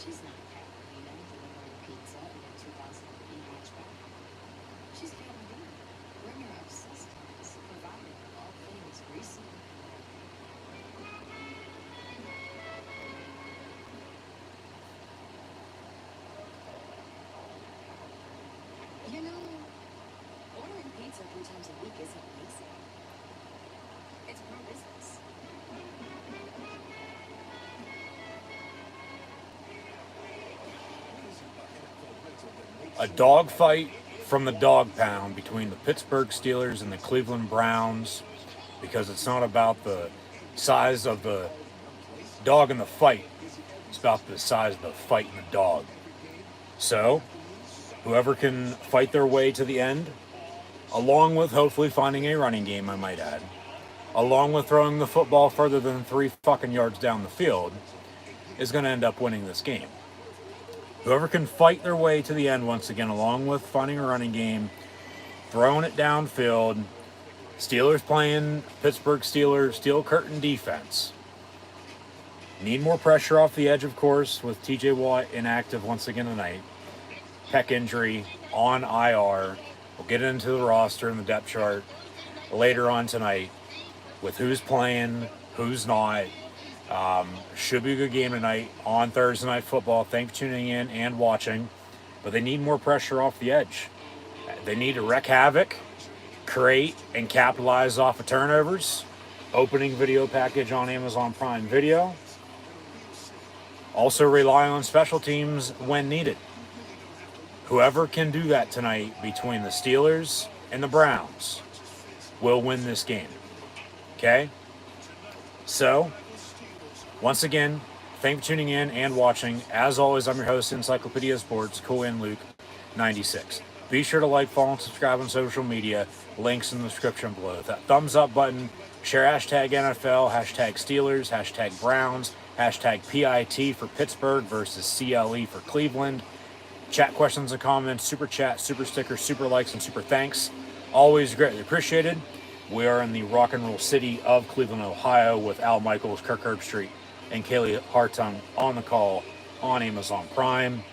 She's not Catalina delivering pizza in a 2003 hatchback. She's Catalina. Bring her up sustenance, providing all things greasy. You know, ordering pizza 3 times a week isn't lazy. It's pro business. A dogfight from the dog pound between the Pittsburgh Steelers and the Cleveland Browns, because it's not about the size of the dog in the fight, it's about the size of the fight in the dog. So, whoever can fight their way to the end, along with hopefully finding a running game, I might add, along with throwing the football further than 3 fucking yards down the field, is going to end up winning this game. Whoever can fight their way to the end once again, along with finding a running game, throwing it downfield, Steelers playing Pittsburgh Steelers steel curtain defense. Need more pressure off the edge, of course, with TJ Watt inactive once again tonight. Pec injury on IR. We'll get into the roster and the depth chart later on tonight with who's playing, who's not. Should be a good game tonight on Thursday Night Football. Thanks for tuning in and watching. But they need more pressure off the edge. They need to wreak havoc, create, and capitalize off of turnovers. Opening video package on Amazon Prime Video. Also rely on special teams when needed. Whoever can do that tonight between the Steelers and the Browns will win this game. Okay? So, once again, thank you for tuning in and watching. As always, I'm your host, Encyclopedia Sports, Cool and Luke 96. Be sure to like, follow, and subscribe on social media. Links in the description below. That thumbs up button. Share hashtag NFL, hashtag Steelers, hashtag Browns, hashtag PIT for Pittsburgh versus CLE for Cleveland. Chat questions and comments, super chat, super stickers, super likes, and super thanks. Always greatly appreciated. We are in the rock and roll city of Cleveland, Ohio, with Al Michaels, Kirk Herbstreit, and Kaylee Hartung on the call on Amazon Prime.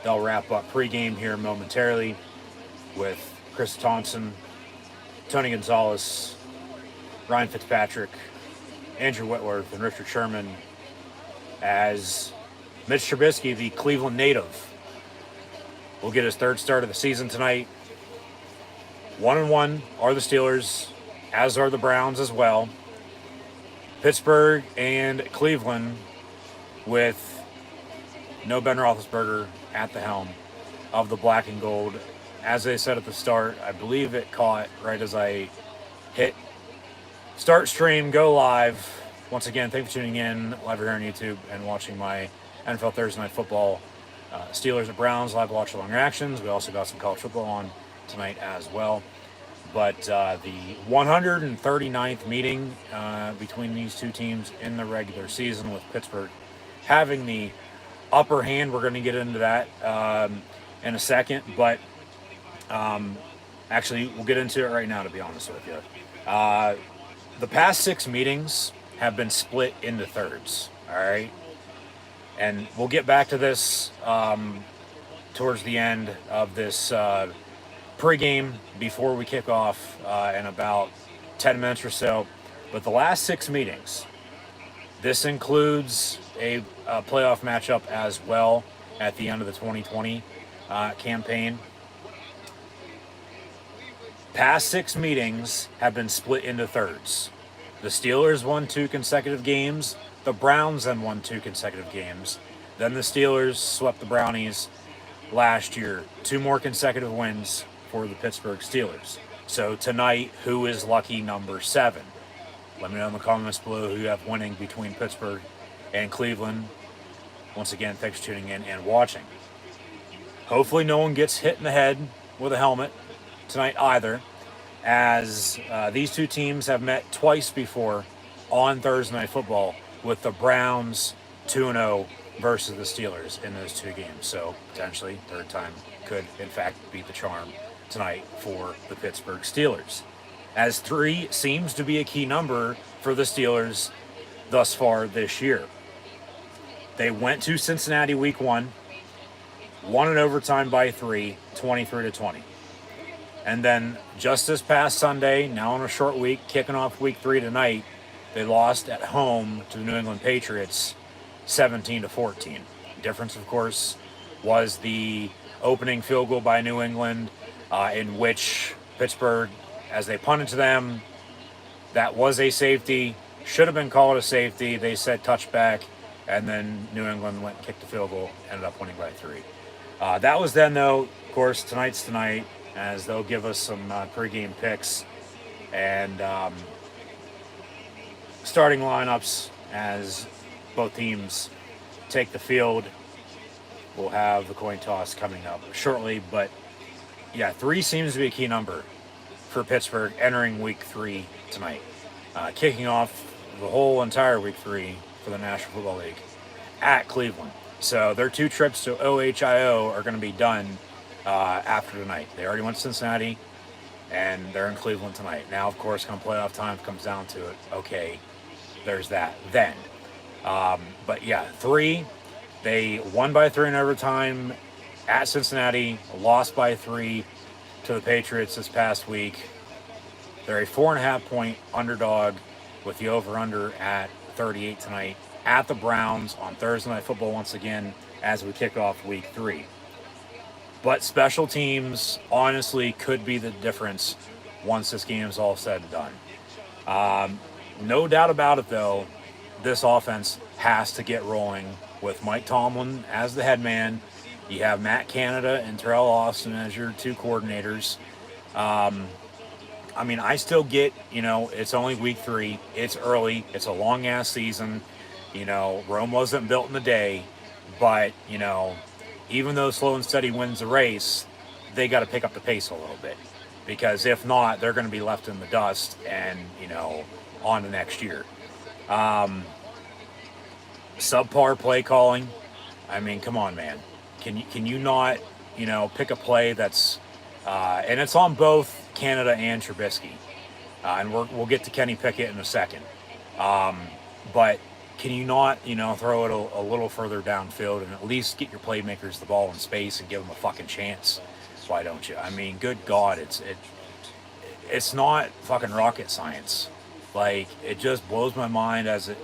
They'll wrap up pregame here momentarily with Chris Thompson, Tony Gonzalez, Ryan Fitzpatrick, Andrew Whitworth, and Richard Sherman as Mitch Trubisky, the Cleveland native, will get his third start of the season tonight. 1-1 are the Steelers, as are the Browns as well. Pittsburgh and Cleveland with no Ben Roethlisberger at the helm of the black and gold. As I said at the start, I believe it caught right as I hit start stream, go live. Once again, thank you for tuning in live here on YouTube and watching my NFL Thursday Night Football Steelers and Browns live watch along reactions. We also got some college football on tonight as well. But the 139th meeting between these two teams in the regular season, with Pittsburgh having the upper hand. We're going to get into that in a second. But actually, we'll get into it right now, to be honest with you. The past 6 meetings have been split into thirds, all right? And we'll get back to this towards the end of this pregame before we kick off in about 10 minutes or so. But the last 6 meetings, this includes a playoff matchup as well at the end of the 2020 campaign. Past 6 meetings have been split into thirds. The Steelers won 2 consecutive games. The Browns then won 2 consecutive games. Then the Steelers swept the Brownies last year. 2 more consecutive wins for the Pittsburgh Steelers. So tonight, who is lucky number 7? Let me know in the comments below who you have winning between Pittsburgh and Cleveland. Once again, thanks for tuning in and watching. Hopefully no one gets hit in the head with a helmet tonight either, as these two teams have met twice before on Thursday Night Football, with the Browns 2-0 versus the Steelers in those 2 games. So potentially third time could in fact be the charm tonight for the Pittsburgh Steelers, as 3 seems to be a key number for the Steelers thus far this year. They went to Cincinnati week 1, won in overtime by 3, 23-20. And then just this past Sunday, now on a short week, kicking off week 3 tonight, they lost at home to the New England Patriots 17-14. Difference, of course, was the opening field goal by New England, in which Pittsburgh, as they punted to them, that was a safety. Should have been called a safety. They said touchback, and then New England went and kicked the field goal, ended up winning by 3. That was then, though. Of course, tonight's tonight, as they'll give us some pregame picks and starting lineups as both teams take the field. We'll have the coin toss coming up shortly, but yeah, 3 seems to be a key number for Pittsburgh entering week 3 tonight, kicking off the whole entire week 3 for the National Football League at Cleveland. So their 2 trips to OHIO are going to be done after tonight. They already went to Cincinnati, and they're in Cleveland tonight. Now, of course, come playoff time comes down to it. Okay, there's that then. But yeah, 3. They won by 3 in overtime at Cincinnati, lost by 3 to the Patriots this past week. They're a 4.5-point underdog with the over-under at 38 tonight at the Browns on Thursday Night Football once again as we kick off week 3. But special teams honestly could be the difference once this game is all said and done. No doubt about it, though, this offense has to get rolling with Mike Tomlin as the head man. You have Matt Canada and Terrell Austin as your 2 coordinators. I mean, I still get, it's only week 3. It's early. It's a long-ass season. Rome wasn't built in a day. But, even though slow and steady wins the race, they got to pick up the pace a little bit. Because if not, they're going to be left in the dust and, on to next year. Subpar play calling. I mean, come on, man. Can you not, pick a play that's, and it's on both Canada and Trubisky, and we'll get to Kenny Pickett in a second. But can you not, throw it a little further downfield and at least get your playmakers the ball in space and give them a fucking chance? Why don't you? I mean, good God, it's not fucking rocket science. Like, it just blows my mind as it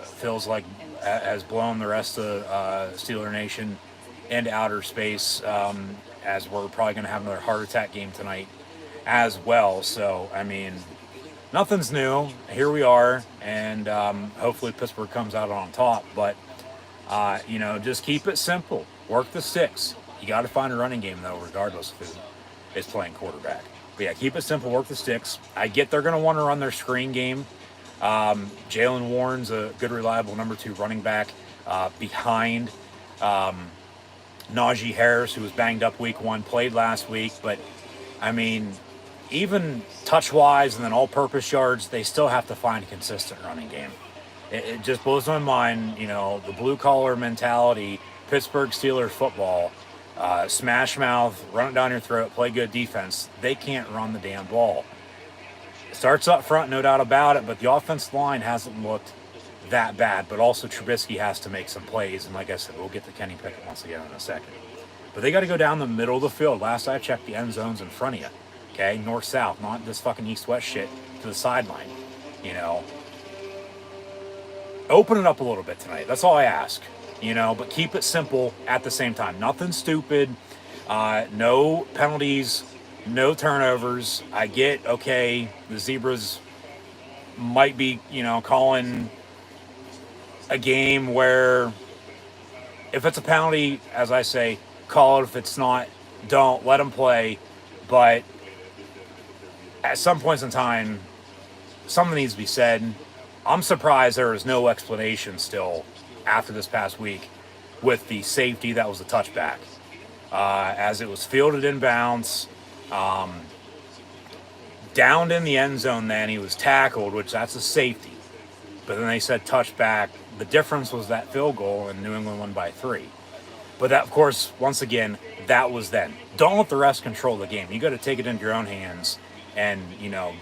feels like has blown the rest of Steeler Nation into outer space, as we're probably going to have another heart attack game tonight as well. So, I mean, nothing's new. Here we are, and hopefully Pittsburgh comes out on top. But, just keep it simple. Work the sticks. You got to find a running game, though, regardless of who is playing quarterback. But, yeah, keep it simple. Work the sticks. I get they're going to want to run their screen game. Jalen Warren's a good, reliable number 2 running back behind Najee Harris, who was banged up week 1, played last week. But, I mean, even touch-wise and then all-purpose yards, they still have to find a consistent running game. It just blows my mind, the blue-collar mentality, Pittsburgh Steelers football, smash mouth, run it down your throat, play good defense. They can't run the damn ball. Starts up front, no doubt about it, but the offensive line hasn't looked that bad. But also Trubisky has to make some plays, and like I said, we'll get to Kenny Pickett once again in a second. But they got to go down the middle of the field. Last I checked, the end zone's in front of you. Okay, north-south, not this fucking east-west shit to the sideline. Open it up a little bit tonight. That's all I ask. But keep it simple at the same time. Nothing stupid. No penalties. No turnovers. I get, okay, the Zebras might be, calling a game where if it's a penalty, as I say, call it. If it's not, don't. Let them play. But at some points in time, something needs to be said. I'm surprised there is no explanation still after this past week with the safety that was a touchback. As it was fielded inbounds, downed in the end zone then, he was tackled, which that's a safety. But then they said touchback. The difference was that field goal, and New England won by 3. But that, of course, once again, that was then. Don't let the refs control the game. You got to take it into your own hands and,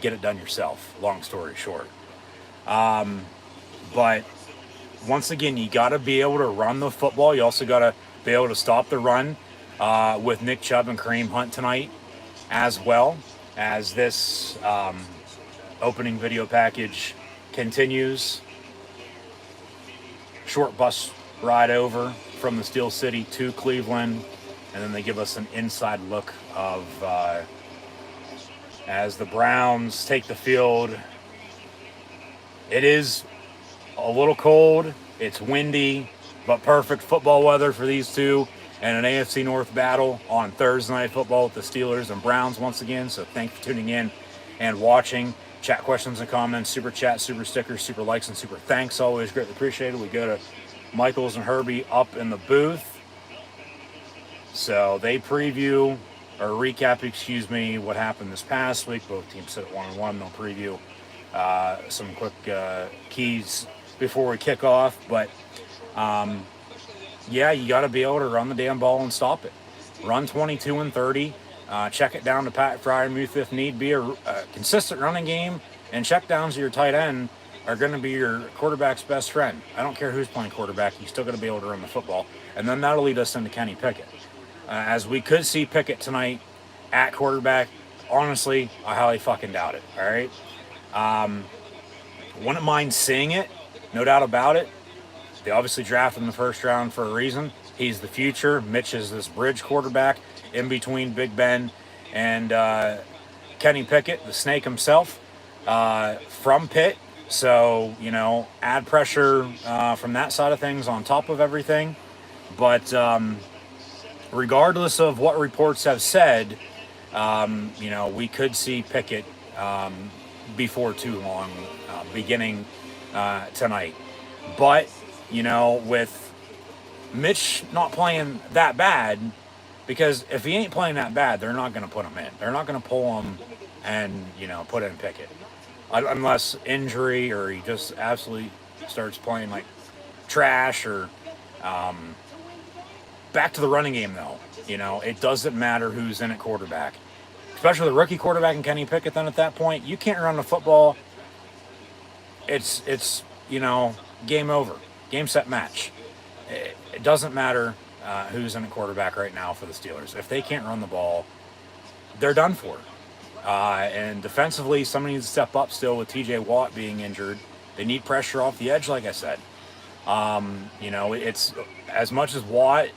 get it done yourself, long story short. But once again, you got to be able to run the football. You also got to be able to stop the run with Nick Chubb and Kareem Hunt tonight, as well as this opening video package continues. Short bus ride over from the Steel City to Cleveland, and then they give us an inside look of as the Browns take the field. It is a little cold, it's windy, but perfect football weather for these two, and an AFC North battle on Thursday Night Football with the Steelers and Browns once again. So thanks for tuning in and watching. Chat questions and comments, super chat, super stickers, super likes, and super thanks. Always greatly appreciated. We go to Michaels and Herbie up in the booth. So they preview, or recap, excuse me, what happened this past week. Both teams sit at 1-1. They'll preview some quick keys before we kick off. But, yeah, you got to be able to run the damn ball and stop it. Run 22 and 30. Check it down to Pat Fryermuth if need be. A consistent running game and check downs to your tight end are going to be your quarterback's best friend. I don't care who's playing quarterback. You still got to be able to run the football. And then that'll lead us into Kenny Pickett. As we could see Pickett tonight at quarterback, honestly, I highly fucking doubt it. All right? Wouldn't mind seeing it, no doubt about it. They obviously drafted him in the first round for a reason. He's the future. Mitch is this bridge quarterback in between Big Ben and Kenny Pickett, the snake himself, from Pitt. So, you know, add pressure from that side of things on top of everything. But regardless of what reports have said, you know, we could see Pickett before too long, beginning tonight. But, you know, with Mitch not playing that bad, because if he ain't playing that bad, they're not going to put him in. They're not going to pull him and, you know, put in Pickett. Unless injury or he just absolutely starts playing like trash or back to the running game, though. You know, it doesn't matter who's in at quarterback. Especially the rookie quarterback and Kenny Pickett, then at that point, you can't run the football. It's you know, game over. Game, set, match. It doesn't matter who's in at quarterback right now for the Steelers. If they can't run the ball, they're done for. And defensively, somebody needs to step up still with TJ Watt being injured. They need pressure off the edge, like I said. You know, it's as much as Watt,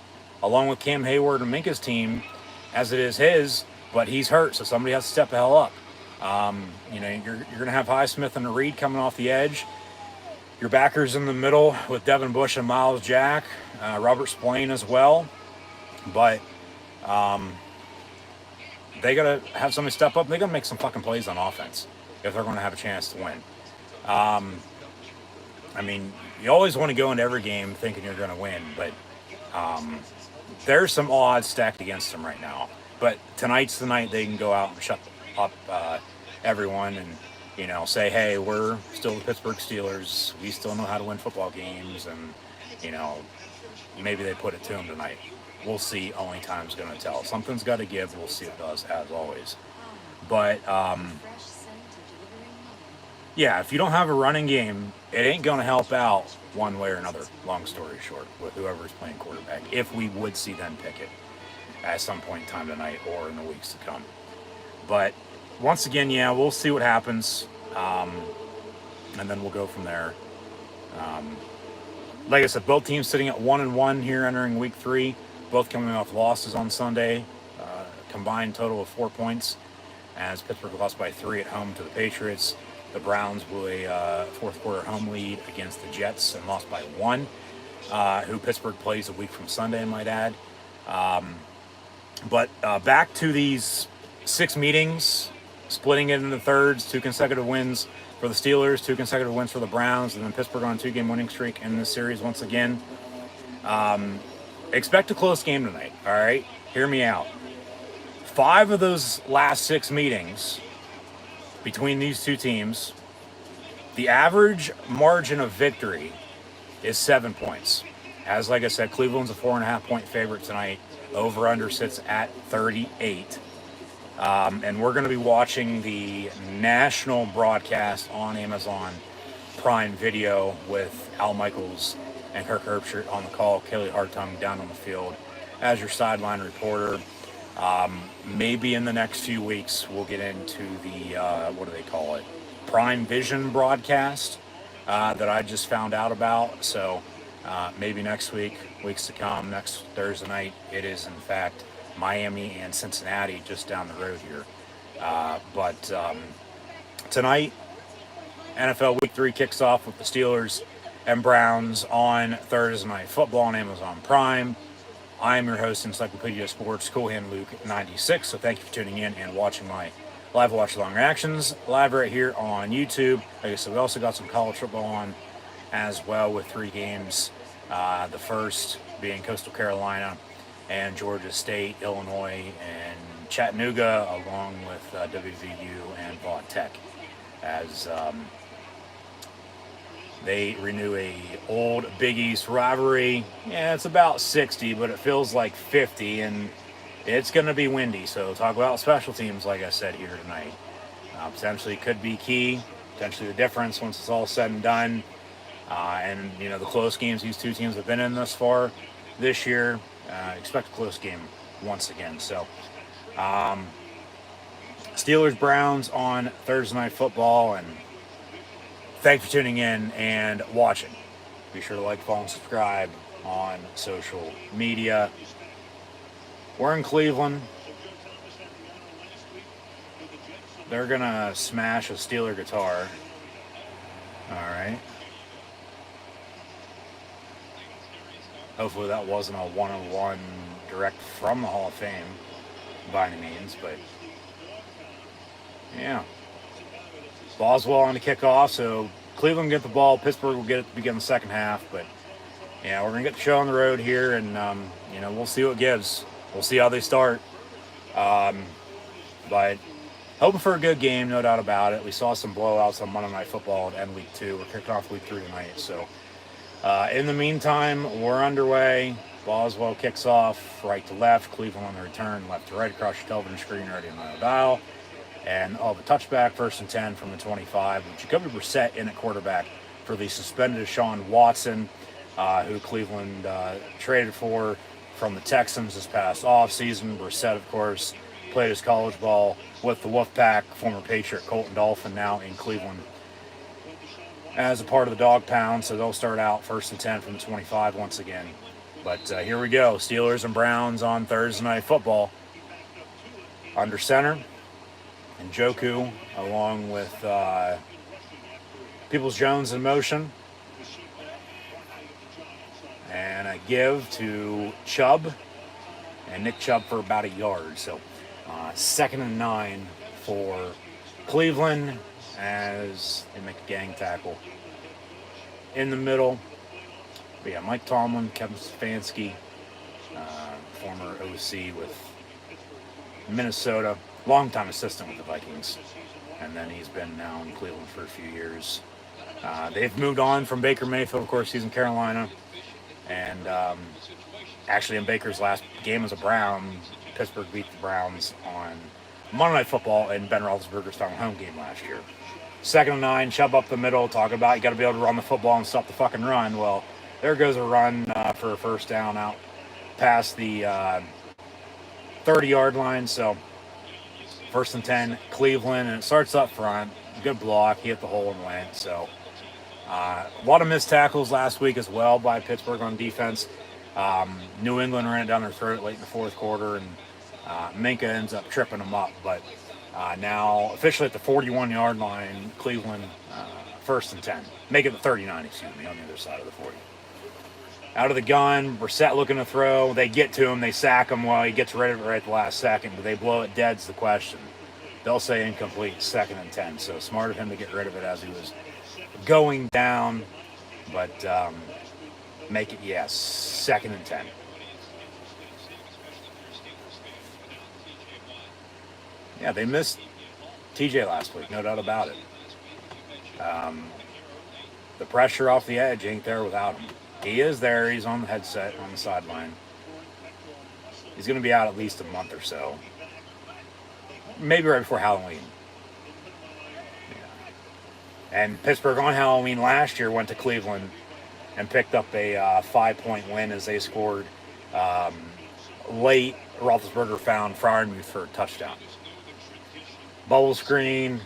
along with Cam Hayward and Minka's team, as it is his, but he's hurt, so somebody has to step the hell up. You know, you're going to have Highsmith and Reed coming off the edge. Your backers in the middle with Devin Bush and Miles Jack, Robert Spillane as well. But they got to have somebody step up. They got to make some fucking plays on offense if they're going to have a chance to win. I mean, you always want to go into every game thinking you're going to win, but there's some odds stacked against them right now. But tonight's the night they can go out and shut up everyone and, you know, say, hey, we're still the Pittsburgh Steelers. We still know how to win football games. And, you know, maybe they put it to them tonight. We'll see. Only time's going to tell. Something's got to give. We'll see what it does, as always. But, yeah, if you don't have a running game, it ain't going to help out one way or another, long story short, with whoever's playing quarterback, if we would see them pick it at some point in time tonight or in the weeks to come. But once again, yeah, we'll see what happens, and then we'll go from there. Like I said, both teams sitting at 1-1 here entering week 3, both coming off losses on Sunday, combined total of 4 points, as Pittsburgh lost by 3 at home to the Patriots. The Browns blew a fourth quarter home lead against the Jets and lost by 1, who Pittsburgh plays a week from Sunday, I might add. But back to these 6 meetings, splitting it into thirds, 2 consecutive wins for the Steelers, 2 consecutive wins for the Browns, and then Pittsburgh on a 2-game winning streak in this series once again. Expect a close game tonight, all right? Hear me out. 5 of those last 6 meetings between these two teams, the average margin of victory is 7 points. As like I said, Cleveland's a 4.5-point favorite tonight. Over-under sits at 38. And we're going to be watching the national broadcast on Amazon Prime Video with Al Michaels and Kirk Herbstreit on the call, Kelly Hartung down on the field as your sideline reporter. Maybe in the next few weeks we'll get into the, what do they call it, Prime Vision broadcast that I just found out about. So maybe next week, weeks to come, next Thursday night, it is in fact Miami and Cincinnati just down the road here. But tonight, NFL Week 3 kicks off with the Steelers and Browns on Thursday Night Football on Amazon Prime. I am your host, Encyclopedia Sports, Cool Hand Luke 96. So thank you for tuning in and watching my live watch-along reactions live right here on YouTube. Like I said, we also got some college football on as well with 3 games. The first being Coastal Carolina and Georgia State, Illinois, and Chattanooga, along with WVU and Vaught Tech, as they renew a old Big East rivalry. Yeah, it's about 60, but it feels like 50, and it's going to be windy. So talk about special teams, like I said here tonight. Potentially could be key, potentially the difference once it's all said and done. And, you know, the close games these two teams have been in thus far this year, expect a close game once again. So Steelers-Browns on Thursday Night Football, and thanks for tuning in and watching. Be sure to like, follow, and subscribe on social media. We're in Cleveland. They're going to smash a Steeler guitar. All right. Hopefully that wasn't a one-on-one direct from the Hall of Fame by any means, but yeah. Boswell on the kickoff, so Cleveland get the ball, Pittsburgh will get it to begin the second half, but yeah, we're going to get the show on the road here, and you know, we'll see what it gives. We'll see how they start. But hoping for a good game, no doubt about it. We saw some blowouts on Monday Night Football at end week 2. We're kicking off week 3 tonight, so in the meantime, we're underway. Boswell kicks off right to left, Cleveland on the return, left to right across your television screen, already on the dial. And the touchback, 1st and 10 from the 25, with Jacoby Brissett in at quarterback for the suspended Deshaun Watson, who Cleveland traded for from the Texans this past offseason. Brissett, of course, played his college ball with the Wolfpack, former Patriot Colton Dolphin, now in Cleveland as a part of the Dog Pound. So they'll start out 1st and 10 from the 25 once again. But here we go, Steelers and Browns on Thursday Night Football. Under center, and Njoku, along with Peoples-Jones in motion. And a give to Chubb, and Nick Chubb for about a yard. So 2nd and 9 for Cleveland as they make a gang tackle in the middle. But yeah, Mike Tomlin, Kevin Stefanski, former OC with Minnesota, longtime assistant with the Vikings, and then he's been now in Cleveland for a few years. They've moved on from Baker Mayfield, of course. He's in Carolina, and actually in Baker's last game as a Brown, Pittsburgh beat the Browns on Monday Night Football in Ben Roethlisberger's final home game last year. 2nd and 9, Chubb up the middle, talk about you got to be able to run the football and stop the fucking run. Well, there goes a run for a first down out past the 30-yard line. So 1st and 10, Cleveland, and it starts up front. Good block. He hit the hole and went. So a lot of missed tackles last week as well by Pittsburgh on defense. New England ran it down their throat late in the 4th quarter, and Minka ends up tripping them up. But now officially at the 41-yard line, Cleveland 1st and 10. Make it the 39, excuse me, on the other side of the 40. Out of the gun, Brissett looking to throw. They get to him. They sack him. Well, he gets rid of it right at the last second, but they blow it dead's the question. They'll say incomplete, 2nd and 10. So smart of him to get rid of it as he was going down. But make it, yes, 2nd and 10. Yeah, they missed TJ last week, no doubt about it. The pressure off the edge ain't there without him. He is there. He's on the headset on the sideline. He's going to be out at least a month or so. Maybe right before Halloween. Yeah. And Pittsburgh on Halloween last year went to Cleveland and picked up a 5-point win as they scored um, late. Roethlisberger found Freiermuth for a touchdown. Bubble screen.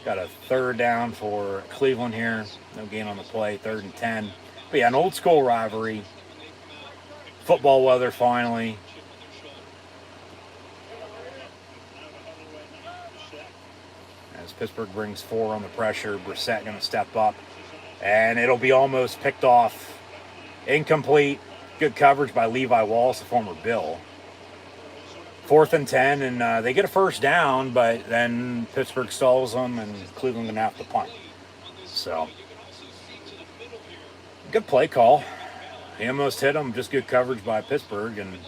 Got a third down for Cleveland here. No gain on the play. 3rd and 10. But yeah, an old school rivalry. Football weather finally. As Pittsburgh brings 4 on the pressure, Brissett going to step up. And it'll be almost picked off. Incomplete. Good coverage by Levi Wallace, the former Bill. 4th and 10, and they get a first down, but then Pittsburgh stalls them, and Cleveland going to have to punt. So, good play call. He almost hit him, just good coverage by Pittsburgh, and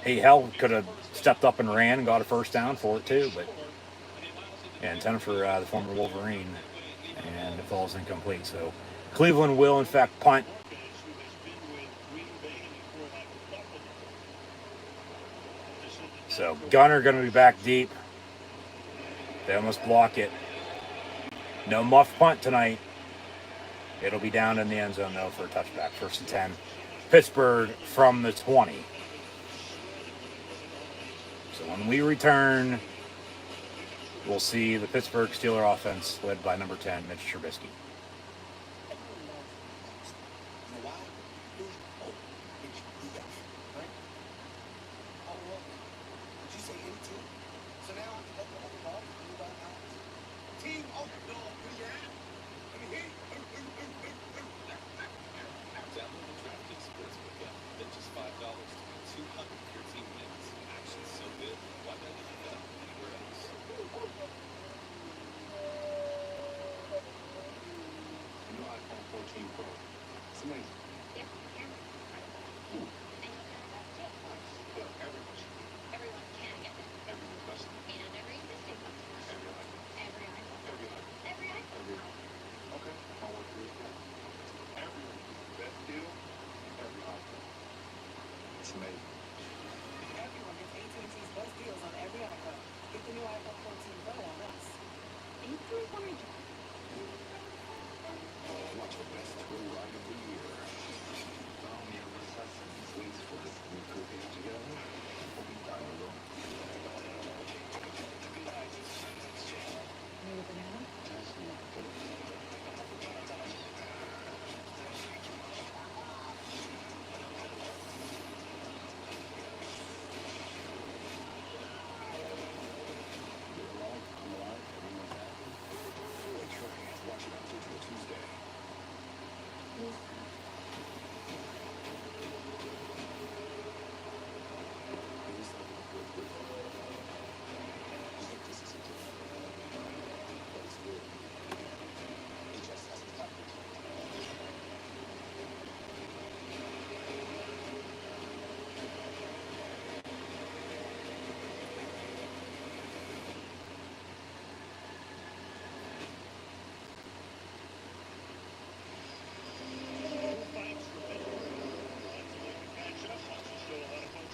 he could have stepped up and ran and got a first down for it too, but yeah, intended for the former Wolverine, and it falls incomplete. So, Cleveland will in fact punt. So Gunner going to be back deep. They almost block it. No muff punt tonight. It'll be down in the end zone though for a touchback. 1st and 10. Pittsburgh from the 20. So when we return, we'll see the Pittsburgh Steelers offense led by number 10, Mitch Trubisky.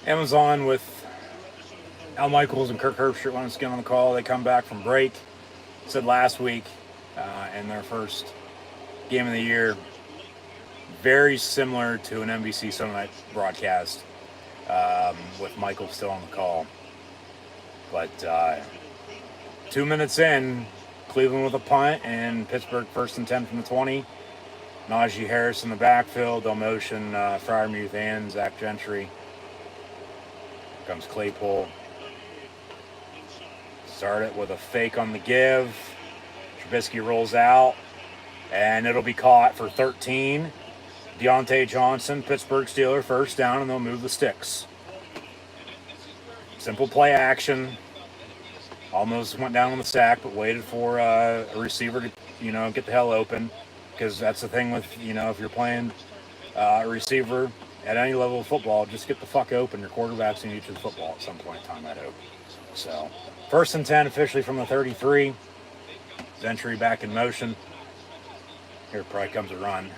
Amazon with Al Michaels and Kirk Herbstreit once again on the call. They come back from break. Said last week in their first game of the year, very similar to an NBC Sunday night broadcast with Michael still on the call. But 2 minutes in, Cleveland with a punt and Pittsburgh 1st and 10 from the 20. Najee Harris in the backfield. They'll motion Freiermuth and Zach Gentry. Comes Claypool. Start it with a fake on the give. Trubisky rolls out, and it'll be caught for 13. Deontay Johnson, Pittsburgh Steeler, first down, and they'll move the sticks. Simple play action. Almost went down on the sack, but waited for a receiver to, get the hell open. Because that's the thing with, if you're playing a receiver at any level of football, just get the fuck open. Your quarterback's going to eat you the football at some point in time, I hope. So, 1st and 10 officially from the 33. Gentry back in motion. Here probably comes a run.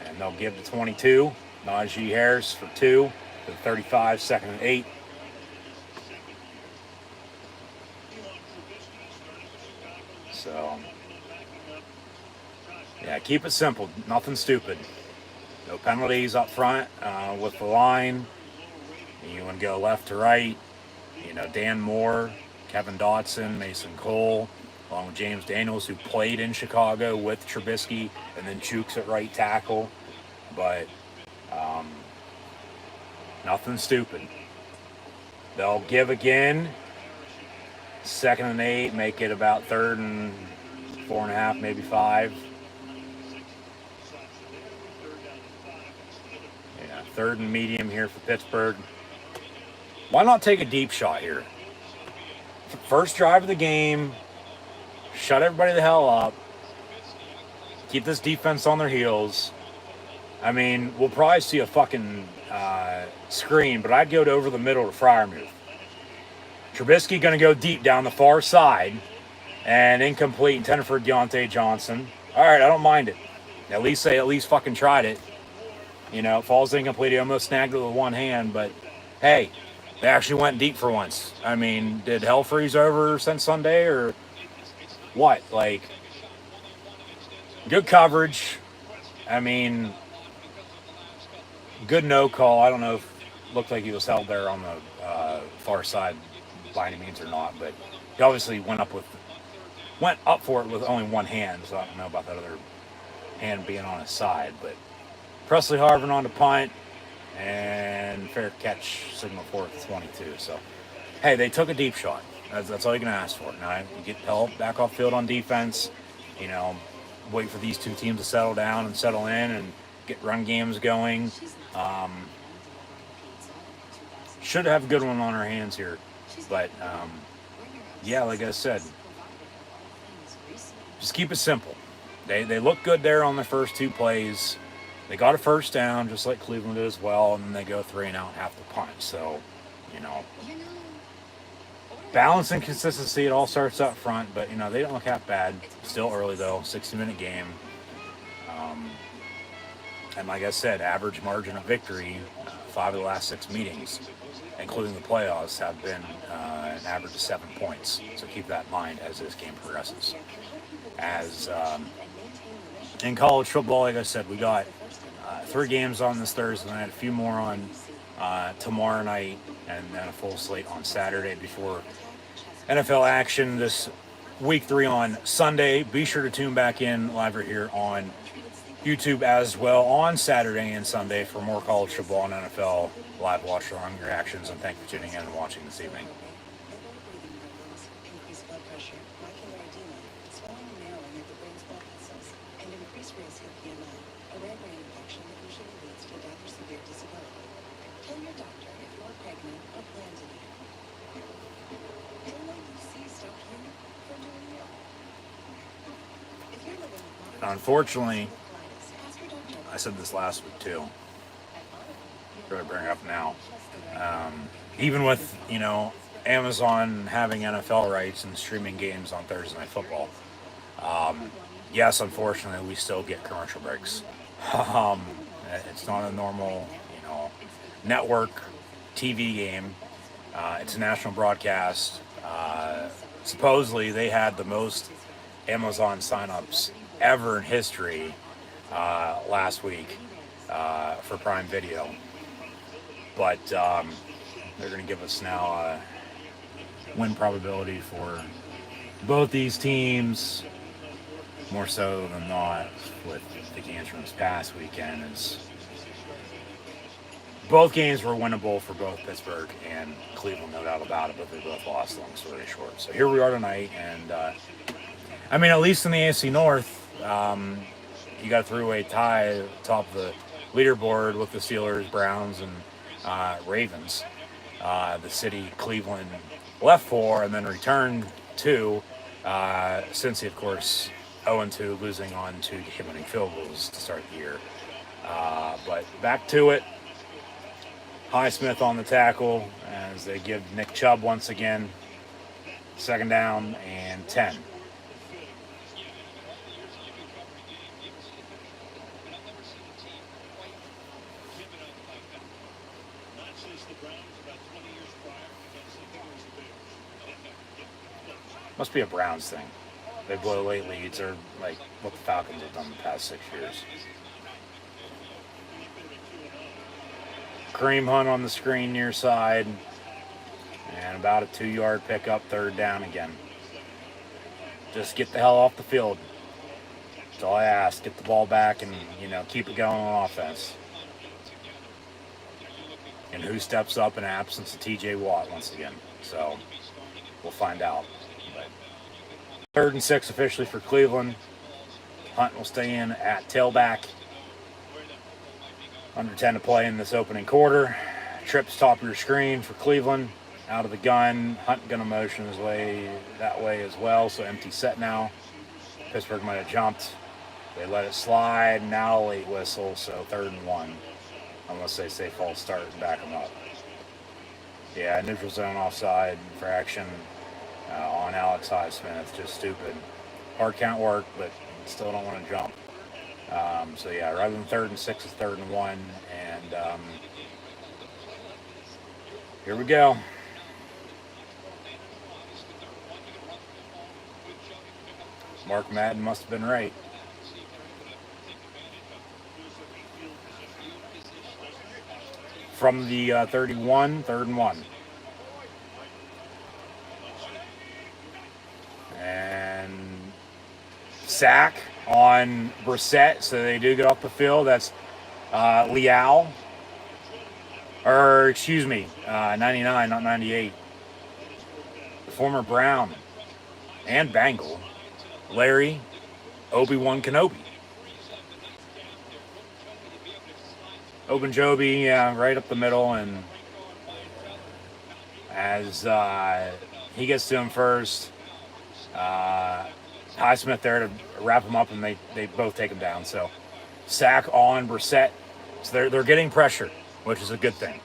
And they'll give the 22. Najee Harris for 2. To the 35, 2nd and 8. So, yeah, keep it simple. Nothing stupid. No penalties up front with the line. You want to go left to right. Dan Moore, Kevin Dotson, Mason Cole, along with James Daniels, who played in Chicago with Trubisky, and then Chooks at right tackle. But nothing stupid. They'll give again. 2nd and 8, make it about 3rd and 4.5, maybe 5. Yeah, 3rd and medium here for Pittsburgh. Why not take a deep shot here? First drive of the game. Shut everybody the hell up. Keep this defense on their heels. I mean, we'll probably see a fucking screen, but I'd go to over the middle to Freiermuth. Trubisky going to go deep down the far side. And incomplete, intended for Deontay Johnson. All right, I don't mind it. At least they fucking tried it. It falls incomplete. He almost snagged it with one hand, but hey, they actually went deep for once. I mean, did hell freeze over since Sunday or what? Like, good coverage. I mean, good no call. I don't know if it looked like he was held there on the far side by any means or not, but he obviously went up for it with only one hand, so I don't know about that other hand being on his side. But Presley Harvin on the punt, and fair catch, signal for it to 22. So, hey, they took a deep shot. That's all you can ask for. Now, you get help back off field on defense, wait for these two teams to settle down and settle in and get run games going. Should have a good one on our hands here. But, yeah, like I said, just keep it simple. They look good there on the first 2 plays. They got a first down, just like Cleveland did as well, and then they go 3 and out and have to punt. So, balance and consistency, it all starts up front, but, they don't look half bad. Still early, though, 60-minute game. And like I said, average margin of victory, 5 of the last 6 meetings, including the playoffs, have been an average of 7 points. So keep that in mind as this game progresses. As in college football, like I said, we got 3 games on this Thursday night, a few more on tomorrow night, and then a full slate on Saturday before NFL action this week 3 on Sunday. Be sure to tune back in live right here on YouTube as well on Saturday and Sunday for more college football and NFL live watch along reactions. And thank you for tuning in and watching this evening. Unfortunately, I said this last week too. Better bring it up now. Even with Amazon having NFL rights and streaming games on Thursday Night Football, yes, unfortunately, we still get commercial breaks. It's not a normal network TV game. It's a national broadcast. Supposedly, they had the most Amazon signups ever in history last week for Prime Video, but they're going to give us now a win probability for both these teams, more so than not with the games from this past weekend. Is both games were winnable for both Pittsburgh and Cleveland, no doubt about it, but they both lost, long story short. So here we are tonight, and at least in the AFC North, you got a 3-way tie at the top of the leaderboard with the Steelers, Browns, and Ravens. The city Cleveland left for and then returned to. Cincy, of course, 0-2, losing on 2 game-winning field goals to start the year. But back to it. Highsmith on the tackle as they give Nick Chubb once again. 2nd down and 10. Must be a Browns thing. They blow late leads, or like what the Falcons have done the past 6 years. Kareem Hunt on the screen near side, and about a 2-yard pickup, third down again. Just get the hell off the field. That's all I ask. Get the ball back and, keep it going on offense. And who steps up in absence of TJ Watt once again? So we'll find out. But 3rd and 6 officially for Cleveland. Hunt will stay in at tailback. Under 10 to play in this opening quarter. Trips top of your screen for Cleveland. Out of the gun. Hunt going to motion his way that way as well. So empty set now. Pittsburgh might have jumped. They let it slide. Now late whistle. So 3rd and 1. Unless they say false start and back them up. Yeah, neutral zone offside infraction on Alex Highsmith. Just stupid. Hard count work, but still don't want to jump. So yeah, rather than 3rd and 6, it's 3rd and 1, and here we go. Mark Madden must have been right. From the 31, 3rd and 1. And sack on Brissett, so they do get off the field. That's Leal. Or, excuse me, 99, not 98. The former Brown and Bengal, Larry Obi-Wan Kenobi. Ogunjobi, yeah, right up the middle, and as he gets to him first, Highsmith there to wrap him up, and they both take him down. So sack on Brissett. So they're getting pressure, which is a good thing.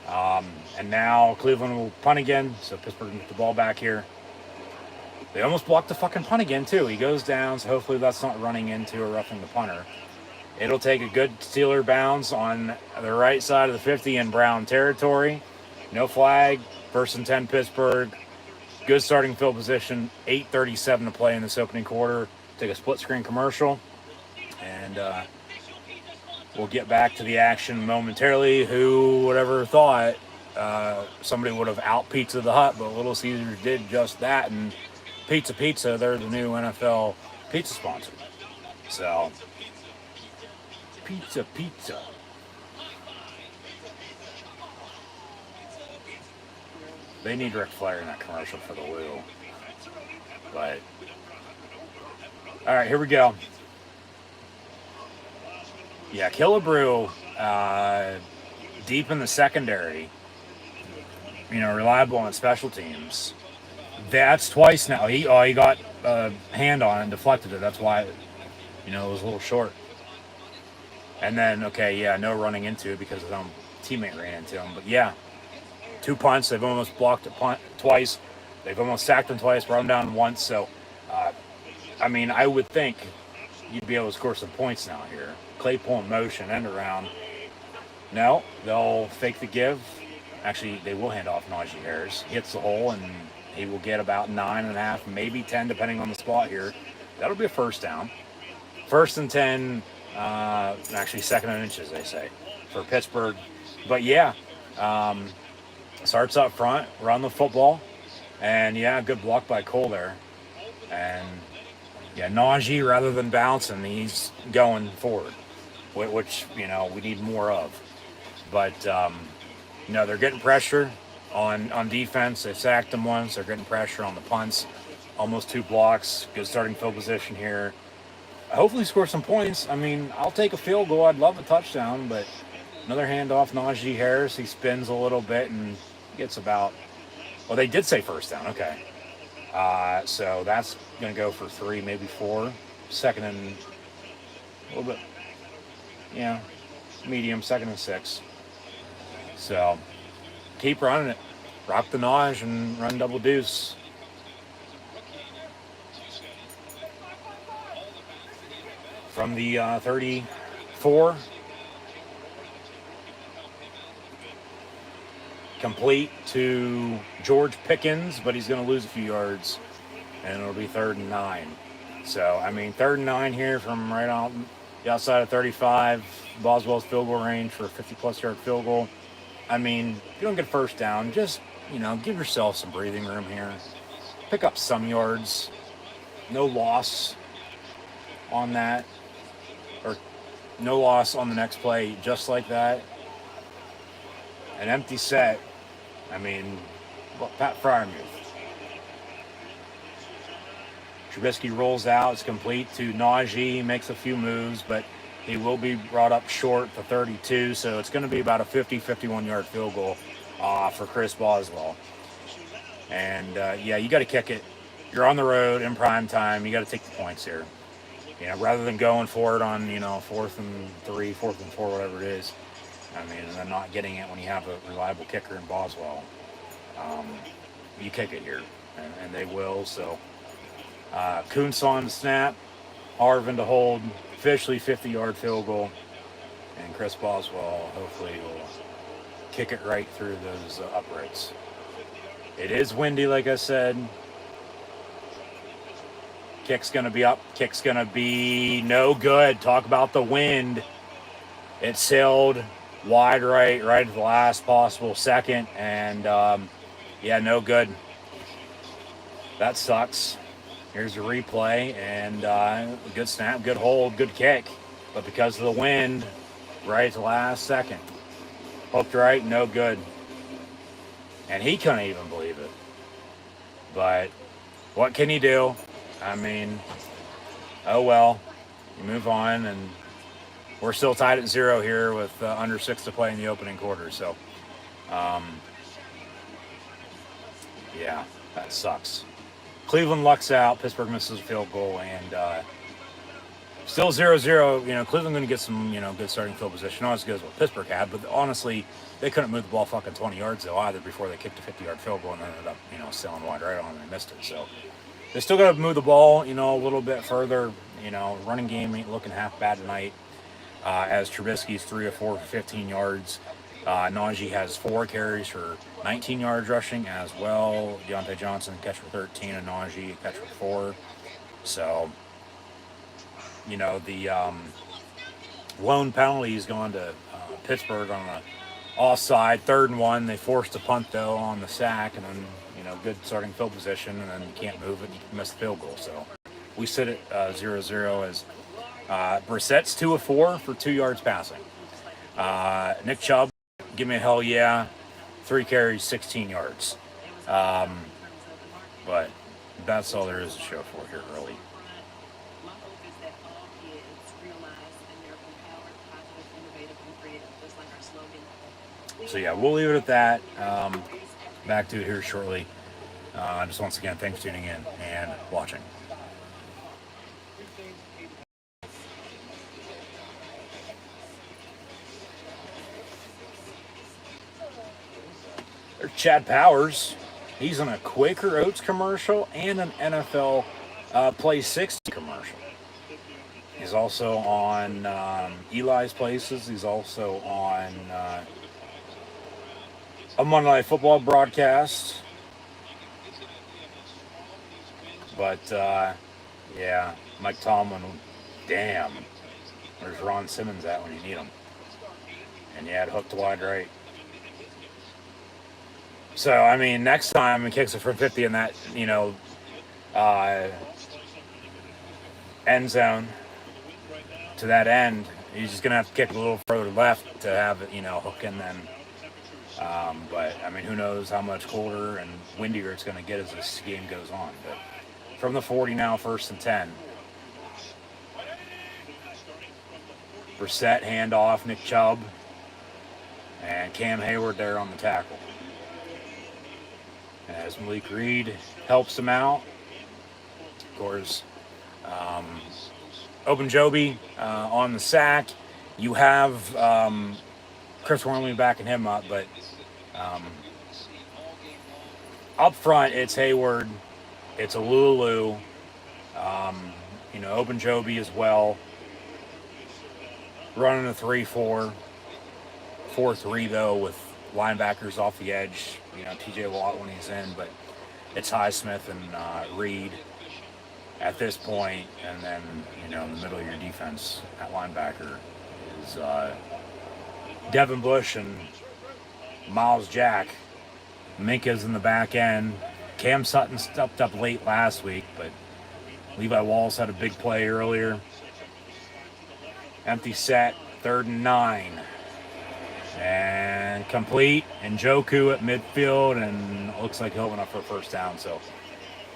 And now Cleveland will punt again, so Pittsburgh can get the ball back here. They almost blocked the fucking punt again, too. He goes down, so hopefully that's not running into or roughing the punter. It'll take a good Steeler bounce on the right side of the 50 in Brown territory. No flag. 1st and 10 Pittsburgh. Good starting field position. 8:37 to play in this opening quarter. Take a split screen commercial. And we'll get back to the action momentarily. Who would ever thought somebody would have out Pizza the Hut, but Little Caesars did just that. And Pizza, they're the new NFL pizza sponsor. So... Pizza. They need Ric Flair in that commercial for the Woo. But, alright, here we go. Yeah, Killebrew, deep in the secondary, reliable on special teams. That's twice now. He got a hand on it and deflected it. That's why, it was a little short. And then, no running into it because his own teammate ran into him. But yeah, 2 punts. They've almost blocked a punt twice. They've almost sacked him twice, brought him down once. So, I would think you'd be able to score some points now here. Claypool in motion, end around. No, they'll fake the give. Actually, they will hand off Najee Harris. He hits the hole, and he will get about 9.5, maybe 10, depending on the spot here. That'll be a first down. 1st and 10. Actually 2nd and inches, they say, for Pittsburgh. But yeah, starts up front, run the football, and yeah, good block by Cole there. And yeah, Najee, rather than bouncing, he's going forward, which we need more of. But they're getting pressure on defense. They sacked him once. They're getting pressure on the punts. Almost 2 blocks. Good starting field position here. Hopefully score some points. I'll take a field goal. I'd love a touchdown, but another handoff, Najee Harris. He spins a little bit and gets about... Well, they did say first down. Okay. So that's going to go for 3, maybe 4. 2nd and... a little bit... Yeah. Medium, 2nd and 6. So, keep running it. Rock the Naj and run double deuce. From the 34, complete to George Pickens, but he's going to lose a few yards. and it'll be 3rd and 9. So, I mean, 3rd and 9 here from right on the outside of 35, Boswell's field goal range for a 50-plus yard field goal. I mean, if you don't get first down, just, give yourself some breathing room here. Pick up some yards. No loss on that. Or no loss on the next play, just like that. An empty set. I mean, Pat Fryermuth. Trubisky rolls out. It's complete to Najee. He makes a few moves, but he will be brought up short to 32. So it's going to be about a 50-51 yard field goal for Chris Boswell. And, you got to kick it. You're on the road in prime time. You got to take the points here. Rather than going for it on, 4th and 3, 4th and 4, whatever it is. I mean, and then not getting it when you have a reliable kicker in Boswell. You kick it here, and they will. So, Kuntz on the snap, Harvin to hold, officially 50-yard field goal, and Chris Boswell hopefully will kick it right through those uprights. It is windy, like I said. Kick's going to be up. Kick's going to be no good. Talk about the wind. It sailed wide right at the last possible second, and no good. That sucks. Here's a replay, and good snap, good hold, good kick. But because of the wind, right at the last second, hooked right, no good. And he couldn't even believe it. But what can you do? I mean, oh well. You move on, and we're still tied at 0 here with under 6 to play in the opening quarter. So, that sucks. Cleveland lucks out. Pittsburgh misses a field goal, and still 0-0. Cleveland going to get some, good starting field position. Not as good as what Pittsburgh had, but honestly, they couldn't move the ball fucking 20 yards, though, either before they kicked a 50-yard field goal and ended up, sailing wide right on and missed it. So they still got to move the ball, a little bit further. Running game ain't looking half bad tonight. As Trubisky's 3 of 4 for 15 yards. Najee has 4 carries for 19 yards rushing as well. Deontay Johnson catch for 13 and Najee catch for 4. So, the lone penalty is going to Pittsburgh on the offside. 3rd and 1. They forced a punt, though, on the sack, and then, good starting field position, and then you can't move it. You miss the field goal. So we sit at 0-0 as Brissett's 2 of 4 for 2 yards passing. Nick Chubb, give me a hell yeah. 3 carries, 16 yards. But that's all there is to show for here early. So we'll leave it at that. Back to it here shortly. Just once again, thanks for tuning in and watching. There's Chad Powers. He's in a Quaker Oats commercial and an NFL Play 60 commercial. He's also on Eli's Places. He's also on a Monday Night Football broadcast. But, Mike Tomlin, damn. Where's Ron Simmons at when you need him? And it hooked wide right. So, I mean, next time he kicks it from 50 in that, end zone to that end, he's just going to have to kick a little further left to have it, hook in then. But, I mean, who knows how much colder and windier it's going to get as this game goes on. But from the 40 now, 1st and 10. Brissett, handoff, Nick Chubb, and Cam Hayward there on the tackle. As Malik Reed helps him out. Of course, Ogunjobi on the sack. You have Chris Wormley backing him up, but up front it's Hayward, it's Alulu, Ogunjobi as well. Running a 3-4, 4-3 though with linebackers off the edge. TJ Watt when he's in, but it's Highsmith and Reed at this point, and then in the middle of your defense at linebacker is Devin Bush and Miles Jack. Minka's in the back end. Cam Sutton stepped up late last week, but Levi Walls had a big play earlier. Empty set, 3rd and 9. And complete. And Njoku at midfield, and it looks like he'll open up for a first down. So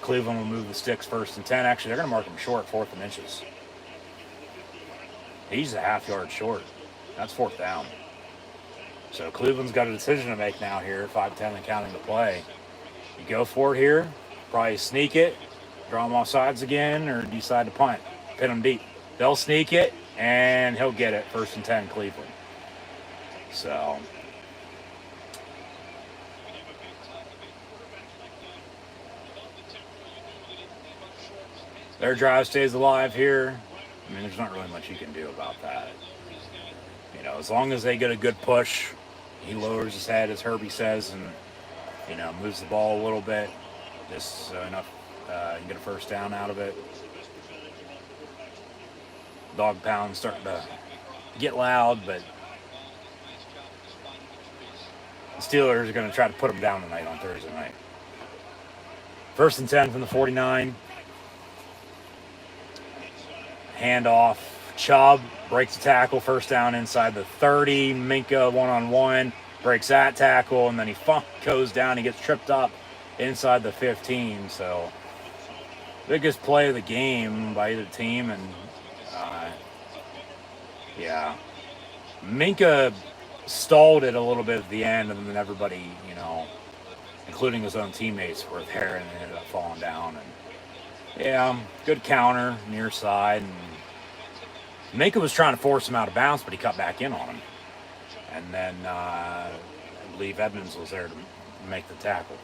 Cleveland will move the sticks 1st and 10. Actually, they're going to mark him short, 4th and inches. He's a half yard short. That's 4th down. So Cleveland's got a decision to make now here, 5-10 and counting the play. You go for it here, probably sneak it, draw them off sides again, or decide to punt, pin them deep. They'll sneak it, and he'll get it, 1st and 10 Cleveland. So their drive stays alive here. I mean, there's not really much you can do about that. As long as they get a good push, he lowers his head, as Herbie says, and moves the ball a little bit. Just enough you can get a first down out of it. Dog pound's starting to get loud, but the Steelers are going to try to put them down tonight on Thursday night. 1st and 10 from the 49. Handoff. Chubb breaks the tackle, first down inside the 30. Minka one-on-one, breaks that tackle, and then he goes down. He gets tripped up inside the 15. So biggest play of the game by either team, and Minka stalled it a little bit at the end, and then everybody, including his own teammates, were there, and ended up falling down. And good counter near side, and Minka was trying to force him out of bounds, but he cut back in on him. And then I believe Edmonds was there to make the tackle.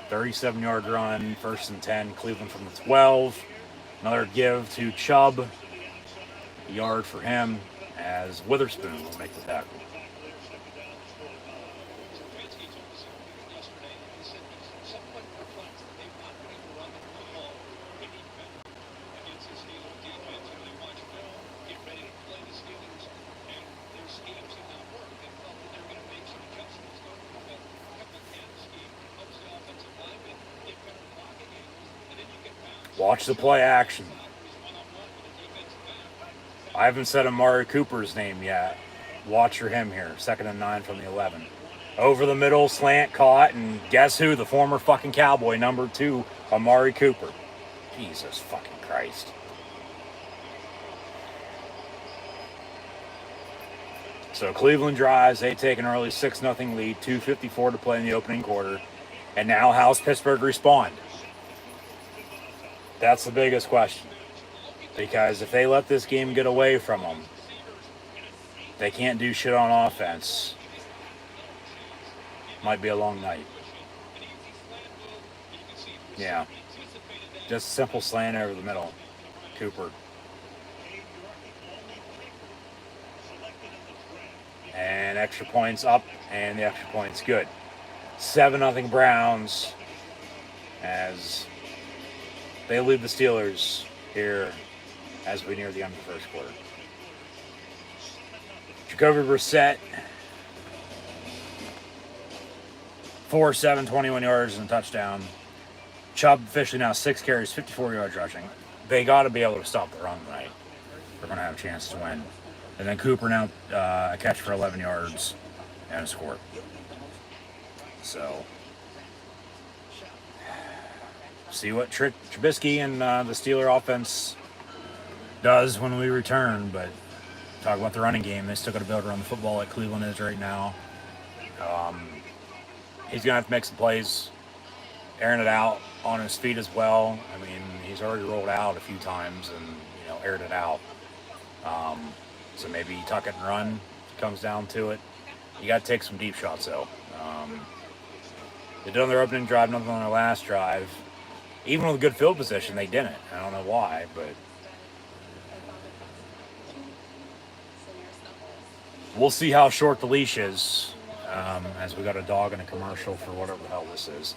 37-yard run, 1st and 10, Cleveland from the 12. Another give to Chubb. A yard for him, as Witherspoon will make the tackle. Watch the play action. I haven't said Amari Cooper's name yet. Watch for him here. 2nd and 9 from the 11. Over the middle, slant caught, and guess who? The former fucking Cowboy, number 2, Amari Cooper. Jesus fucking Christ. So Cleveland drives. They take an early 6-0 lead. 2:54 to play in the opening quarter. And now how's Pittsburgh respond? That's the biggest question. Because if they let this game get away from them, they can't do shit on offense. Might be a long night. Yeah. Just a simple slant over the middle. Cooper. And extra points up, and the extra points good. 7-0 Browns as they lead the Steelers here as we near the end of the first quarter. Jacoby Brissett, 4-7, 21 yards and a touchdown. Chubb officially now 6 carries, 54 yards rushing. They got to be able to stop the run tonight. They're going to have a chance to win. And then Cooper now a catch for 11 yards and a score. So, see what Trubisky and the Steeler offense does when we return. But talk about the running game. They still got to be able to run the football like Cleveland is right now. He's going to have to make some plays, airing it out on his feet as well. I mean, he's already rolled out a few times and, aired it out. So maybe tuck it and run if it comes down to it. You got to take some deep shots, though. They did on their opening drive, nothing on their last drive. Even with a good field position, they didn't. I don't know why, but we'll see how short the leash is as we got a dog in a commercial for whatever the hell this is.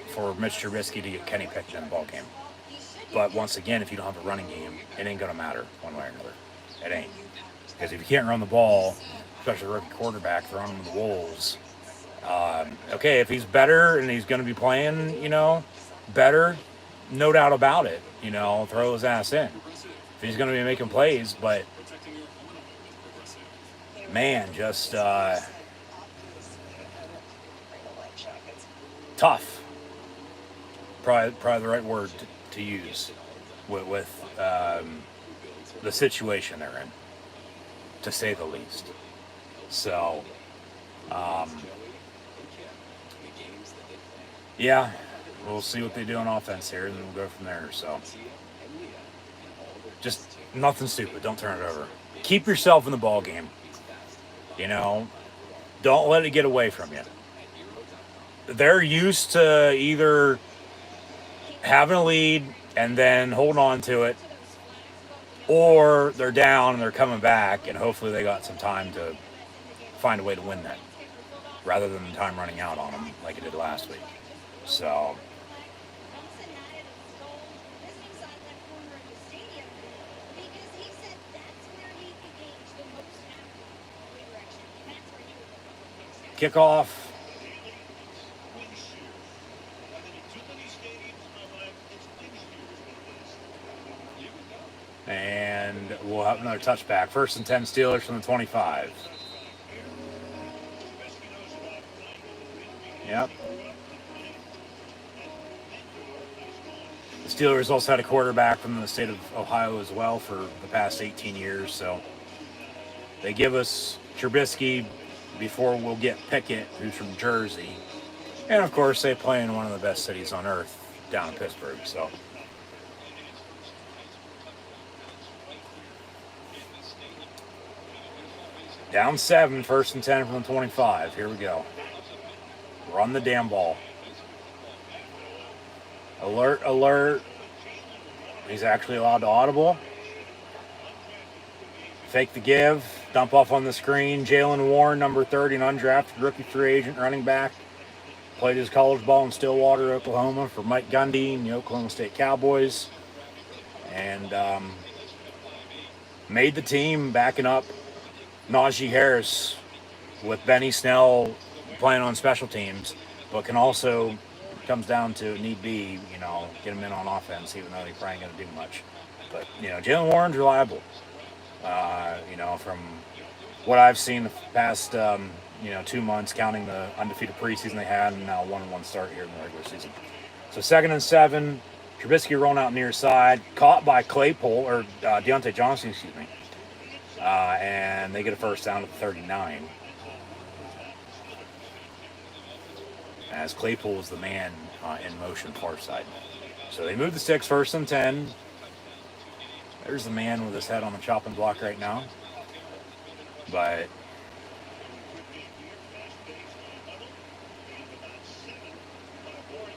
for Mitch Trubisky to get Kenny Pickett in the ball game. But once again, if you don't have a running game, it ain't going to matter one way or another. It ain't. Because if you can't run the ball, especially a rookie quarterback, throwing him to the Wolves, okay, if he's better and he's going to be playing, better, no doubt about it, throw his ass in. If he's going to be making plays, but, man, just tough. Probably the right word to use with the situation they're in, to say the least. So, yeah, we'll see what they do on offense here, and then we'll go from there. So, just nothing stupid. Don't turn it over. Keep yourself in the ball game. Don't let it get away from you. They're used to either having a lead and then holding on to it, or they're down and they're coming back, and hopefully they got some time to find a way to win that, rather than the time running out on them like it did last week. So, kickoff. And we'll have another touchback. 1st and 10 Steelers from the 25. Yep. The Steelers also had a quarterback from the state of Ohio as well for the past 18 years. So they give us Trubisky before we'll get Pickett, who's from Jersey. And, of course, they play in one of the best cities on earth, down in Pittsburgh. So, down 7, 1st and 10 from the 25. Here we go. Run the damn ball. Alert, alert. He's actually allowed to audible. Fake the give. Dump off on the screen. Jalen Warren, number 30, an undrafted rookie free agent running back. Played his college ball in Stillwater, Oklahoma for Mike Gundy and the Oklahoma State Cowboys. And made the team backing up Najee Harris with Benny Snell playing on special teams, but can also, comes down to need be, get him in on offense, even though he probably ain't going to do much. But, Jalen Warren's reliable. From what I've seen the past, 2 months, counting the undefeated preseason they had, and now 1-1 start here in the regular season. So 2nd and 7, Trubisky rolling out near side, caught by Claypool, or Deontay Johnson, excuse me. And they get a first down at the 39. As Claypool was the man in motion far side. So they move the sticks, 1st and 10. There's the man with his head on the chopping block right now. But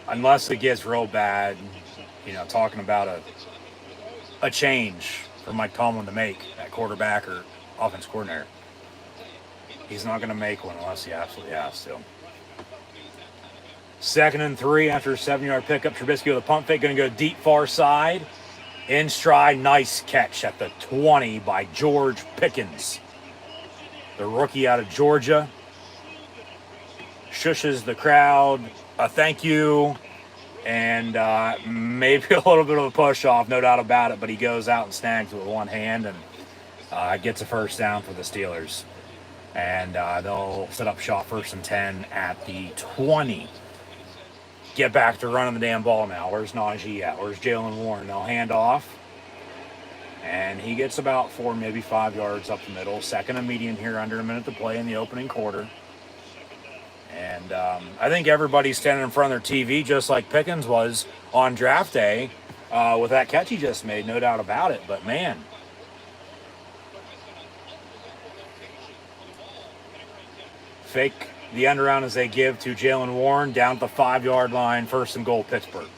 unless it gets real bad, talking about a change for Mike Tomlin to make at quarterback or offense coordinator, he's not going to make one unless he absolutely has to. 2nd and 3 after a 7-yard pickup. Trubisky with a pump fake, going to go deep far side. In stride, nice catch at the 20 by George Pickens, the rookie out of Georgia. Shushes the crowd, thank you, and maybe a little bit of a push off, no doubt about it, but he goes out and snags it with one hand and gets a first down for the Steelers. And they'll set up shop 1st and 10 at the 20. Get back to running the damn ball now. Where's Najee at? Where's Jalen Warren? They'll hand off. And he gets about 4, maybe 5 yards up the middle. 2nd and medium here, under a minute to play in the opening quarter. And I think everybody's standing in front of their TV just like Pickens was on draft day with that catch he just made, no doubt about it. But, man, fake the end around as they give to Jalen Warren down at the 5-yard line, 1st and goal, Pittsburgh.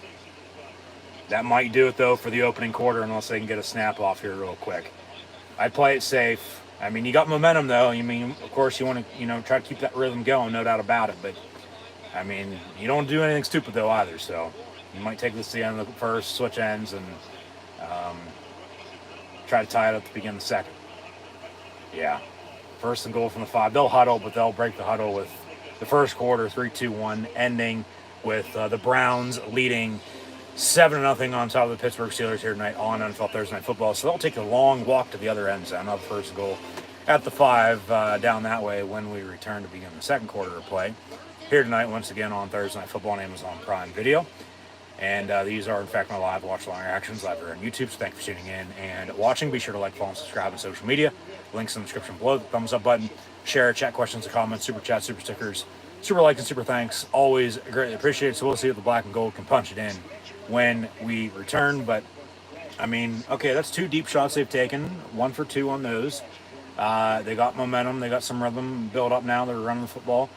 That might do it, though, for the opening quarter unless they can get a snap off here real quick. I'd play it safe. I mean, you got momentum though. I mean, of course, you want to try to keep that rhythm going, no doubt about it. But I mean, you don't do anything stupid though either. So you might take this to the end of the first, switch ends, and um, try to tie it up to begin the second. Yeah, first and goal from the 5. They'll huddle, but they'll break the huddle with the first quarter 3-2-1 ending with the Browns leading 7-0 on top of the Pittsburgh Steelers here tonight on NFL Thursday Night Football. So they'll take a long walk to the other end zone of first goal at the 5 down that way when we return to begin the second quarter of play. Here tonight, once again, on Thursday Night Football on Amazon Prime Video. And these are, in fact, my live watch-along reactions live here on YouTube. So thank you for tuning in and watching. Be sure to like, follow, and subscribe on social media. Links in the description below. The thumbs up button. Share, chat, questions, and comments, super chat, super stickers, super like, and super thanks. Always greatly appreciated. So we'll see if the black and gold can punch it in when we return. But, I mean, okay, that's 2 deep shots they've taken. 1 for 2 on those. They got momentum. They got some rhythm built up now. They're running the football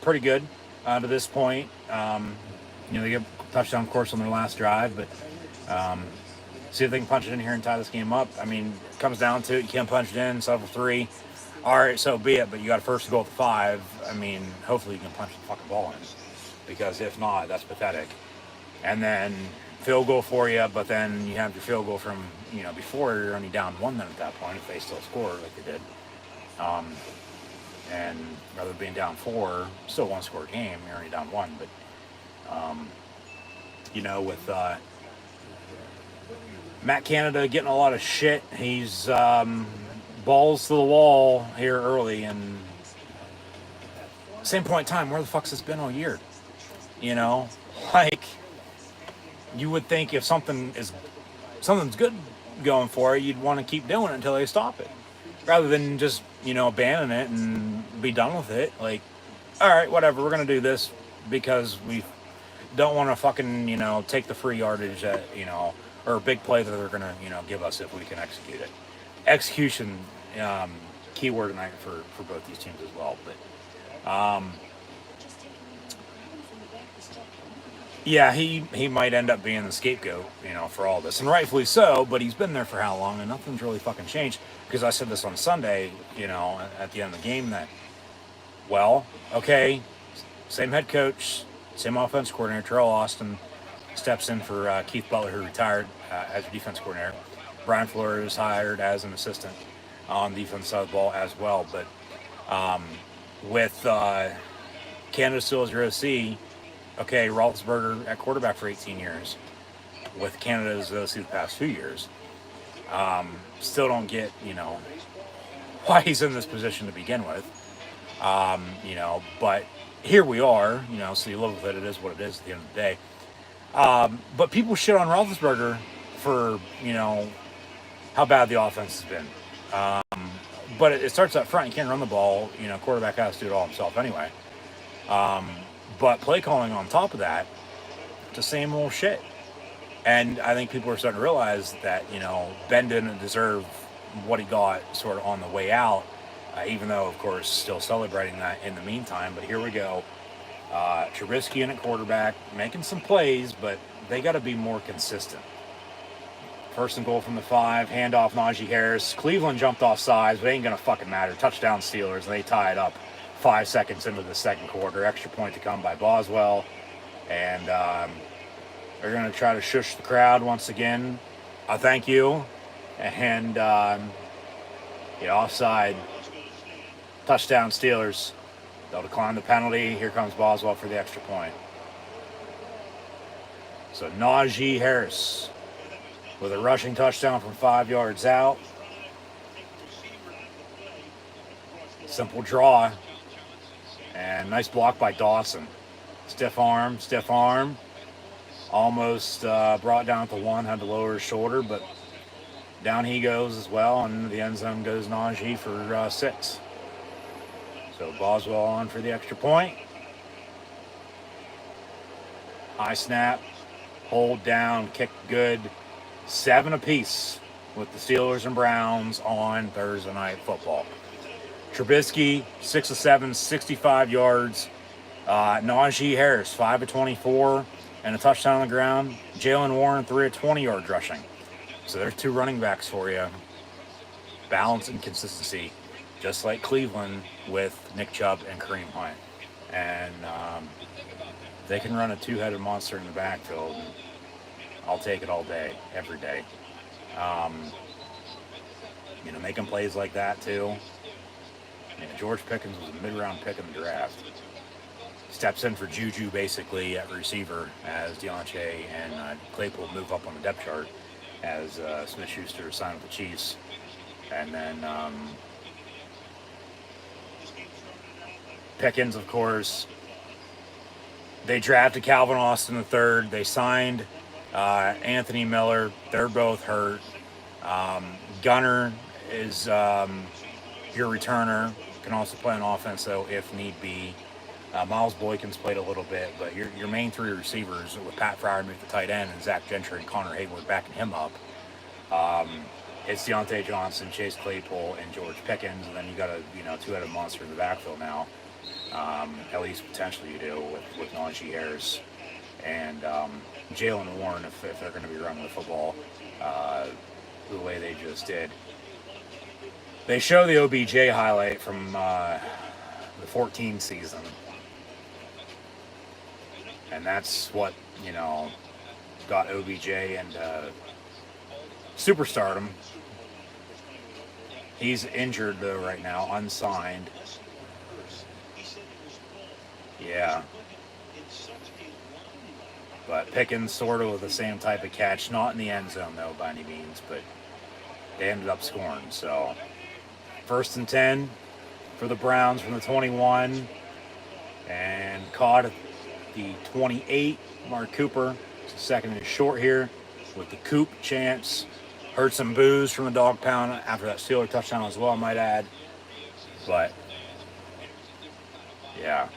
pretty good to this point. They get a touchdown, of course, on their last drive, but see if they can punch it in here and tie this game up. I mean, it comes down to it. You can't punch it in, settle for 3. All right, so be it, but you got a first goal at the 5. I mean, hopefully you can punch the fucking ball in, because if not, that's pathetic. And then field goal for you, but then you have your field goal from, before you're only down 1 then at that point, if they still score like they did. And rather than being down 4, still 1-score game, you're only down 1, but with Matt Canada getting a lot of shit, he's balls to the wall here early, and same point in time, where the fuck's this been all year? Like, you would think if something's good going for it, you'd want to keep doing it until they stop it, rather than just abandon it and be done with it. Like, all right, whatever, we're gonna do this because we don't want to fucking take the free yardage that or a big play that they're gonna give us if we can execute it. Execution, keyword tonight for both these teams as well. But yeah, he might end up being the scapegoat for all this, and rightfully so. But he's been there for how long, and nothing's really fucking changed. Because I said this on Sunday, at the end of the game, that, well, okay, same head coach, same offense coordinator. Terrell Austin steps in for Keith Butler, who retired as your defense coordinator. Brian Flores was hired as an assistant on the defense side of the ball as well. But with Canada still as your OC, okay, Roethlisberger at quarterback for 18 years, with Canada as OC the past few years. Still don't get, why he's in this position to begin with. But here we are, so you live with it. It is what it is at the end of the day. But people shit on Roethlisberger for, how bad the offense has been. But it starts up front. You can't run the ball. Quarterback has to do it all himself anyway. But play calling on top of that, it's the same old shit. And I think people are starting to realize that, Ben didn't deserve what he got sort of on the way out, even though, of course, still celebrating that in the meantime. But here we go. Trubisky in at quarterback, making some plays, but they got to be more consistent. First and goal from the 5, handoff Najee Harris. Cleveland jumped off sides, but it ain't going to fucking matter. Touchdown Steelers, and they tie it up 5 seconds into the second quarter. Extra point to come by Boswell. And they're going to try to shush the crowd once again. Thank you. And, offside. Touchdown Steelers. They'll decline the penalty. Here comes Boswell for the extra point. So Najee Harris with a rushing touchdown from 5 yards out. Simple draw. And nice block by Dawson. Stiff arm. Almost brought down to 1, had to lower his shoulder, but down he goes as well, and the end zone goes Najee for 6. So Boswell on for the extra point. High snap, hold down, kick good. 7 apiece with the Steelers and Browns on Thursday Night Football. Trubisky, 6 of 7, 65 yards. Najee Harris, 5 of 24, and a touchdown on the ground. Jalen Warren, 3 of 20 yards rushing. So there's 2 running backs for you. balance and consistency, just like Cleveland with Nick Chubb and Kareem Hunt. And they can run a two-headed monster in the backfield. I'll take it all day, every day. Making plays like that too. George Pickens was a mid-round pick in the draft. Steps in for Juju basically at receiver as Deontay and Claypool move up on the depth chart as Smith-Schuster signed with the Chiefs. And then Pickens, of course. They drafted Calvin Austin III. They signed Anthony Miller. They're both hurt. Gunner is your returner. Can also play on offense, though, if need be. Miles Boykins played a little bit, but your main three receivers with Pat Freiermuth, the tight end, and Zach Gentry and Connor Hayward backing him up. It's Deontay Johnson, Chase Claypool, and George Pickens, and then you got a two-headed monster in the backfield now. At least potentially you do with Najee Harris and Jalen Warren if they're going to be running the football the way they just did. They show the OBJ highlight from the 14 season, and that's what got OBJ and superstardom. He's injured though right now, unsigned. Yeah. But Pickens sort of with the same type of catch, not in the end zone though by any means, but they ended up scoring. So 1st and 10 for the Browns from the 21, and caught at the 28. Mark Cooper, second and short here with the Coop chance. Heard some boos from the dog pound after that Steeler touchdown as well, I might add. But yeah,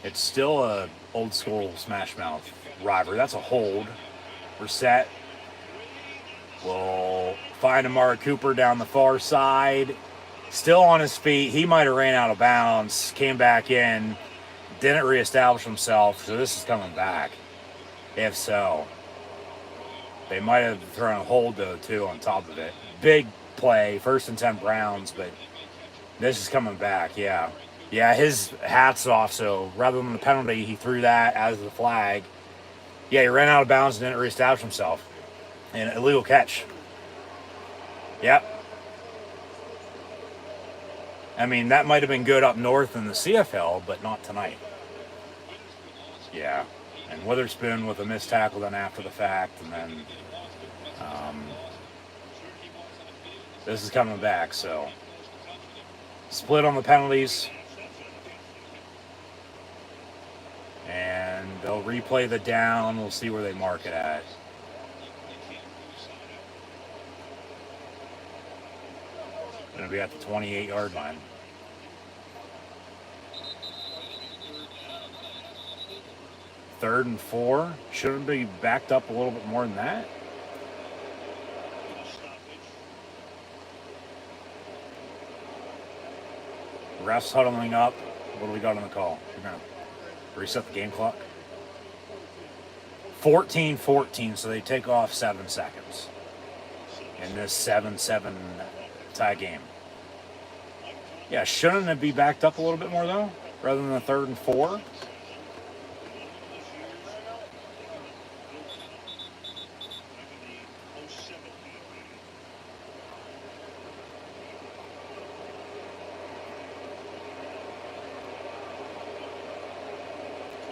it's still a old school smash mouth rivalry. That's a hold. Brissett will find Amari Cooper down the far side. Still on his feet. He might have ran out of bounds, came back in, didn't reestablish himself, so this is coming back. If so. They might have thrown a hold, though, too, on top of it. Big play, 1st and 10 Browns, but this is coming back, yeah. Yeah, his hat's off, so rather than the penalty, he threw that as the flag. Yeah, he ran out of bounds and didn't reestablish himself. An illegal catch. Yep. I mean, that might have been good up north in the CFL, but not tonight. Yeah. And Witherspoon with a missed tackle then after the fact, and then this is coming back, so split on the penalties, and they'll replay the down. We'll see where they mark it at. Going to be at the 28-yard line. Third and 4. Shouldn't be backed up a little bit more than that. Refs huddling up. What do we got on the call? We're going to reset the game clock. 14-14, so they take off 7 seconds in this 7-7 tie game. Yeah, shouldn't it be backed up a little bit more, though, rather than the 3rd and 4?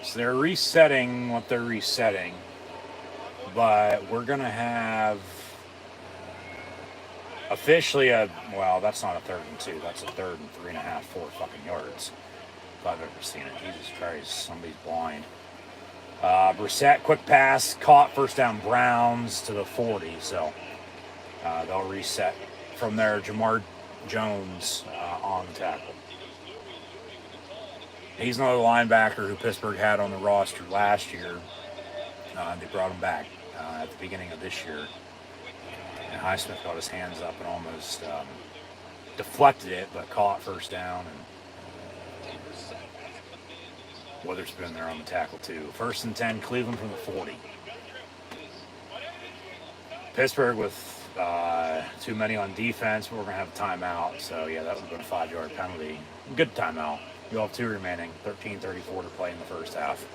So they're resetting what they're resetting, but we're going to have officially well, that's not a 3rd and 2. That's a 3rd and 3.5, 4 fucking yards. If I've ever seen it. Jesus Christ, somebody's blind. Brissett, quick pass, caught, 1st down Browns to the 40. So they'll reset from there. Jamar Jones on the tackle. He's another linebacker who Pittsburgh had on the roster last year. They brought him back at the beginning of this year. And Highsmith got his hands up and almost deflected it, but caught 1st down. And Witherspoon there on the tackle, too. 1st and 10, Cleveland from the 40. Pittsburgh with too many on defense, but we're going to have a timeout. So, yeah, that would have been a 5-yard penalty. Good timeout. You'll have 2 remaining. 13:34 to play in the first half.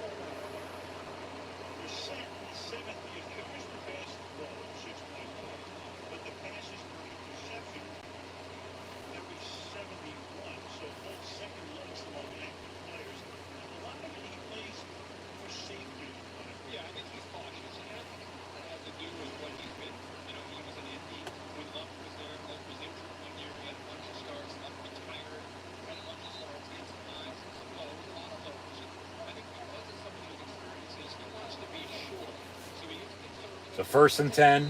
So 1st and 10.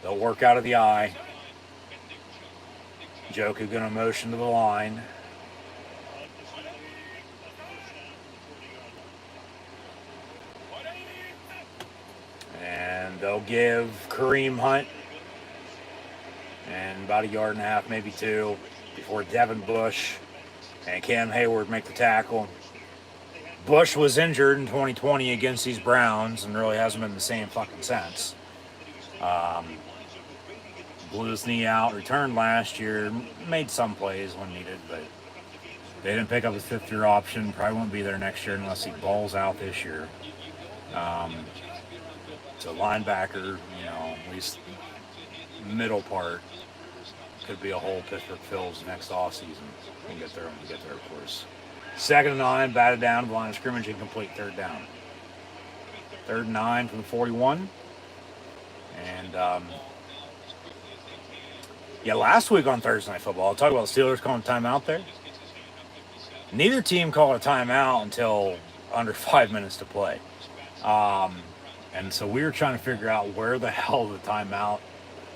They'll work out of the eye. Joku going to motion to the line. And they'll give Kareem Hunt and about 1.5 yards, maybe 2, before Devin Bush and Cam Hayward make the tackle. Bush was injured in 2020 against these Browns and really hasn't been the same fucking since. Blew his knee out, returned last year, made some plays when needed, but they didn't pick up his 5th-year option. Probably won't be there next year unless he balls out this year. So linebacker, at least middle part, could be a hole Pittsburgh fills next offseason. We'll get there, of course. 2nd and 9, batted down, the line of scrimmage, incomplete, 3rd down. 3rd and 9 from the 41. And, last week on Thursday Night Football, I'll talk about the Steelers calling timeout there. Neither team called a timeout until under 5 minutes to play. And so we were trying to figure out where the hell the timeout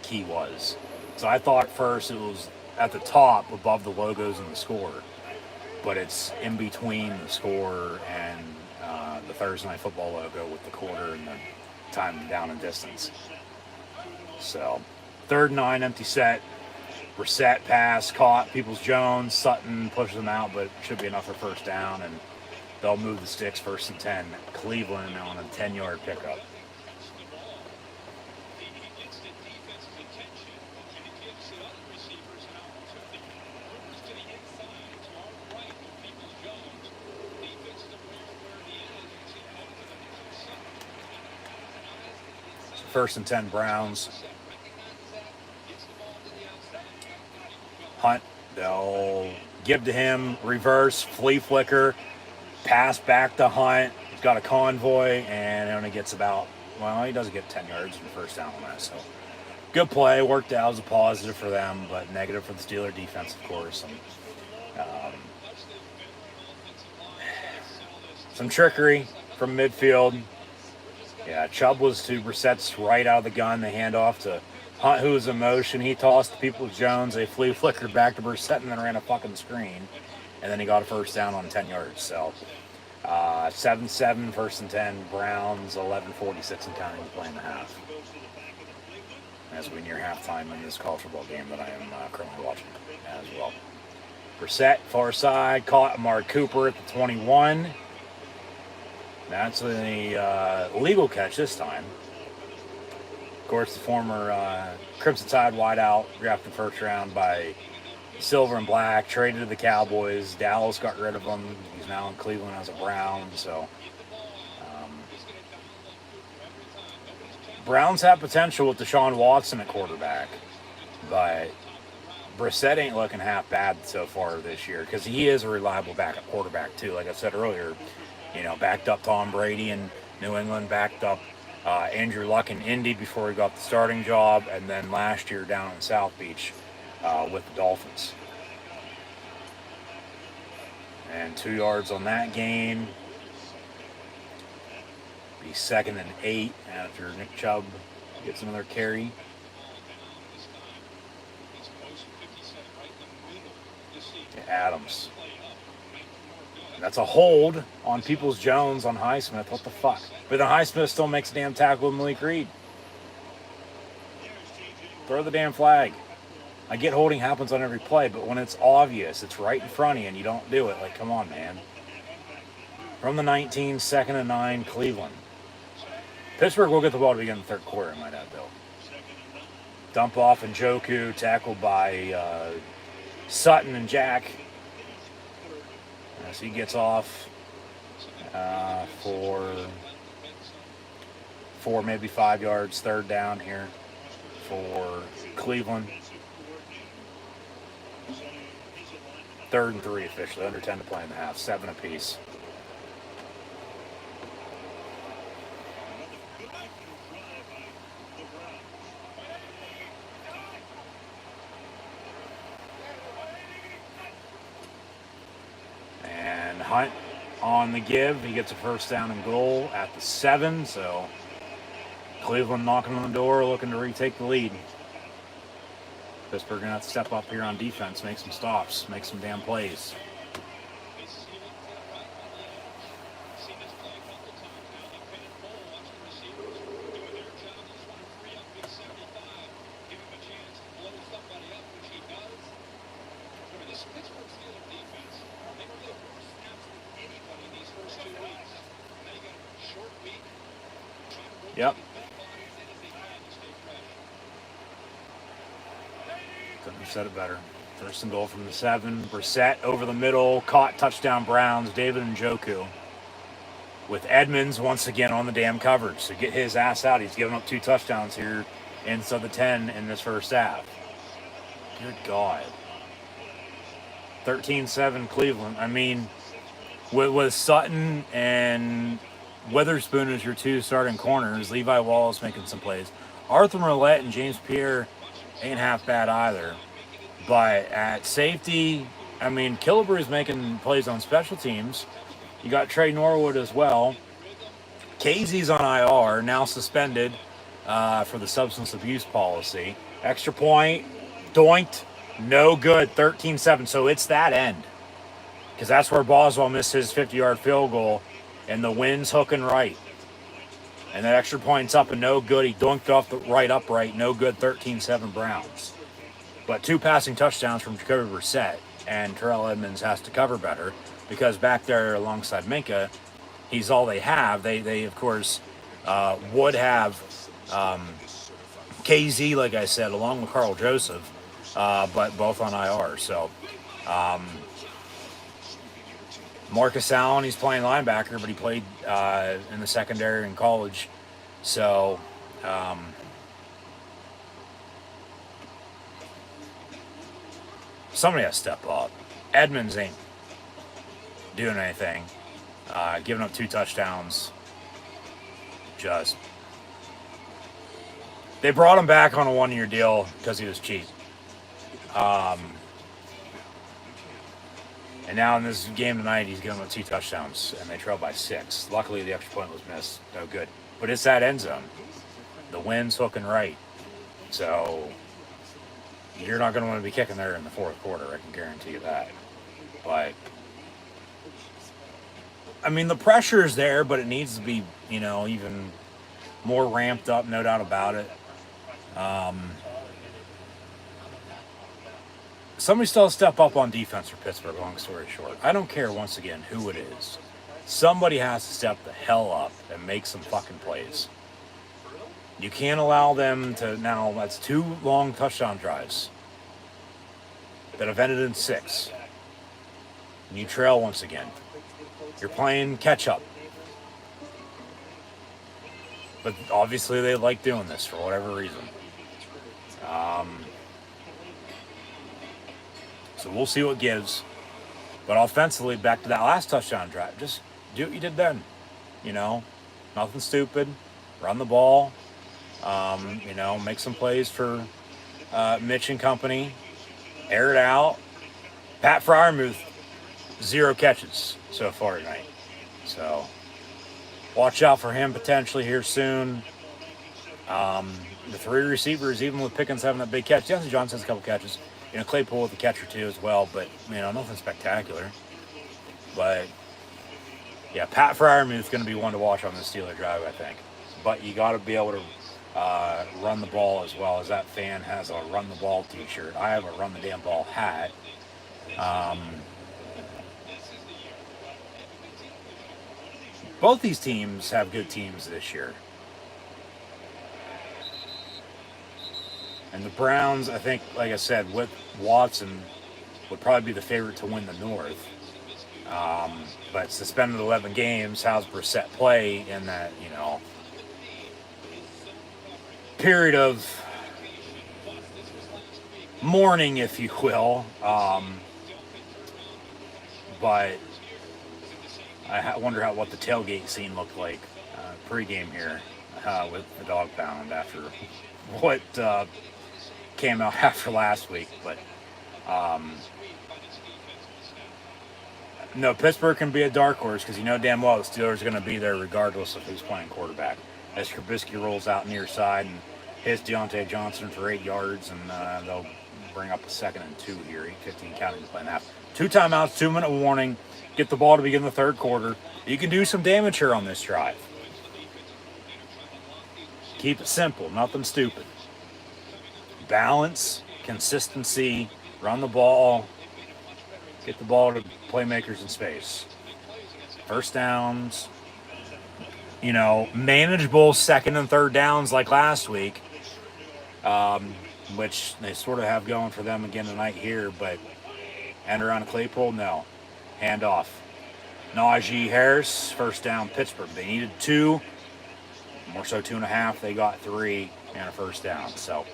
key was. So I thought first it was at the top above the logos and the score. But it's in between the score and the Thursday Night Football logo with the quarter and the time down and distance. So 3rd and 9, empty set. Brissett pass, caught Peoples-Jones. Sutton pushes them out, but should be enough for 1st down. And they'll move the sticks 1st and 10. Cleveland on a 10-yard pickup. So 1st and 10 Browns. Hunt, they'll give to him, reverse, flea flicker, pass back to Hunt. He's got a convoy, and it only gets he doesn't get 10 yards in the 1st down on that. So good play, worked out as a positive for them, but negative for the Steeler defense, of course. And, some trickery from midfield. Yeah, Chubb was to Brissett's right out of the gun. They hand off to Hunt, who was in motion. He tossed to Peoples-Jones. They flea flickered back to Brissett and then ran a fucking screen. And then he got a 1st down on 10 yards. So 7-7, 1st and 10. Browns, 11:46 and counting to play in the half. As we near halftime in this college football game that I am currently watching as well. Brissett, far side, caught Amari Cooper at the 21. That's a legal catch this time. Of course, the former Crimson Tide wideout, drafted 1st round by Silver and Black, traded to the Cowboys. Dallas got rid of him. He's now in Cleveland as a Brown. So, Browns have potential with Deshaun Watson at quarterback, but Brissett ain't looking half bad so far this year because he is a reliable backup quarterback too. Like I said earlier, backed up Tom Brady in New England, backed up Andrew Luck in Indy before he got the starting job, and then last year down in South Beach with the Dolphins. And 2 yards on that gain. Be 2nd and 8 after Nick Chubb gets another carry. To Adams. That's a hold on Peoples-Jones on Highsmith. What the fuck? But then Highsmith still makes a damn tackle with Malik Reed. Throw the damn flag. I get holding happens on every play, but when it's obvious, it's right in front of you and you don't do it, like, come on, man. From the 19, 2nd and 9, Cleveland. Pittsburgh will get the ball to begin the third quarter, I might add, though. Dump off and Njoku, tackled by Sutton and Jack. As he gets off for 4, maybe 5 yards, third down here for Cleveland. 3rd and 3 officially, under 10 to play in the half, 7 apiece. And Hunt on the give. He gets a first down and goal at the 7, so Cleveland knocking on the door, looking to retake the lead. Pittsburgh going to have to step up here on defense, make some stops, make some damn plays. Yep. Couldn't have said it better. First and goal from the 7. Brissett over the middle, caught, touchdown Browns. David Njoku with Edmonds once again on the damn coverage. So get his ass out. He's given up 2 touchdowns here inside the 10 in this first half. Good God. 13-7 Cleveland. I mean, with Sutton and Witherspoon as your 2 starting corners, Levi Wallace making some plays. Arthur Millette and James Pierre ain't half bad either. But at safety, I mean, Killebrew's making plays on special teams. You got Trey Norwood as well. Casey's on IR, now suspended for the substance abuse policy. Extra point, doinked, no good, 13-7. So it's that end. Because that's where Boswell missed his 50-yard field goal. And the wind's hooking right. And that extra point's up and no good. He dunked off the right upright. No good, 13-7 Browns. But 2 passing touchdowns from Jacoby Brissett. And Terrell Edmonds has to cover better. Because back there alongside Minka, he's all they have. They of course, would have KZ, like I said, along with Carl Joseph. But both on IR. So, Marcus Allen, he's playing linebacker, but he played in the secondary in college. So, somebody has to step up. Edmonds ain't doing anything. Giving up 2 touchdowns. They brought him back on a 1-year deal because he was cheap. And now in this game tonight, he's given up 2 touchdowns, and they trail by 6. Luckily, the extra point was missed. No good. But it's that end zone. The wind's hooking right. So you're not going to want to be kicking there in the 4th quarter. I can guarantee you that. But, I mean, the pressure is there, but it needs to be, even more ramped up, no doubt about it. Somebody still step up on defense for Pittsburgh, long story short. I don't care, once again, who it is. Somebody has to step the hell up and make some fucking plays. You can't allow them to, now that's 2 long touchdown drives that have ended in 6. And you trail once again. You're playing catch up. But obviously they like doing this for whatever reason. So we'll see what gives. But offensively, back to that last touchdown drive, just do what you did then. Nothing stupid. Run the ball. Make some plays for Mitch and company. Air it out. Pat Freiermuth, 0 catches so far tonight. So watch out for him potentially here soon. The 3 receivers, even with Pickens having that big catch. Justin Johnson has a couple catches. Claypool with the catcher too as well, but nothing spectacular. But yeah, Pat Freiermuth's going to be one to watch on this Steeler drive, I think. But you got to be able to run the ball as well, as that fan has a run the ball t-shirt. I have a run the damn ball hat. Both these teams have good teams this year. And the Browns, I think, like I said, with Watson, would probably be the favorite to win the North. But suspended 11 games, how's Brissett play in that, period of mourning, if you will. But I wonder what the tailgate scene looked like pregame here with the dog pound after what came out after last week. But no, Pittsburgh can be a dark horse because you know damn well the Steelers are going to be there regardless of who's playing quarterback. As Trubisky rolls out near side and hits Deontay Johnson for 8 yards, and they'll bring up a 2nd and 2 here, 8:15 counting to play in half. 2 timeouts, 2-minute warning. Get the ball to begin the third quarter. You can do some damage here on this drive. Keep it simple, nothing stupid. Balance, consistency, run the ball, get the ball to playmakers in space. First downs, manageable 2nd and 3rd downs like last week, which they sort of have going for them again tonight here, but end around Claypool, no. Hand off. Najee Harris, first down, Pittsburgh. They needed 2, more so 2.5. They got 3 and a first down. So,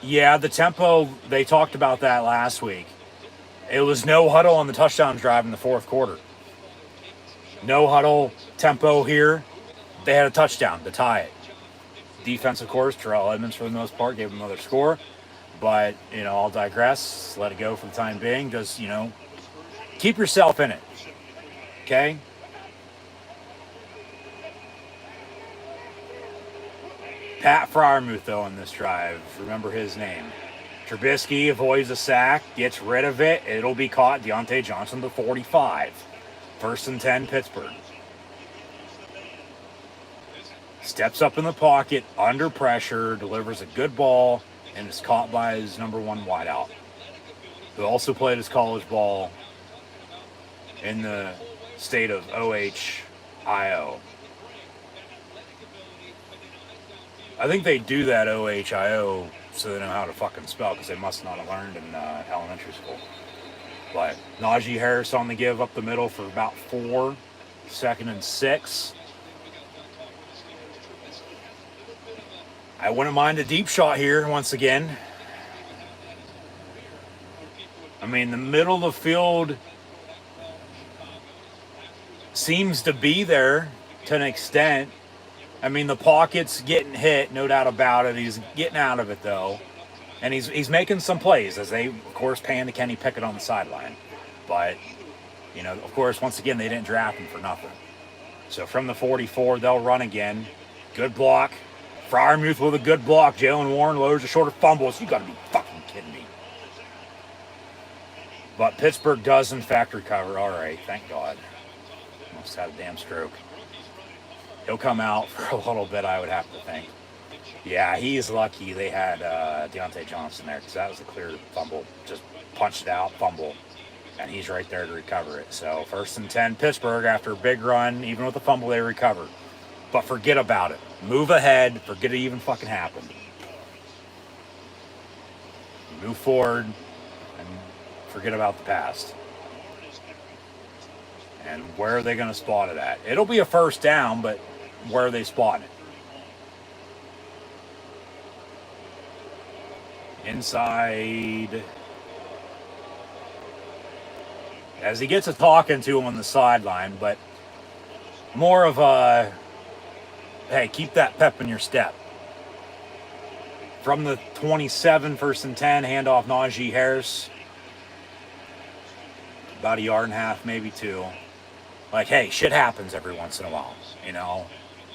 yeah, the tempo, they talked about that last week. It was no huddle on the touchdown drive in the fourth quarter. No huddle tempo here. They had a touchdown to tie it. Defense, of course, Terrell Edmonds for the most part gave them another score. But, I'll digress. Let it go for the time being. Just, keep yourself in it. Okay? Pat Freiermuth, though, in this drive. Remember his name. Trubisky avoids a sack, gets rid of it. It'll be caught. Deontay Johnson to 45. 1st and 10, Pittsburgh. Steps up in the pocket, under pressure, delivers a good ball, and is caught by his number 1 wideout, who also played his college ball in the state of Ohio. I think they do that Ohio so they know how to fucking spell, because they must not have learned in elementary school. But Najee Harris on the give up the middle for about 4, 2nd and 6. I wouldn't mind a deep shot here once again. I mean, the middle of the field seems to be there to an extent. I mean, the pocket's getting hit, no doubt about it. He's getting out of it, though. And he's making some plays as they, of course, pan to Kenny Pickett on the sideline. But, of course, once again, they didn't draft him for nothing. So from the 44, they'll run again. Good block. Freiermuth with a good block. Jalen Warren lowers a shorter fumbles. You got to be fucking kidding me. But Pittsburgh does, in fact, recover. All right, thank God. Almost had a damn stroke. He'll come out for a little bit, I would have to think. Yeah, he's lucky they had Deontay Johnson there, because that was a clear fumble. Just punched it out, fumble. And he's right there to recover it. So 1st and 10, Pittsburgh, after a big run, even with the fumble, they recover. But forget about it. Move ahead. Forget it even fucking happened. Move forward and forget about the past. And where are they going to spot it at? It'll be a first down, but where are they spotting it? Inside. As he gets to talking to him on the sideline, but more of a, hey, keep that pep in your step. From the 27, 1st and 10, handoff Najee Harris. About 1.5 yards, maybe 2. Like, hey, shit happens every once in a while,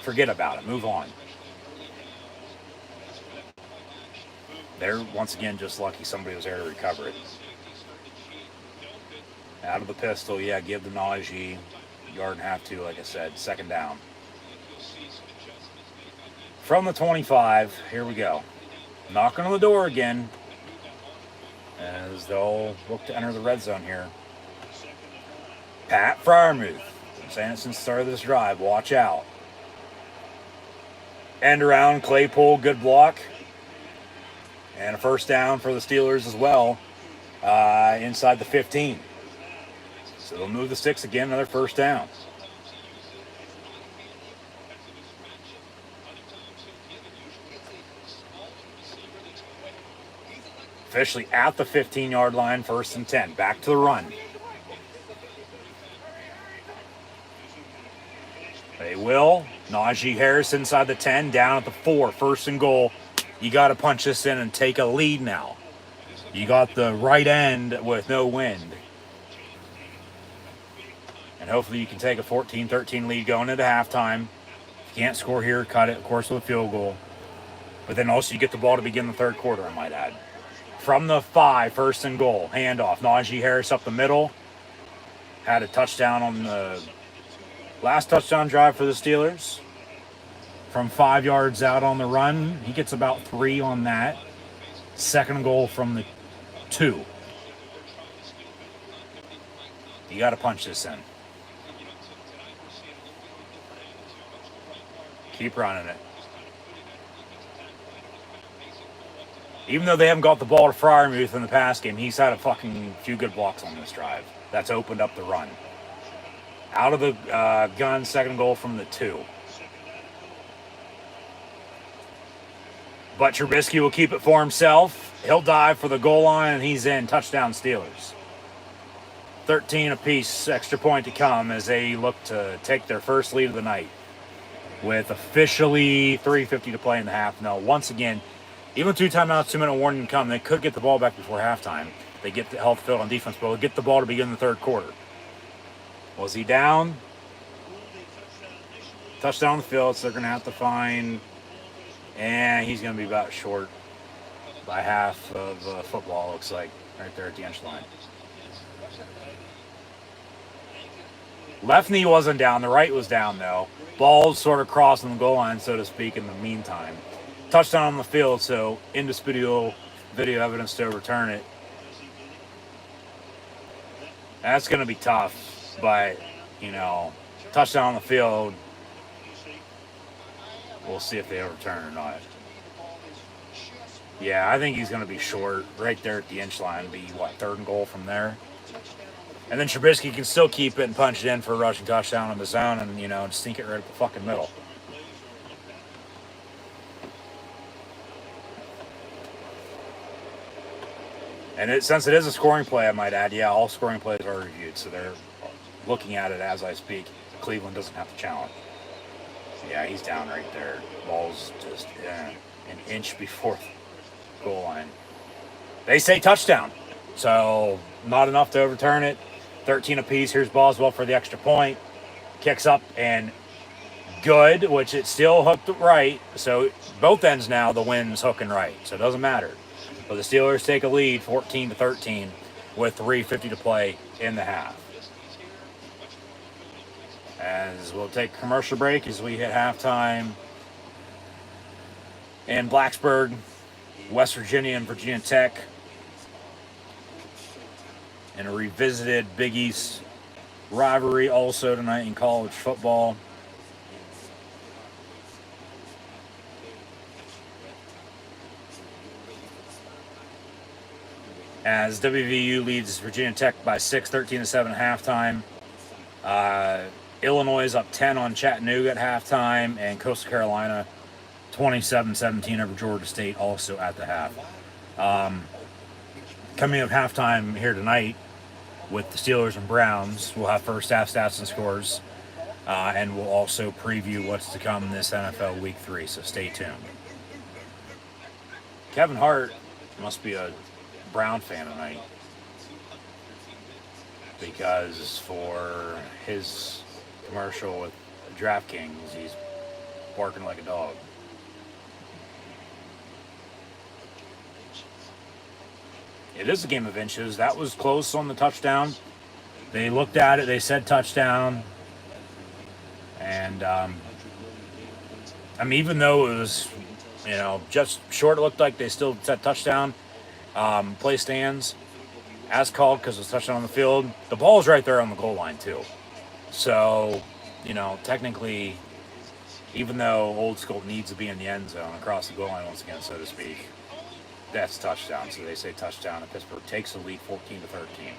Forget about it. Move on. They're, once again, just lucky somebody was there to recover it. Out of the pistol, yeah, give the Najee. 1.5 yards, 2, like I said. 2nd down. From the 25, here we go. Knocking on the door again, as they'll look to enter the red zone here. Pat Fryermuth. I'm saying it since the start of this drive. Watch out. End around Claypool, good block. And a first down for the Steelers as well, inside the 15. So they'll move the sticks again, another first down. Officially at the 15-yard line, 1st and 10. Back to the run. They will. Najee Harris inside the 10, down at the 4, 1st and goal. You got to punch this in and take a lead now. You got the right end with no wind. And hopefully you can take a 14-13 lead going into halftime. If you can't score here, cut it, of course, with a field goal. But then also you get the ball to begin the third quarter, I might add. From the 5, 1st and goal. Handoff. Najee Harris up the middle. Had a touchdown on the last touchdown drive for the Steelers. From 5 yards out on the run. He gets about 3 on that. 2nd goal from the 2. You got to punch this in. Keep running it. Even though they haven't got the ball to Fryermuth in the pass game, he's had a fucking few good blocks on this drive. That's opened up the run. Out of the gun, 2nd goal from the 2. But Trubisky will keep it for himself. He'll dive for the goal line, and he's in. Touchdown Steelers. 13 apiece, extra point to come as they look to take their first lead of the night. With officially 3:50 to play in the half. Now, once again, even with 2 timeouts, 2-minute warning to come, they could get the ball back before halftime. They get the health field on defense, but they'll get the ball to begin the third quarter. Was he down? Touchdown on the field, so they're going to have to find... And he's going to be about short by half of football, looks like, right there at the inch line. Left knee wasn't down. The right was down, though. Ball's sort of crossing the goal line, so to speak, in the meantime. Touchdown on the field, so indisputable video evidence to overturn it. That's going to be tough, but, you know, touchdown on the field, we'll see if they overturn or not. Yeah, I think he's going to be short right there at the inch line. Be, 3rd and goal from there. And then Trubisky can still keep it and punch it in for a rushing touchdown on the zone and, you know, sneak it right up the fucking middle. And since it is a scoring play, I might add, yeah, all scoring plays are reviewed, so they're looking at it as I speak. Cleveland doesn't have to challenge. Yeah, he's down right there. Ball's just an inch before the goal line. They say touchdown, so not enough to overturn it. 13 apiece. Here's Boswell for the extra point. Kicks up and good, which it still hooked right. So both ends now, the wind's hooking right, so it doesn't matter. But the Steelers take a lead, 14-13, with 3:50 to play in the half. As we'll take a commercial break as we hit halftime in Blacksburg, West Virginia and Virginia Tech, and a revisited Big East rivalry also tonight in college football. As WVU leads Virginia Tech by 6, 13-7 at halftime. Illinois is up 10 on Chattanooga at halftime, and Coastal Carolina 27-17 over Georgia State also at the half. Coming up halftime here tonight with the Steelers and Browns, we'll have first half stats and scores, and we'll also preview what's to come this NFL Week 3, so stay tuned. Kevin Hart must be a Brown fan tonight, because for his commercial with DraftKings, he's barking like a dog. It is a game of inches. That was close on the touchdown. They looked at it. They said touchdown. And, I mean, even though it was, you know, just short, it looked like they still said touchdown. Play stands. as called because it was touchdown on the field. The ball's right there on the goal line too. So, technically, even though Old School needs to be in the end zone across the goal line once again, so to speak, that's touchdown. So they say touchdown, and Pittsburgh takes the lead 14-13.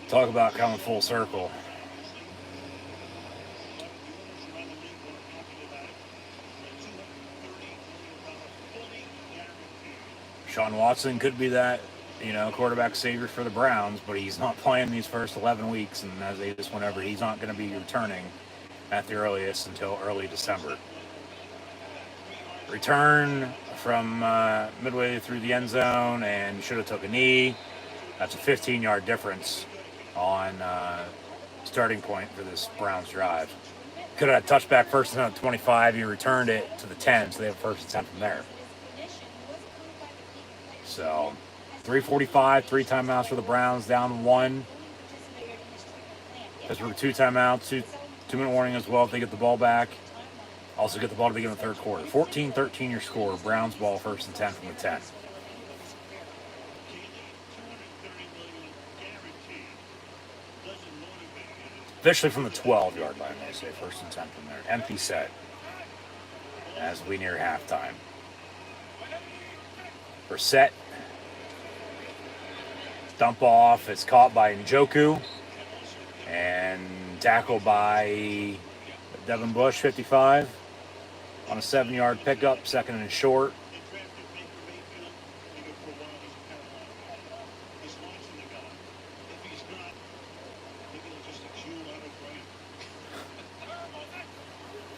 Talk about coming full circle. Sean Watson could be that, quarterback savior for the Browns, but he's not playing these first 11 weeks, and as they just went over, he's not going to be returning at the earliest until early December. Return from midway through the end zone and should have took a knee. That's a 15-yard difference on starting point for this Browns drive. Could have had touchback first and 10 at 25. He returned it to the 10, so they have first and 10 from there. So 3:45, 3 timeouts for the Browns, down 1. Pittsburgh 2 timeouts, 2-minute warning as well if they get the ball back. Also get the ball to begin the third quarter. 14-13 your score. Browns ball first and 10 from the 10. Officially from the 12-yard line, they say first and 10 from there. Empty set as we near halftime. Brissett. Dump off. It's caught by Njoku. And tackled by Devin Bush, 55. On a 7-yard pickup, second and short.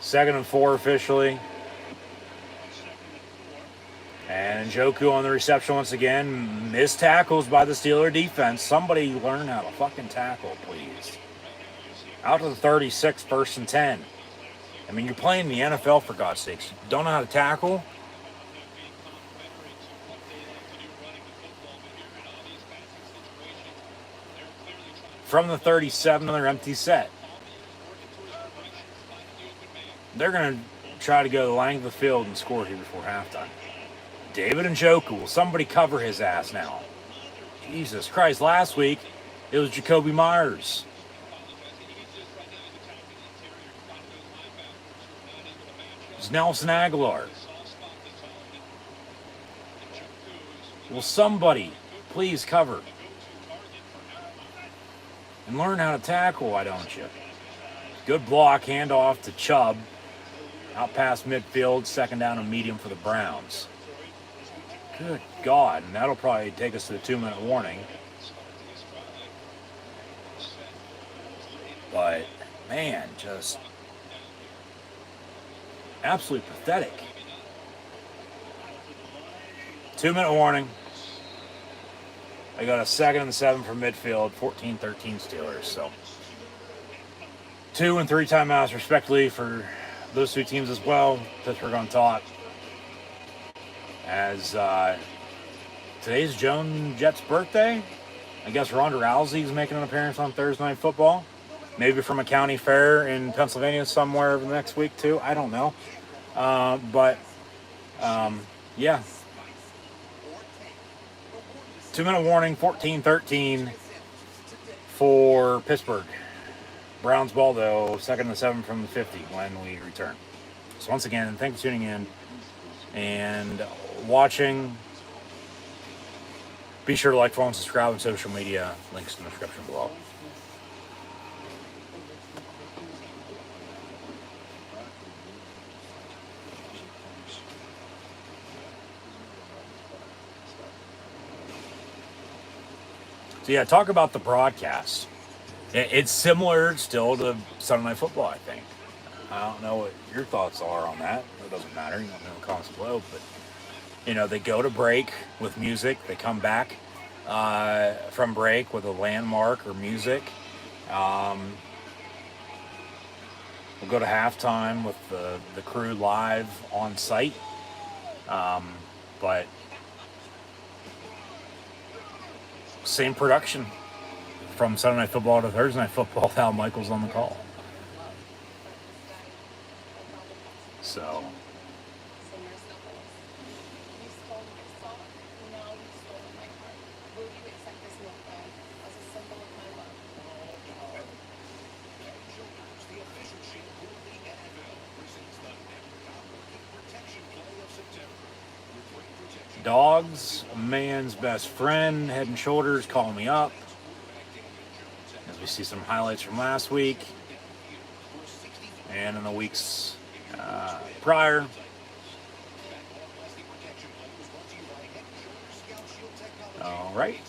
Second and 4 officially. And Njoku on the reception once again. Missed tackles by the Steeler defense. Somebody learn how to fucking tackle, please. Out to the 36, first and 10. I mean, you're playing the NFL, for God's sakes. You don't know how to tackle? From the 37, another empty set. They're going to try to go the length of the field and score here before halftime. David Njoku, will somebody cover his ass now? Jesus Christ, last week it was Jacoby Myers. It's Nelson Aguilar. Will somebody please cover? And learn how to tackle, why don't you? Good block, handoff to Chubb. Out past midfield, second down and medium for the Browns. Good God, and that'll probably take us to the 2-minute warning. But, man, just absolutely pathetic. 2-minute warning. I got a second and 7 from midfield, 14-13 Steelers. So 2 and 3 timeouts respectively for those two teams as well. Pittsburgh on top. As today's Joan Jett's birthday. I guess Ronda Rousey's making an appearance on Thursday Night Football. Maybe from a county fair in Pennsylvania somewhere over the next week too. I don't know. Yeah. 2-minute warning, 14-13 for Pittsburgh. Browns ball, though, second and 7 from the 50 when we return. So once again, thanks for tuning in and watching. Be sure to like, follow, and subscribe on social media. Links in the description below. So yeah, talk about the broadcast. It's similar still to Sunday Night Football, I think. I don't know what your thoughts are on that. It doesn't matter. You don't know the comments below. But, they go to break with music. They come back from break with a landmark or music. Um, we'll go to halftime with the crew live on site. But same production from Sunday Night Football to Thursday Night Football without Michael's on the call. So, dogs, a man's best friend, head and shoulders, calling me up. As we see some highlights from last week and in the weeks prior. All right.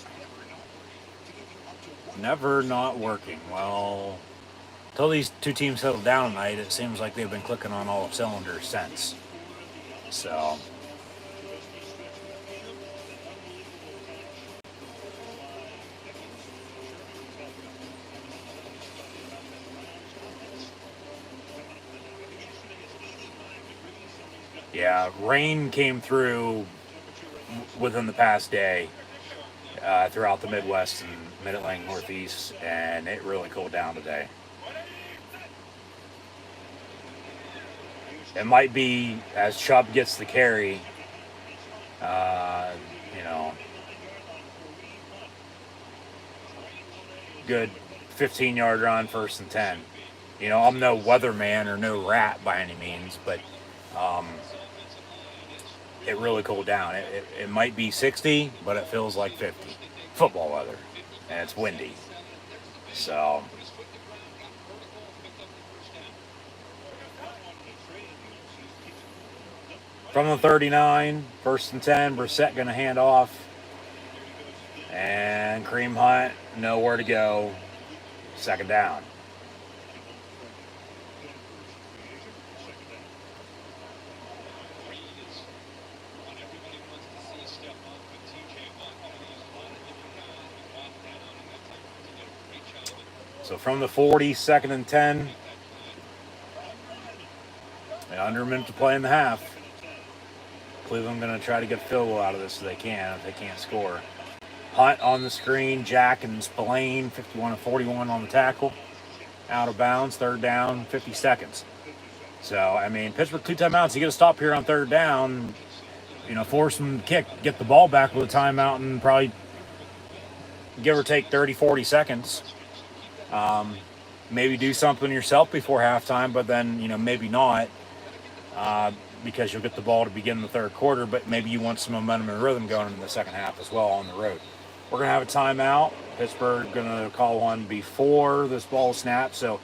Never not working. Well, until these two teams settle down tonight, it seems like they've been clicking on all cylinders since. So, yeah, rain came through within the past day throughout the Midwest and Mid-Atlantic Northeast, and it really cooled down today. It might be as Chubb gets the carry, uh, you know, good 15-yard run, 1st and 10. I'm no weatherman or no rat by any means, but it really cooled down. It might be 60, but it feels like 50. Football weather, and it's windy. So, from the 39, 1st and 10, Brissett going to hand off. And Kareem Hunt, nowhere to go. 2nd down. So from the 40, 2nd and 10. And under a minute to play in the half. Cleveland going to try to get a field goal out of this if they can, if they can't score. Hunt on the screen, Jack and Spillane, 51-41 on the tackle. Out of bounds, 3rd down, 50 seconds. So, Pittsburgh 2 timeouts. You get a stop here on 3rd down. Force them to kick, get the ball back with a timeout and probably give or take 30, 40 seconds. Maybe do something yourself before halftime, but then, maybe not. Because you'll get the ball to begin the 3rd quarter, but maybe you want some momentum and rhythm going into the 2nd half as well on the road. We're going to have a timeout. Pittsburgh going to call one before this ball snaps. So,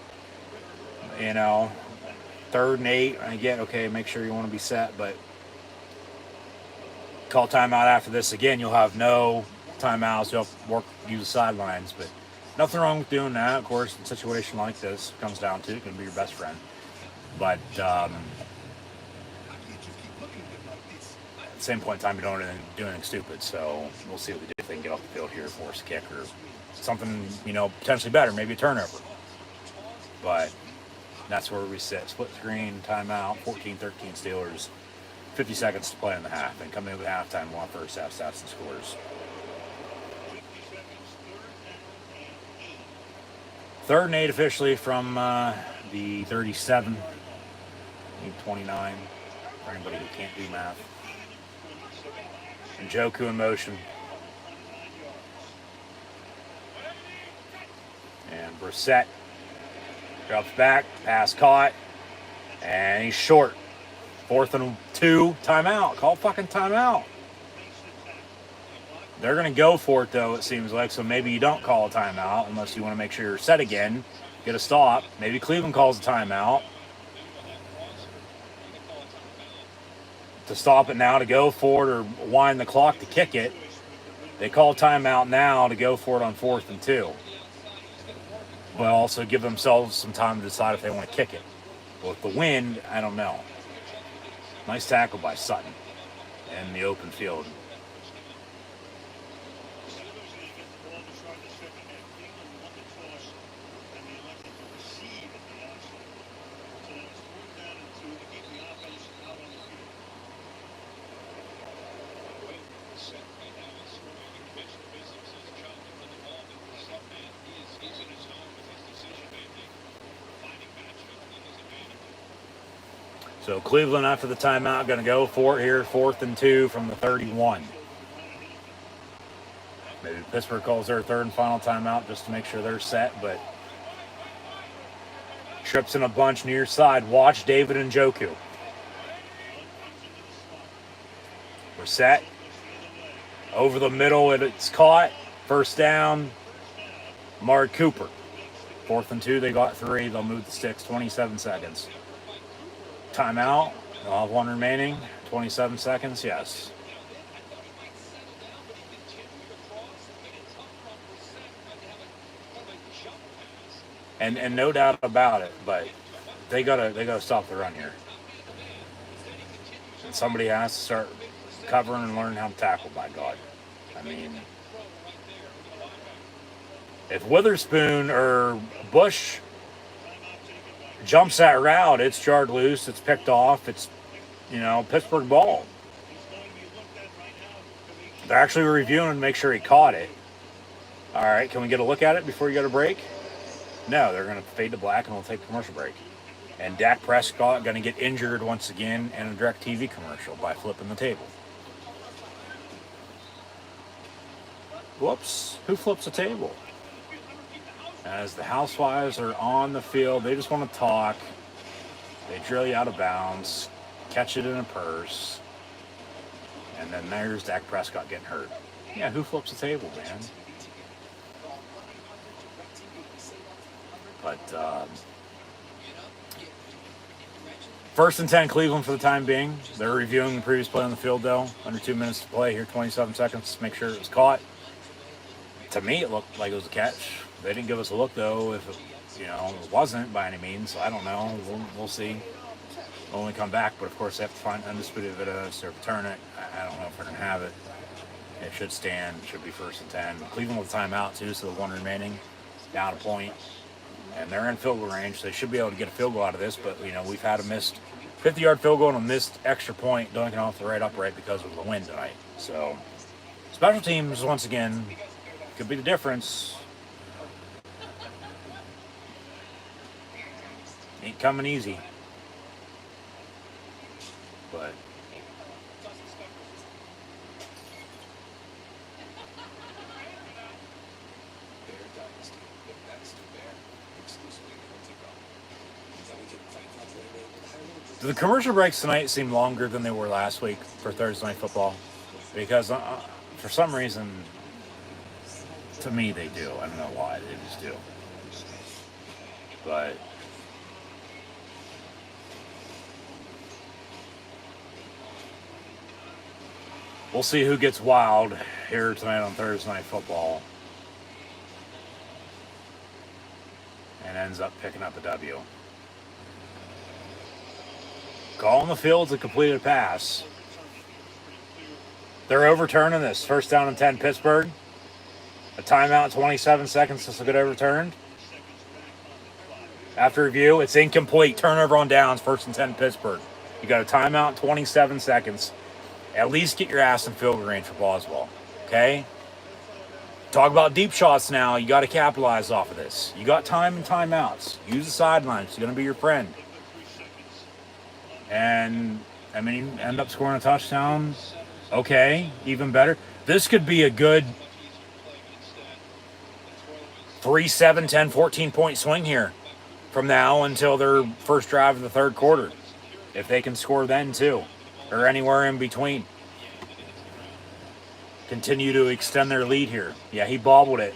3rd and 8. I get, okay, make sure you want to be set, but call timeout after this. Again, you'll have no timeouts. You'll have to use the sidelines, but nothing wrong with doing that. Of course, in a situation like this, it comes down to it can be your best friend. But at the same point in time, you don't do anything stupid. So we'll see what they do if they can get off the field here, force a kick or something, potentially better, maybe a turnover. But that's where we sit. Split screen, timeout, 14-13 Steelers. 50 seconds to play in the half. And coming into halftime, we'll have first half stats and scores. 3rd and 8 officially from the 37. 29 for anybody who can't do math. And Njoku in motion. And Brissett drops back, pass caught, and he's short. 4th and 2, timeout. Call fucking timeout. They're going to go for it, though, it seems like, so maybe you don't call a timeout unless you want to make sure you're set again, get a stop. Maybe Cleveland calls a timeout. To stop it now, to go for it, or wind the clock to kick it. They call timeout now to go for it on 4th and 2. but also give themselves some time to decide if they want to kick it. But with the wind, I don't know. Nice tackle by Sutton in the open field. So Cleveland, after the timeout, going to go for it here, 4th and 2 from the 31. Maybe Pittsburgh calls their third and final timeout just to make sure they're set, but trips in a bunch near side. Watch David Njoku. We're set. Over the middle, it's caught. First down, Amari Cooper. 4th and 2, they got 3. They'll move the sticks, 27 seconds. Timeout. They'll have 1 remaining. 27 seconds, yes. And no doubt about it, but they gotta stop the run here. And somebody has to start covering and learn how to tackle, by God. I mean, if Witherspoon or Bush jumps that route, it's jarred loose, it's picked off, it's, Pittsburgh ball. They're actually reviewing to make sure he caught it. All right, can we get a look at it before you go to break? No, they're going to fade to black and we'll take a commercial break. And Dak Prescott going to get injured once again in a DirecTV commercial by flipping the table. Whoops, who flips the table? As the housewives are on the field, they just want to talk. They drill you out of bounds, catch it in a purse, and then there's Dak Prescott getting hurt. Yeah, who flips the table, man? But 1st and 10, Cleveland for the time being. They're reviewing the previous play on the field, though. Under 2 minutes to play here, 27 seconds to make sure it was caught. To me, it looked like it was a catch. They didn't give us a look, though, if it wasn't by any means. So I don't know. We'll see. We'll only come back, but of course they have to find undisputed evidence to return it. I don't know if we're going to have it. It should stand. It should be 1st and 10. Cleveland with a timeout, too, so the 1 remaining. Down a point. And they're in field goal range, so they should be able to get a field goal out of this. But, we've had a missed 50-yard field goal and a missed extra point dunking off the right upright because of the wind tonight. So, special teams, once again, could be the difference. Ain't coming easy. But the commercial breaks tonight seem longer than they were last week for Thursday Night Football? Because for some reason, to me, they do. I don't know why, they just do. But we'll see who gets wild here tonight on Thursday Night Football and ends up picking up a W. Call on the field's a completed pass. They're overturning this. 1st down and 10, Pittsburgh. A timeout, 27 seconds. This will get overturned. After review, it's incomplete. Turnover on downs, 1st and 10, Pittsburgh. You got a timeout, 27 seconds. At least get your ass in field goal range for Boswell. Okay? Talk about deep shots now. You got to capitalize off of this. You got time and timeouts. Use the sidelines. It's going to be your friend. And, you end up scoring a touchdown. Okay, even better. This could be a good 3, 7, 10, 14-point swing here from now until their first drive of the third quarter. If they can score then, too. Or anywhere in between. Continue to extend their lead here. Yeah, he bobbled it.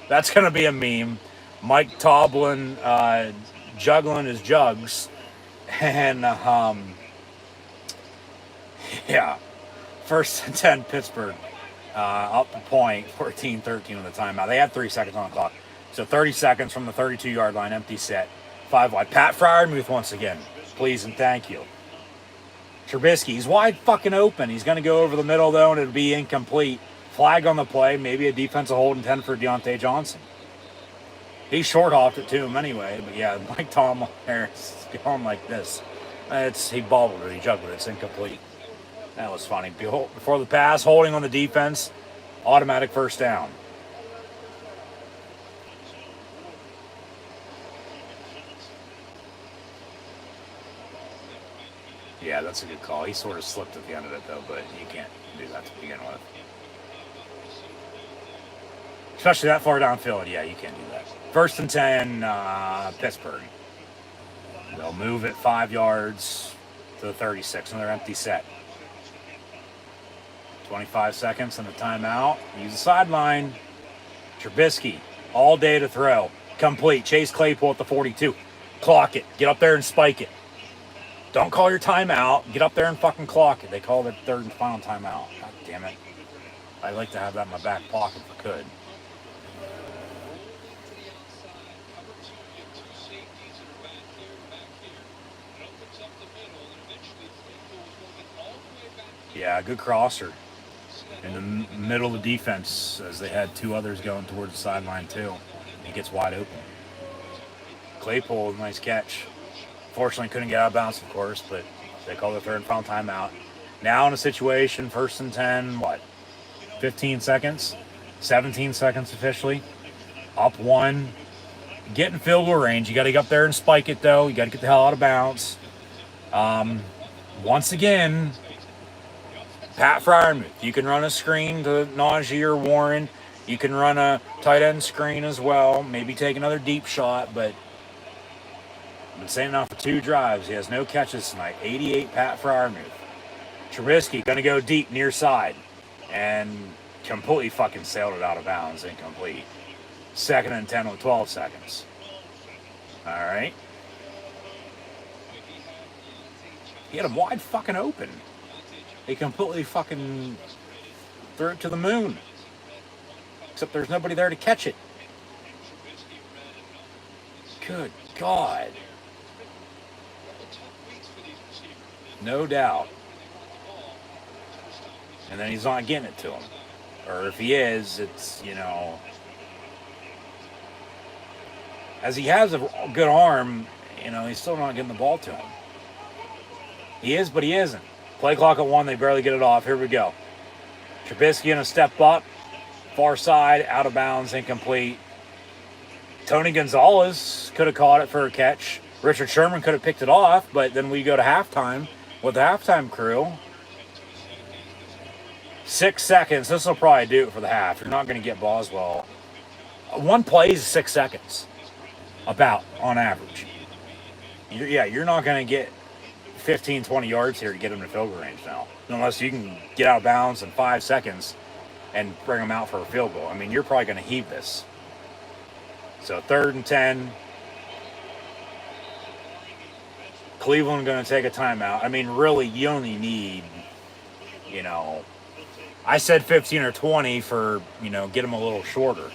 That's going to be a meme. Mike Tomlin juggling his jugs. And, yeah. 1st and 10, Pittsburgh. Up the point, 14-13 with the timeout. They had 3 seconds on the clock. So 30 seconds from the 32-yard line, empty set. 5 wide. Pat Fryermuth once again. Please and thank you. Trubisky, he's wide fucking open. He's going to go over the middle, though, and it'll be incomplete. Flag on the play. Maybe a defensive hold intended for Deontay Johnson. He short-hopped it to him anyway. But, yeah, Mike Tom Harris is going like this. He bobbled it. He juggled it. It's incomplete. That was funny. Before the pass, holding on the defense. Automatic first down. Yeah, that's a good call. He sort of slipped at the end of it, though, but you can't do that to begin with. Especially that far downfield. Yeah, you can't do that. 1st and 10, Pittsburgh. They'll move it 5 yards to the 36. Another empty set. 25 seconds and a timeout. Use the sideline. Trubisky, all day to throw. Complete. Chase Claypool at the 42. Clock it. Get up there and spike it. Don't call your timeout. Get up there and fucking clock it. They call their 3rd and final timeout. God damn it. I'd like to have that in my back pocket if I could. Yeah, good crosser. In the middle of the defense as they had 2 others going towards the sideline too. He gets wide open. Claypool, nice catch. Fortunately, couldn't get out of bounds, of course, but they call the 3rd and final timeout. Now in a situation, 1st and 10, 15 seconds? 17 seconds officially. Up 1. Getting field goal range. You got to get up there and spike it, though. You got to get the hell out of bounds. Once again, Pat Fryermuth. You can run a screen to Najee or Warren. You can run a tight end screen as well. Maybe take another deep shot, but been saying now for 2 drives. He has no catches tonight. 88, Pat Fryermuth. Trubisky going to go deep near side. And completely fucking sailed it out of bounds. Incomplete. 2nd and 10 with 12 seconds. All right. He had him wide fucking open. He completely fucking threw it to the moon. Except there's nobody there to catch it. Good God. No doubt. And then he's not getting it to him. Or if he is, it's, as he has a good arm, he's still not getting the ball to him. He is, but he isn't. Play clock at 1, they barely get it off. Here we go. Trubisky in a step up. Far side, out of bounds, incomplete. Tony Gonzalez could have caught it for a catch. Richard Sherman could have picked it off, but then we go to halftime with the halftime crew. 6 seconds. This will probably do it for the half. You're not going to get Boswell. 1 play is 6 seconds. About, on average. You're not going to get 15, 20 yards here to get him to field goal range now. Unless you can get out of bounds in 5 seconds and bring him out for a field goal. I mean, you're probably going to heave this. So 3rd and 10. Cleveland going to take a timeout. I mean, really, you only need, I said 15 or 20 for, get them a little shorter.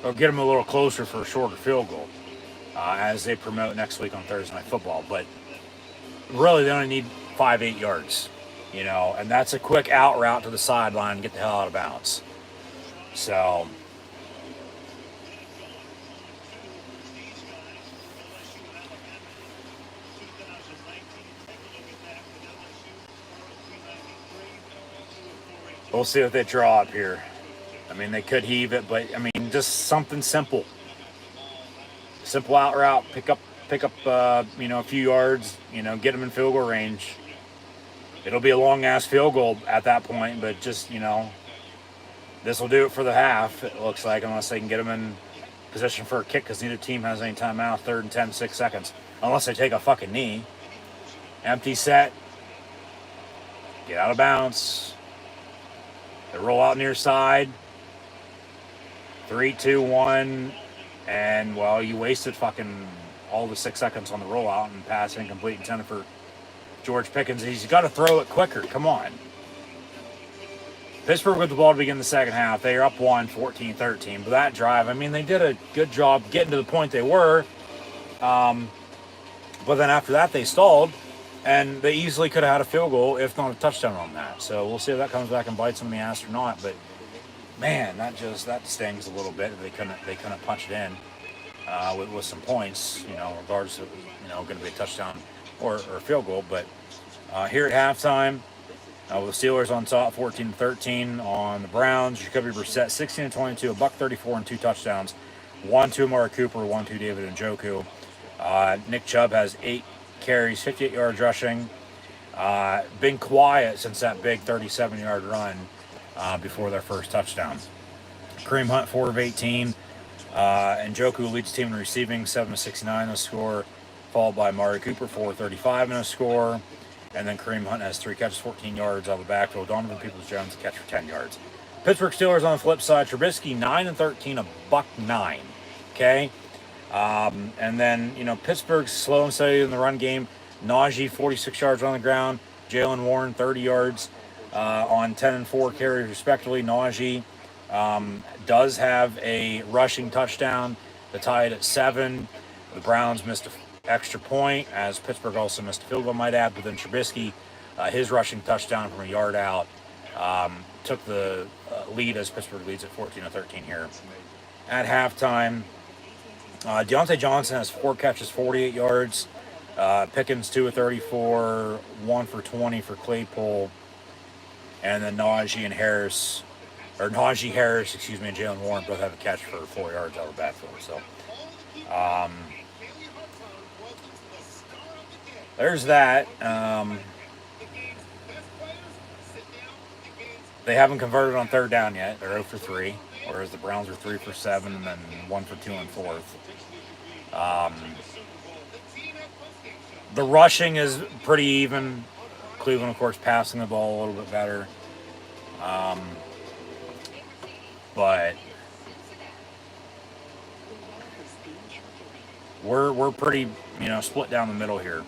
Or get them a little closer for a shorter field goal. As they promote next week on Thursday Night Football. But really, they only need 5-8 yards. And that's a quick out route to the sideline and get the hell out of bounds. So we'll see what they draw up here. I mean, they could heave it, but just something simple. Simple out route, pick up, a few yards, get them in field goal range. It'll be a long-ass field goal at that point, but just, this will do it for the half, it looks like, unless they can get them in position for a kick because neither team has any timeout. 3rd and 10, 6 seconds. Unless they take a fucking knee. Empty set. Get out of bounds. They roll out near side. 3, 2, 1. And, you wasted fucking all the 6 seconds on the rollout and pass incomplete intended for George Pickens. He's got to throw it quicker. Come on. Pittsburgh with the ball to begin the second half. They are up 14-13. But that drive, I mean, they did a good job getting to the point they were. But then after that, they stalled, and they easily could have had a field goal, if not a touchdown on that. So we'll see if that comes back and bites them in the ass or not. But man, that stings a little bit. They couldn't punch it in with some points, regardless of going to be a touchdown or a field goal. But here at halftime, with the Steelers on top, 14-13 on the Browns. Jacoby Brissett, 16-22, a $134 and 2 touchdowns. 1 to Amari Cooper, 1 to David Njoku. Nick Chubb has 8 carries, 58 yards rushing. Been quiet since that big 37-yard run before their first touchdown. Kareem Hunt, 4 of 18. Njoku leads the team in receiving, 7-69 in a score, followed by Amari Cooper, 4-35 in a score. And then Kareem Hunt has 3 catches, 14 yards out of the backfield. Donovan Peoples-Jones a catch for 10 yards. Pittsburgh Steelers on the flip side. Trubisky, 9-13, a $109. Okay? And then, Pittsburgh's slow and steady in the run game. Najee, 46 yards on the ground. Jalen Warren, 30 yards on 10 and 4 carries, respectively. Najee does have a rushing touchdown to tie it at 7. The Browns missed an extra point, as Pittsburgh also missed a field goal, might add. But then Trubisky, his rushing touchdown from a yard out, took the lead as Pittsburgh leads at 14-13 here. At halftime, Deontay Johnson has 4 catches, 48 yards. Pickens, 2 of 34, 1 for 20 for Claypool. And then Najee Harris, and Jalen Warren both have a catch for 4 yards out of the backfield. So, there's that. They haven't converted on third down yet. They're 0 for 3, whereas the Browns are 3 for 7 and then 1 for 2 on fourth. The rushing is pretty even. Cleveland, of course, passing the ball a little bit better. But we're pretty, split down the middle here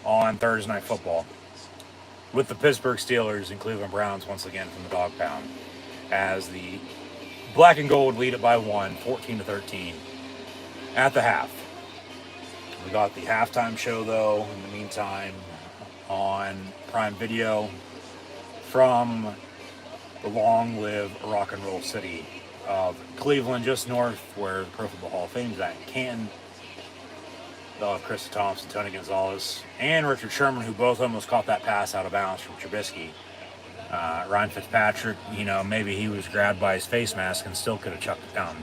on Thursday Night Football, with the Pittsburgh Steelers and Cleveland Browns once again from the dog pound, as the black and gold lead it by 1, 14-13 at the half. We got the halftime show, though, in the meantime, on Prime Video from the long-live rock and roll city of Cleveland, just north where the Pro Football Hall of Fame is at in Canton. They'll have Chris Thompson, Tony Gonzalez, and Richard Sherman, who both almost caught that pass out of bounds from Trubisky. Ryan Fitzpatrick, maybe he was grabbed by his face mask and still could have chucked it down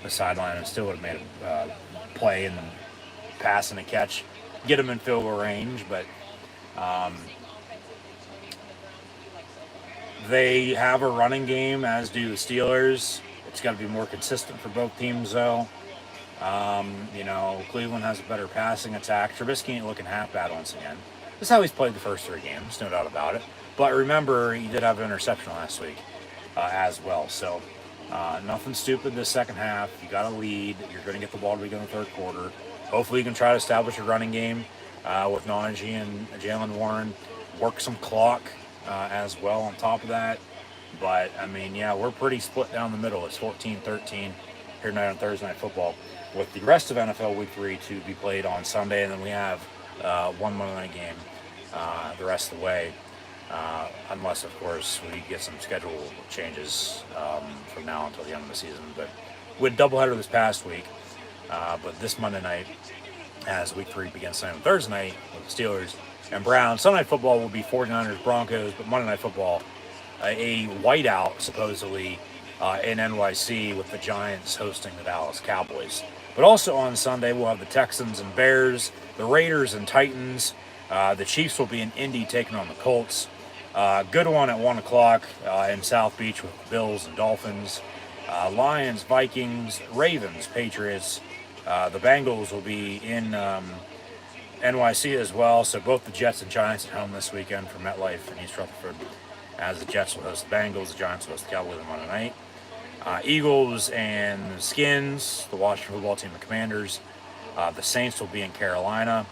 the sideline and still would have made a play and pass and a catch, get him in field goal range. But they have a running game, as do the Steelers. It's got to be more consistent for both teams, though. Cleveland has a better passing attack. Trubisky ain't looking half bad once again. This is how he's played the first 3 games, no doubt about it. But remember, he did have an interception last week as well. So nothing stupid this second half. You got a lead. You're going to get the ball to begin the third quarter. Hopefully you can try to establish a running game with Najee and Jalen Warren. Work some clock as well on top of that. But, we're pretty split down the middle. It's 14-13 here tonight on Thursday Night Football, with the rest of NFL Week 3 to be played on Sunday. And then we have one Monday night game the rest of the way, unless, of course, we get some schedule changes from now until the end of the season. But we had a doubleheader this past week. But this Monday night, as Week 3 begins tonight on Thursday night with the Steelers and Browns. Sunday Night Football will be 49ers, Broncos, but Monday Night Football, a whiteout, supposedly, in NYC, with the Giants hosting the Dallas Cowboys. But also on Sunday, we'll have the Texans and Bears, the Raiders and Titans. The Chiefs will be in Indy taking on the Colts. Good one at 1 o'clock in South Beach with the Bills and Dolphins. Lions, Vikings, Ravens, Patriots. The Bengals will be in NYC as well. So both the Jets and Giants at home this weekend for MetLife and East Rutherford, as the Jets will host the Bengals, the Giants will host the Cowboys on Monday night. Eagles and the Skins, the Washington football team, the Commanders. The Saints will be in Carolina,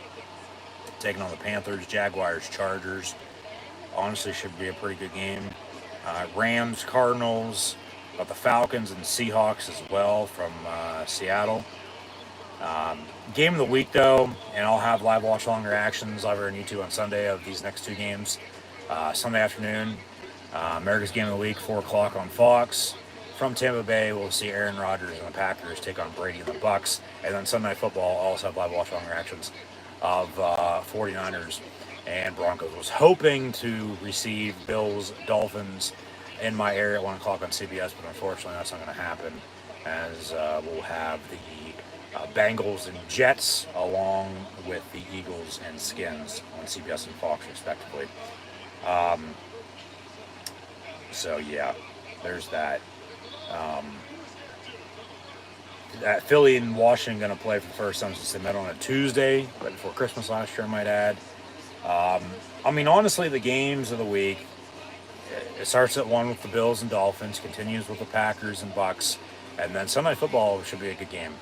taking on the Panthers, Jaguars, Chargers. Honestly, should be a pretty good game. Rams, Cardinals, got the Falcons and Seahawks as well from Seattle. Game of the week, though, and I'll have live watch along reactions live on YouTube on Sunday of these next two games. Sunday afternoon, America's Game of the Week, 4 o'clock on Fox. From Tampa Bay, we'll see Aaron Rodgers and the Packers take on Brady and the Bucks. And then Sunday Night Football, I'll also have live watch along reactions of 49ers and Broncos. Was hoping to receive Bills, Dolphins in my area at 1 o'clock on CBS, but unfortunately that's not going to happen, as we'll have the Bengals and Jets along with the Eagles and Skins on CBS and Fox respectively. So yeah, there's that. That Philly and Washington going to play for the first time since they met on a Tuesday, right before Christmas last year, I might add. I mean, honestly, the games of the week, it starts at 1 with the Bills and Dolphins, continues with the Packers and Bucks, and then Sunday Night Football should be a good game.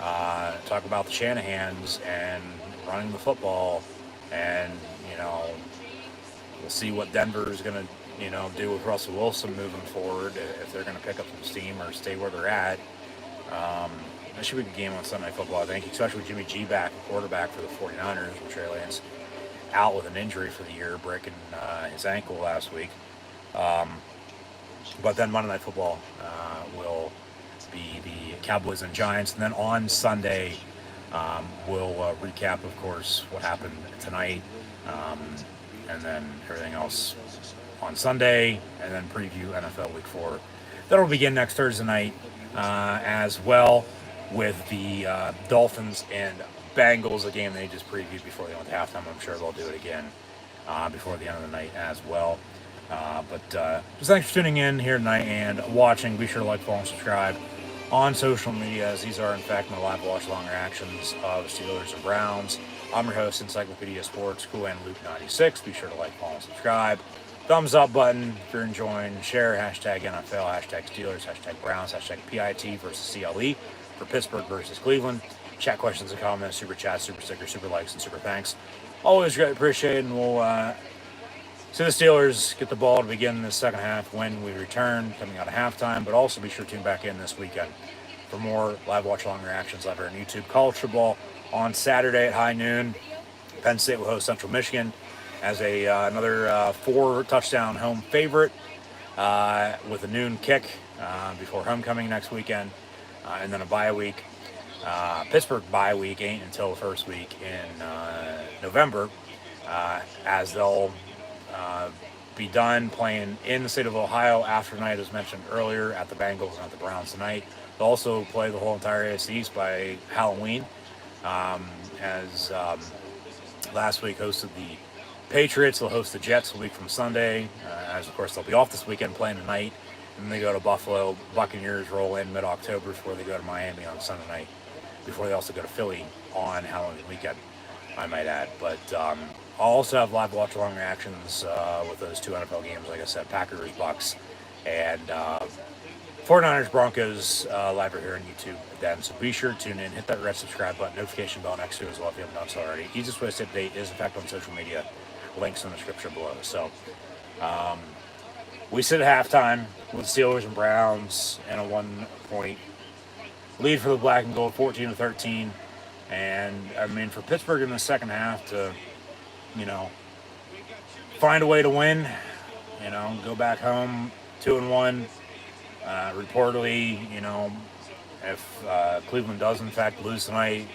Talk about the Shanahans and running the football, and, you know, we'll see what Denver is going to, you know, do with Russell Wilson moving forward, if they're going to pick up some steam or stay where they're at. That should be a good game on Sunday Night Football, I think, especially with Jimmy G back, quarterback for the 49ers, with Trey Lance out with an injury for the year, breaking his ankle last week. But then Monday Night Football will be the Cowboys and Giants. And then on Sunday, we'll recap, of course, what happened tonight, and then everything else on Sunday, and then preview NFL Week 4. That'll begin next Thursday night as well, with the Dolphins and Bengals, a game they just previewed before they went to halftime. I'm sure they'll do it again before the end of the night as well. But just thanks for tuning in here tonight and watching. Be sure to like, follow, and subscribe on social media, as these are, in fact, my live watch-along reactions of Steelers and Browns. I'm your host, Encyclopedia Sports, Cool and Luke 96. Be sure to like, follow, and subscribe. Thumbs up button if you're enjoying. Share, hashtag NFL, hashtag Steelers, hashtag Browns, hashtag PIT versus CLE for Pittsburgh versus Cleveland. Chat questions and comments, super chats, super stickers, super likes, and super thanks. Always greatly appreciated, and we'll see the Steelers get the ball to begin the second half when we return, coming out of halftime. But also be sure to tune back in this weekend for more live watch-along reactions live here on YouTube. College football on Saturday at high noon. Penn State will host Central Michigan as another 4-touchdown home favorite with a noon kick before homecoming next weekend, and then a bye week. Pittsburgh bye week ain't until the first week in November, as they'll be done playing in the state of Ohio after tonight, as mentioned earlier, at the Bengals and at the Browns tonight. They'll also play the whole entire AFC East by Halloween, as last week hosted the Patriots. They'll host the Jets a week from Sunday, as of course they'll be off this weekend playing tonight, and then they go to Buffalo. Buccaneers roll in mid-October before they go to Miami on Sunday night, before they also go to Philly on Halloween weekend, I might add. But I'll also have live watch-along reactions with those two NFL games, like I said, Packers, Bucks, and 49ers, Broncos, live right here on YouTube then. So be sure to tune in, hit that red subscribe button, notification bell next to it as well if you haven't done so already. Easiest way to stay update is, in fact, on social media. Links in the description below. So we sit at halftime with the Steelers and Browns and a 1-point lead for the black and gold, 14-13. And I mean, for Pittsburgh in the second half to, you know, find a way to win, you know, go back home 2-1. Reportedly, you know, if Cleveland does in fact lose tonight,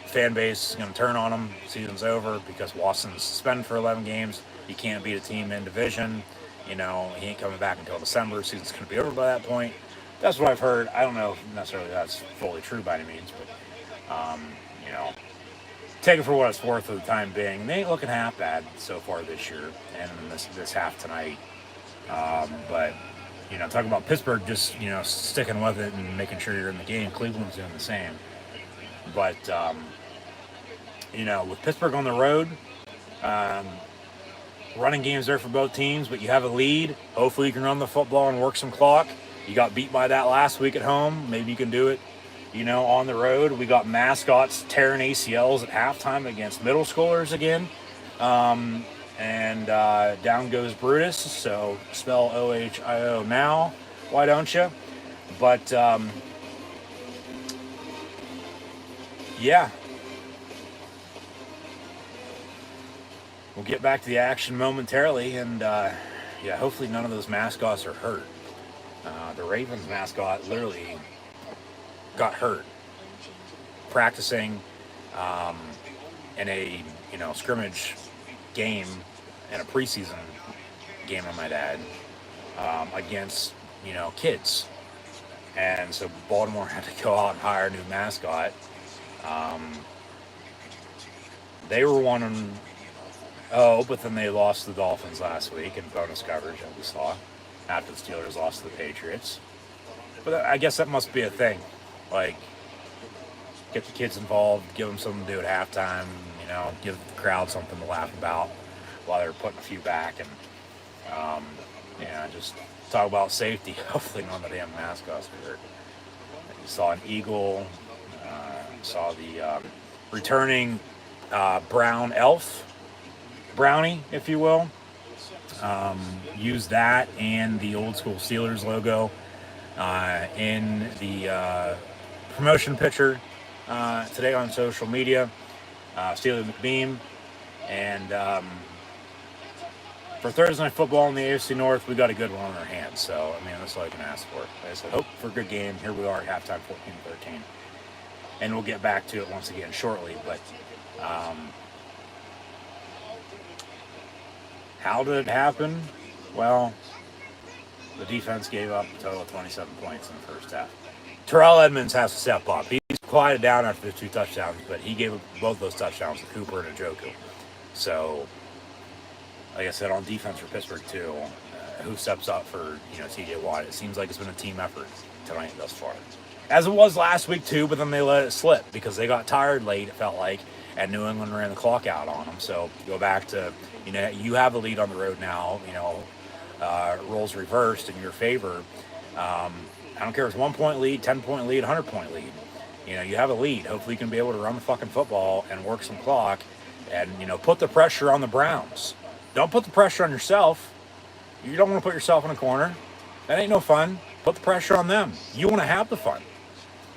fan base is going to turn on them. Season's over because Watson's suspended for 11 games. He can't beat a team in division. You know, he ain't coming back until December. Season's going to be over by that point. That's what I've heard. I don't know if necessarily that's fully true by any means, but, you know, take it for what it's worth for the time being. They ain't looking half bad so far this year and this half tonight. But, you know, talking about Pittsburgh just, you know, sticking with it and making sure you're in the game. Cleveland's doing the same. But, you know, with Pittsburgh on the road, running games there for both teams, but you have a lead. Hopefully you can run the football and work some clock. You got beat by that last week at home. Maybe you can do it, you know, on the road. We got mascots tearing ACLs at halftime against middle schoolers again. And and down goes Brutus. So spell OHIO now. Why don't you? But yeah, we'll get back to the action momentarily, and yeah, hopefully none of those mascots are hurt. The Ravens mascot literally got hurt practicing in a scrimmage game, in a preseason game, I might add, against kids, and so Baltimore had to go out and hire a new mascot. They were 1-0, but then they lost to the Dolphins last week in bonus coverage, as we saw, after the Steelers lost to the Patriots. But I guess that must be a thing. Like, get the kids involved, give them something to do at halftime, give the crowd something to laugh about while they're putting a few back, and just talk about safety. Hopefully none of the damn mascots were hurt. You saw an eagle, saw the returning brown elf, brownie, if you will. Use that and the old school Steelers logo in the promotion picture today on social media. Steeler McBeam. And for Thursday Night Football in the AFC North, we got a good one on our hands. So, I mean, that's all I can ask for. Like I said, hope for a good game. Here we are at halftime, 14-13. And we'll get back to it once again shortly. But how did it happen? Well, the defense gave up a total of 27 points in the first half. Terrell Edmonds has to step up. He's quieted down after the 2 touchdowns, but he gave up both those touchdowns to Cooper and Njoku. So, like I said, on defense for Pittsburgh too, who steps up for T.J. Watt? It seems like it's been a team effort tonight thus far, as it was last week too. But then they let it slip because they got tired late. It felt like, and New England ran the clock out on them. So go back to you have the lead on the road now. Roles reversed in your favor. I don't care if it's 1 point lead, 10-point lead, 100-point lead. You have a lead. Hopefully you can be able to run the fucking football and work some clock and, put the pressure on the Browns. Don't put the pressure on yourself. You don't want to put yourself in a corner. That ain't no fun. Put the pressure on them. You want to have the fun.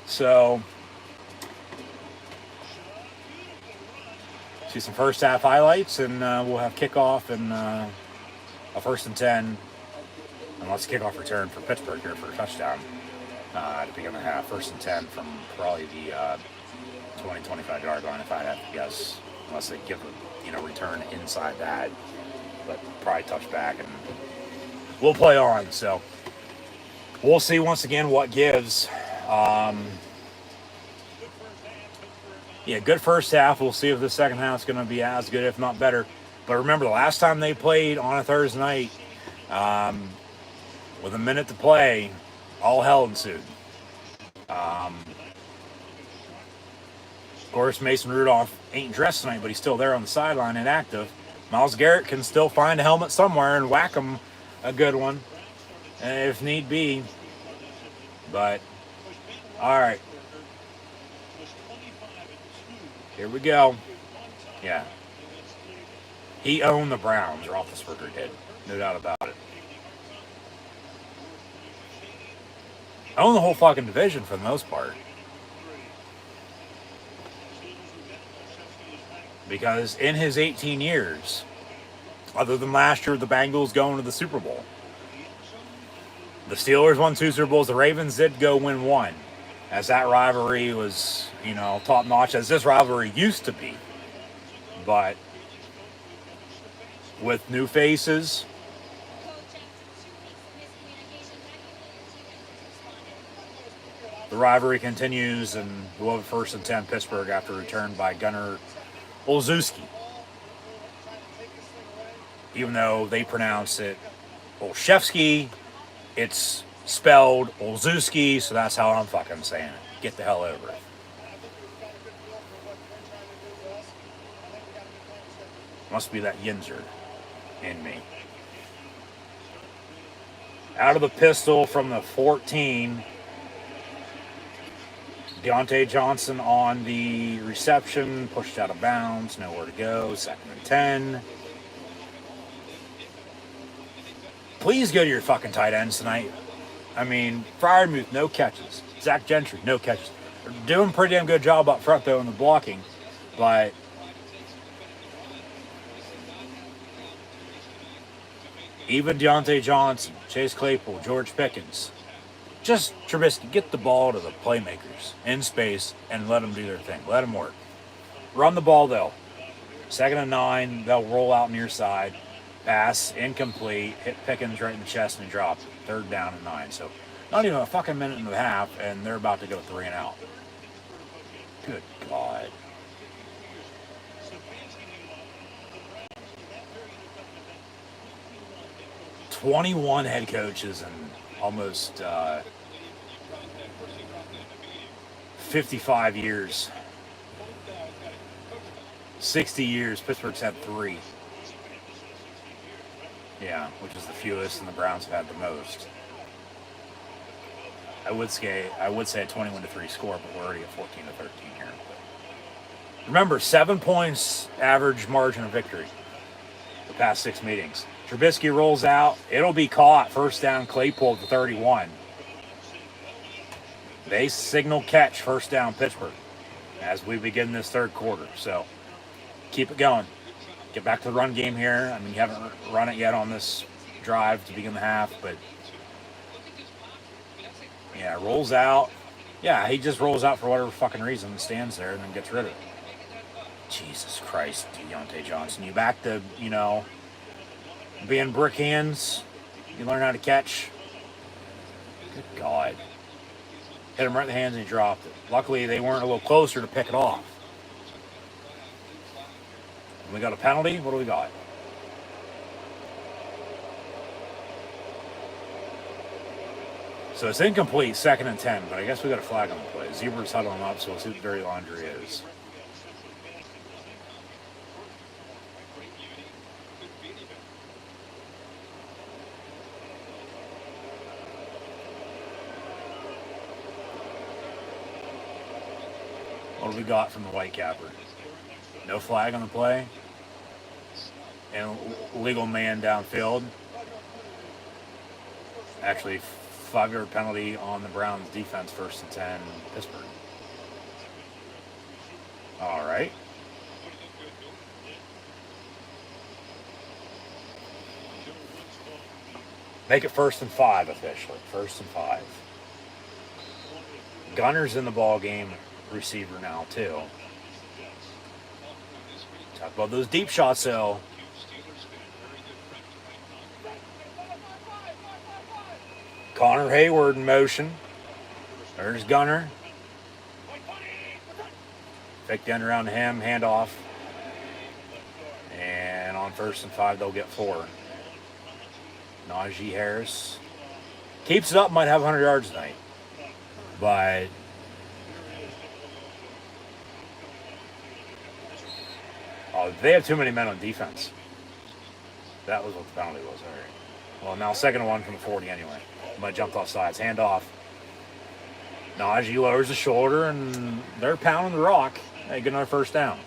So, see some first half highlights, and we'll have kickoff and a 1st and 10. Unless kickoff return for Pittsburgh here for a touchdown to begin the half. 1st and 10 from probably the 20-25 yard line, if I had to guess. Unless they give a return inside that, but probably touch back, and we'll play on. So we'll see once again what gives. Good first half. We'll see if the second half is going to be as good, if not better. But remember, the last time they played on a Thursday night, with a minute to play, all hell ensued. Of course, Mason Rudolph ain't dressed tonight, but he's still there on the sideline and active. Myles Garrett can still find a helmet somewhere and whack him a good one, if need be. But, all right. Here we go. Yeah. He owned the Browns, Roethlisberger did. No doubt about it. Owned the whole fucking division for the most part. Because in his 18 years, other than last year, the Bengals going to the Super Bowl, the Steelers won 2 Super Bowls. The Ravens did go win 1, as that rivalry was, top notch as this rivalry used to be. But with new faces, the rivalry continues, and we'll have 1st and 10 Pittsburgh after return by Gunnar Olszewski. Even though they pronounce it Olszewski, it's spelled Olszewski, so that's how I'm fucking saying it. Get the hell over it. Must be that Yinzer in me. Out of the pistol from the 14. Deontay Johnson on the reception, pushed out of bounds, nowhere to go, 2nd and 10. Please go to your fucking tight ends tonight. I mean, Fryermuth, no catches. Zach Gentry, no catches. They're doing a pretty damn good job up front, though, in the blocking. But even Deontay Johnson, Chase Claypool, George Pickens, just Trubisky, get the ball to the playmakers in space and let them do their thing. Let them work. Run the ball, though. 2nd and 9, they'll roll out near side. Pass, incomplete, hit Pickens right in the chest and he dropped it. 3rd down and 9. So not even a fucking minute and a half, and they're about to go 3 and out. Good God. "21 head coaches and almost 55 years. 60 years, Pittsburgh's had 3. Yeah, which is the fewest, and the Browns have had the most. I would say a 21-3 score, but we're already at 14-13 here. But remember, 7 points average margin of victory the past 6 meetings. Trubisky rolls out. It'll be caught. 1st down, Claypool at the 31. They signal catch, 1st down, Pittsburgh, as we begin this 3rd quarter. So keep it going. Get back to the run game here. I mean, you haven't run it yet on this drive to begin the half, but yeah, rolls out. Yeah, he just rolls out for whatever fucking reason and stands there and then gets rid of it. Jesus Christ, Deontay Johnson. You back to, being brick hands. You learn how to catch. Good God. Hit him right in the hands and he dropped it. Luckily, they weren't a little closer to pick it off. We got a penalty. What do we got? So it's incomplete, 2nd and 10, but I guess we got a flag on the play. Zebra's huddling up, so we'll see what the dirty laundry is. What do we got from the Whitecapper? No flag on the play. And legal man downfield. Actually, 5-yard penalty on the Browns defense, 1st and 10, Pittsburgh. All right. Make it 1st and 5 officially. 1st and 5. Gunner's in the ball game, receiver now too. Talk about those deep shots, though. Connor Hayward in motion. There's Gunner. Fake the end around him, handoff. And on 1st and 5, they'll get 4. Najee Harris keeps it up, might have 100 yards tonight. But they have too many men on defense. That was what the penalty was. All right. Well, now 2nd and 1 from the 40 anyway. Might jumped off sides. Hand off. Najee lowers the shoulder, and they're pounding the rock. They get another 1st down.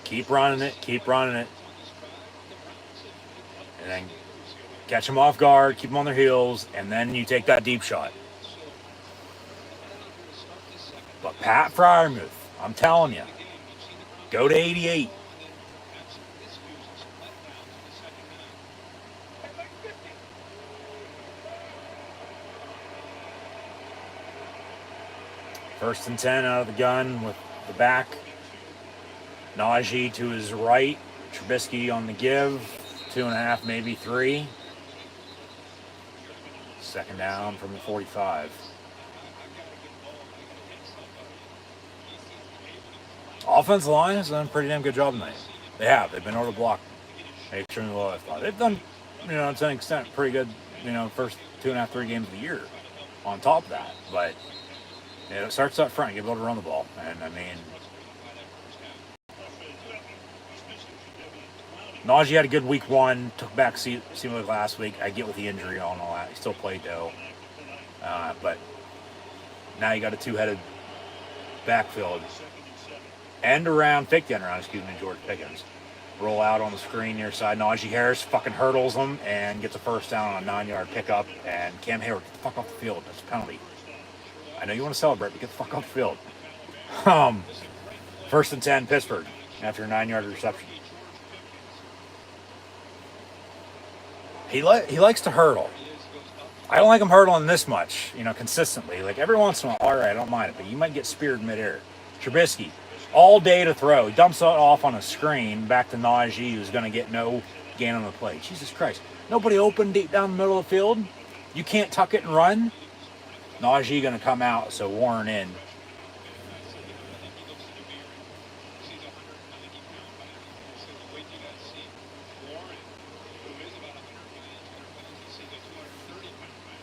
Keep running it. Keep running it. And then catch them off guard. Keep them on their heels. And then you take that deep shot. But Pat Fryermuth, I'm telling you, go to 88. First and 10 out of the gun with the back. Najee to his right. Trubisky on the give. 2.5, maybe 3. 2nd down from the 45. Offensive line has done a pretty damn good job tonight. They have. They've been able to block extremely well, I thought. They've done, to an extent, pretty good, first 2.5, 3 games of the year on top of that. But it starts up front. You get able to run the ball. And, Najee had a good week 1. Took back seemingly last week. I get with the injury on all that. He still played, though. But now you got a 2-headed backfield. Fake the end around, George Pickens. Roll out on the screen near side. Najee Harris fucking hurdles him and gets a first down on a 9-yard pickup. And Cam Hayward, get the fuck off the field. That's a penalty. I know you want to celebrate, but get the fuck off the field. 1st and 10, Pittsburgh, after a 9-yard reception. He likes to hurdle. I don't like him hurdling this much, consistently. Like every once in a while, all right, I don't mind it, but you might get speared midair. Trubisky, all day to throw. He dumps it off on a screen back to Najee, who's going to get no gain on the play. Jesus Christ. Nobody open deep down the middle of the field. You can't tuck it and run. Najee going to come out, so Warren in.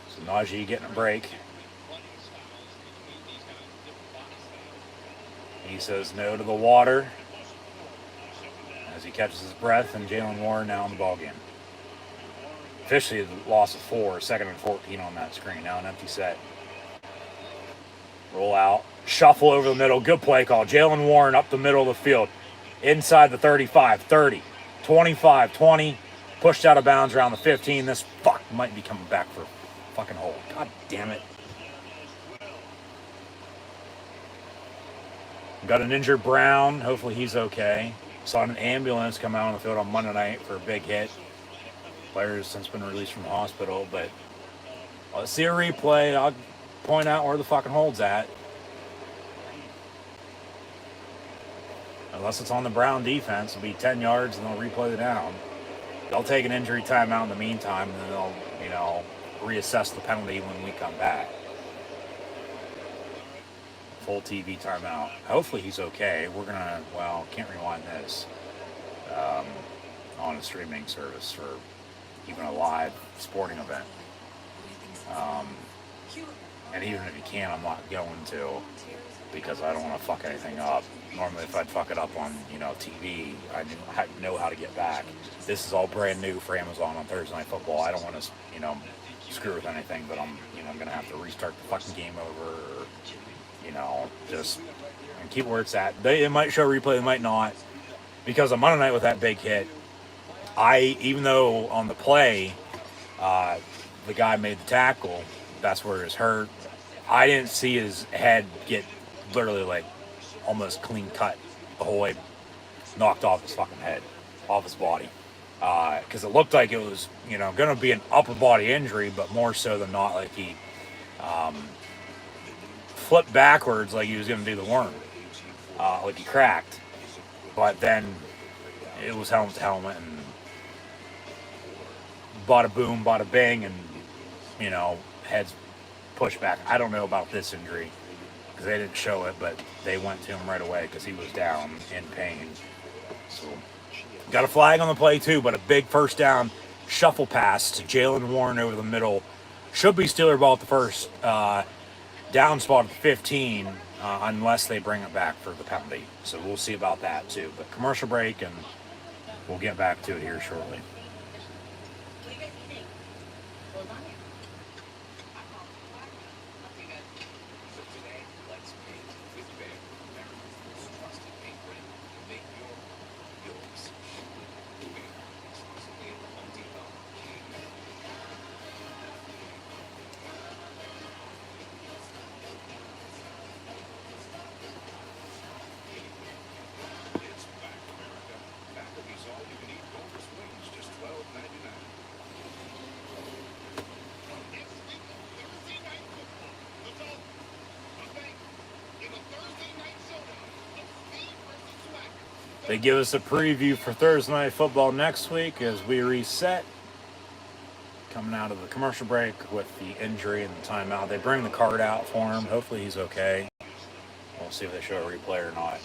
So Najee getting a break. He says no to the water as he catches his breath, and Jalen Warren now in the ballgame. Officially the loss of 4, 2nd and 14 on that screen. Now an empty set. Roll out. Shuffle over the middle. Good play call. Jalen Warren up the middle of the field. Inside the 35, 30, 25, 20. Pushed out of bounds around the 15. This fuck might be coming back for fucking hold. God damn it. Got an injured Brown. Hopefully he's okay. Saw an ambulance come out on the field on Monday night for a big hit. Player has since been released from the hospital, but let's see a replay. I'll point out where the fucking hold's at. Unless it's on the Brown defense, it'll be 10 yards and they'll replay the down. They'll take an injury timeout in the meantime, and then they'll, reassess the penalty when we come back. Full TV timeout. Hopefully he's okay. We're gonna, can't rewind this on a streaming service for even a live sporting event. And even if you can, I'm not going to, because I don't want to fuck anything up. Normally, if I'd fuck it up on, TV, I know how to get back. This is all brand new for Amazon on Thursday Night Football. I don't want to, screw with anything, but I'm going to have to restart the fucking game over, or, just and keep where it's at. It might show replay, it might not, because on Monday night with that big hit, even though on the play, the guy made the tackle, that's where it was hurt, I didn't see his head get literally like almost clean cut the whole way, knocked off his fucking head, off his body. Because it looked like it was, going to be an upper body injury, but more so than not, like he flipped backwards like he was going to do the worm, like he cracked. But then it was helmet to helmet, and bada boom, bada bang, and heads pushed back. I don't know about this injury because they didn't show it, but they went to him right away because he was down in pain. So got a flag on the play too, but a big first down shuffle pass to Jalen Warren over the middle. Should be Steeler ball at the first down spot at the 15, unless they bring it back for the penalty. So we'll see about that too. But commercial break, and we'll get back to it here shortly. They give us a preview for Thursday Night Football next week as we reset. Coming out of the commercial break with the injury and the timeout. They bring the card out for him. Hopefully he's okay. We'll see if they show a replay or not.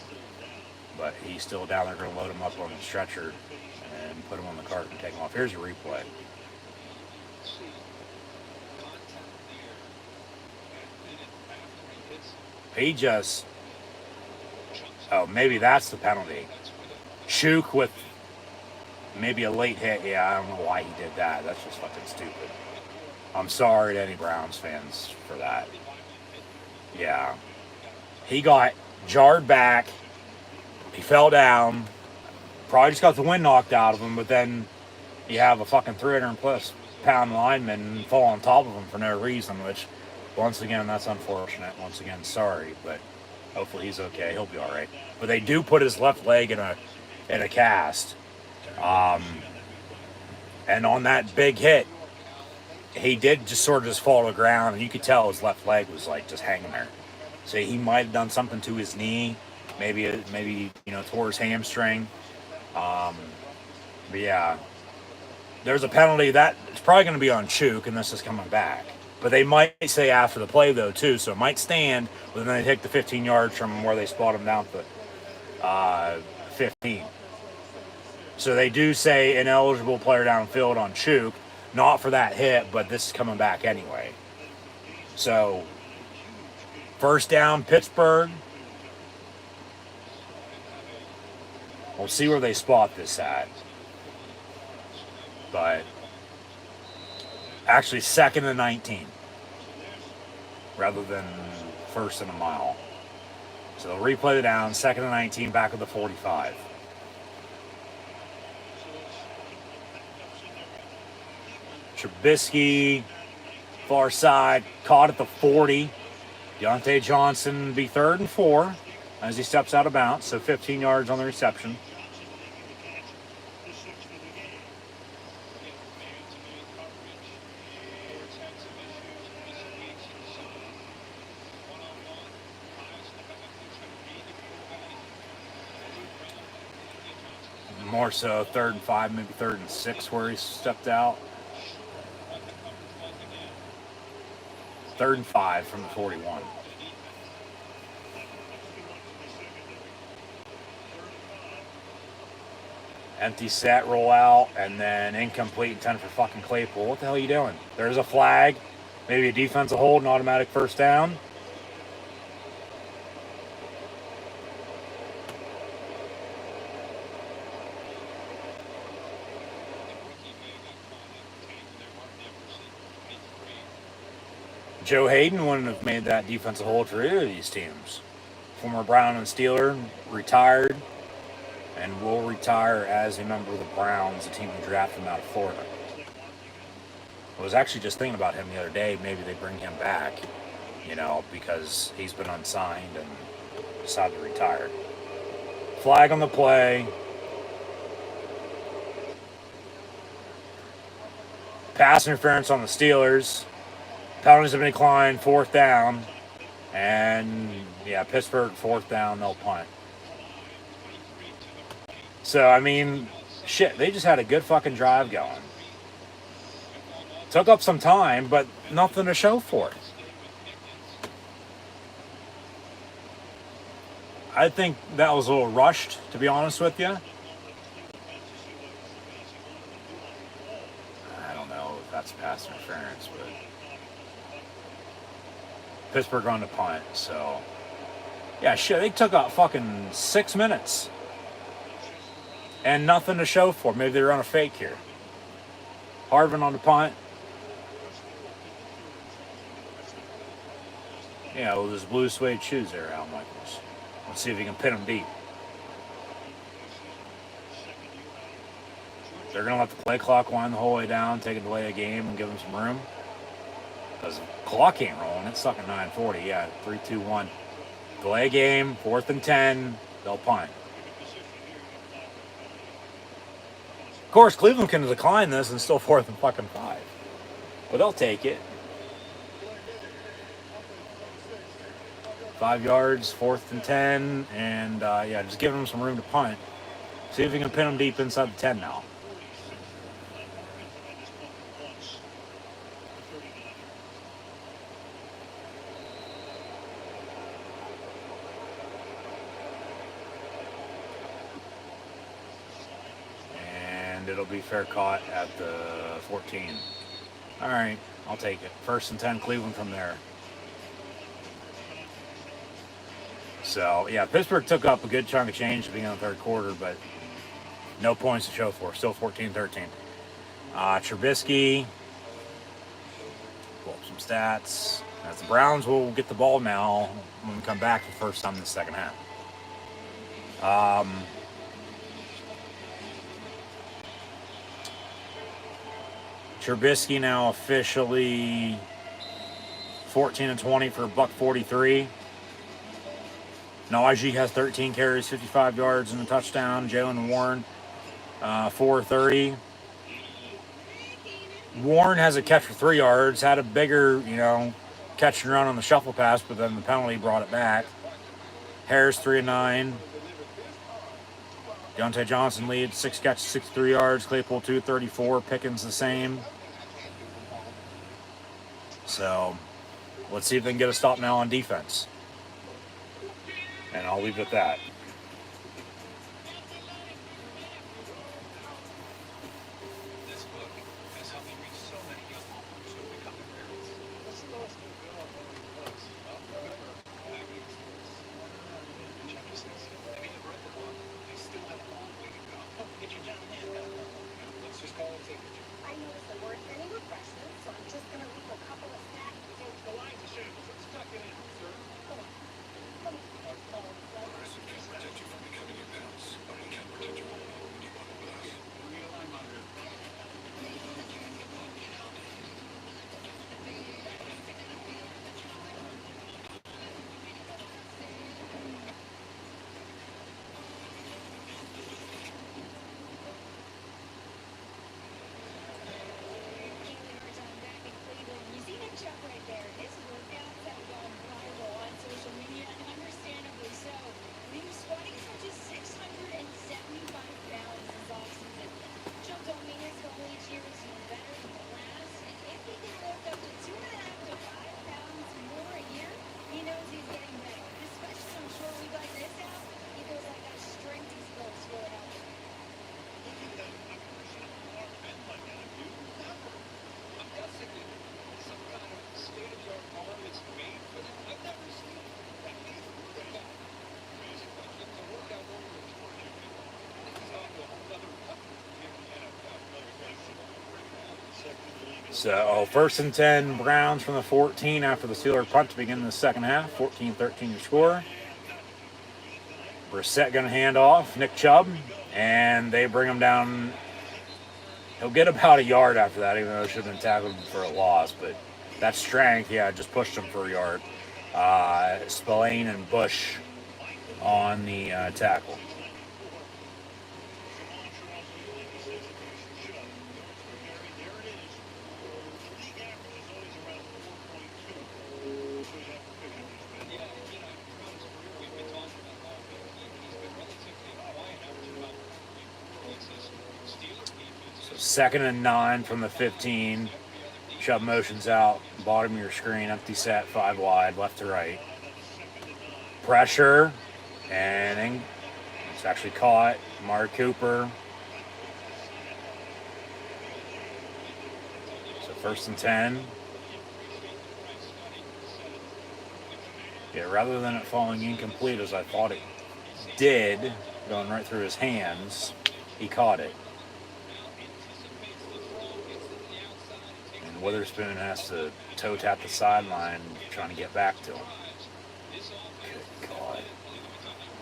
But he's still down there. Going to load him up on the stretcher and put him on the cart and take him off. Here's a replay. He just... Oh, maybe that's the penalty. Shook with maybe a late hit. Yeah, I don't know why he did that. That's just fucking stupid. I'm sorry to any Browns fans for that. Yeah. He got jarred back. He fell down. Probably just got the wind knocked out of him, but then you have a fucking 300+ pound lineman fall on top of him for no reason, which, once again, that's unfortunate. Once again, sorry, but hopefully he's okay. He'll be all right. But they do put his left leg in a cast, and on that big hit, he did just sort of just fall to the ground, and you could tell his left leg was like just hanging there. So he might have done something to his knee, maybe tore his hamstring. But yeah, there's a penalty that it's probably going to be on Chuk, and this is coming back. But they might say after the play though too, so it might stand, but then they take the 15 yards from where they spot him down to 15. So they do say ineligible player downfield on Chuk, not for that hit, but this is coming back anyway. So first down, Pittsburgh. We'll see where they spot this at. But actually 2nd and 19 rather than 1st and a mile. So they'll replay the down, 2nd and 19, back at the 45. Trubisky, far side, caught at the 40. Deontay Johnson be 3rd and 4 as he steps out of bounds, so 15 yards on the reception. More so 3rd and 5, maybe 3rd and 6 where he stepped out. 3rd and 5 from the 41. Empty set, roll out, and then incomplete, intended for fucking Claypool. What the hell are you doing? There's a flag, maybe a defensive hold, an automatic first down. Joe Hayden wouldn't have made that defensive hold for either of these teams. Former Brown and Steeler, retired, and will retire as a member of the Browns, the team who drafted him out of Florida. I was actually just thinking about him the other day. Maybe they bring him back, because he's been unsigned and decided to retire. Flag on the play. Pass interference on the Steelers. Penalties have been declined, 4th down. And, Pittsburgh, 4th down, they'll punt. So, shit, they just had a good fucking drive going. Took up some time, but nothing to show for it. I think that was a little rushed, to be honest with you. I don't know if that's pass interference, but Pittsburgh on the punt, so yeah, shit, they took out fucking 6 minutes and nothing to show for. Maybe they were on a fake here. Harvin on the punt. Yeah, with his blue suede shoes there, Al Michaels. Let's see if he can pin him deep. They're going to let the play clock wind the whole way down, take a delay of game, and give them some room. Because the clock ain't rolling. It's stuck at 9:40. Yeah, 3, 2, 1. Delay game, 4th and 10. They'll punt. Of course, Cleveland can decline this and still 4th and fucking 5. But they'll take it. 5 yards, 4th and 10. And, just giving them some room to punt. See if we can pin them deep inside the 10 now. It'll be fair caught at the 14. All right, I'll take it. 1st and 10, Cleveland from there. So, Pittsburgh took up a good chunk of change at the beginning of the 3rd quarter, but no points to show for. Still 14-13. Trubisky. Pull up some stats. As the Browns will get the ball now when we come back for the first time in the second half. Trubisky now officially 14 and 20 for $143. Najee has 13 carries, 55 yards, and a touchdown. Jalen Warren, 430. Warren has a catch for 3 yards. Had a bigger, catch and run on the shuffle pass, but then the penalty brought it back. Harris, 3 and 9. Deontay Johnson leads, 6 catches, 63 yards. Claypool, 234. Pickens, the same. So, let's see if they can get a stop now on defense. And I'll leave it at that. So, 1st and 10, Browns from the 14 after the Steelers punt to begin the second half. 14-13 your score. Brissett going to hand off. Nick Chubb. And they bring him down. He'll get about a yard after that, even though it should have been tackled for a loss. But that strength, just pushed him for a yard. Spillane and Bush on the tackle. Second and 9 from the 15. Chubb motions out, bottom of your screen, empty set, 5 wide, left to right. Pressure, and it's actually caught. Amari Cooper. So 1st and 10. Rather than it falling incomplete as I thought it did, going right through his hands, he caught it. Witherspoon has to toe tap the sideline trying to get back to him. Good God.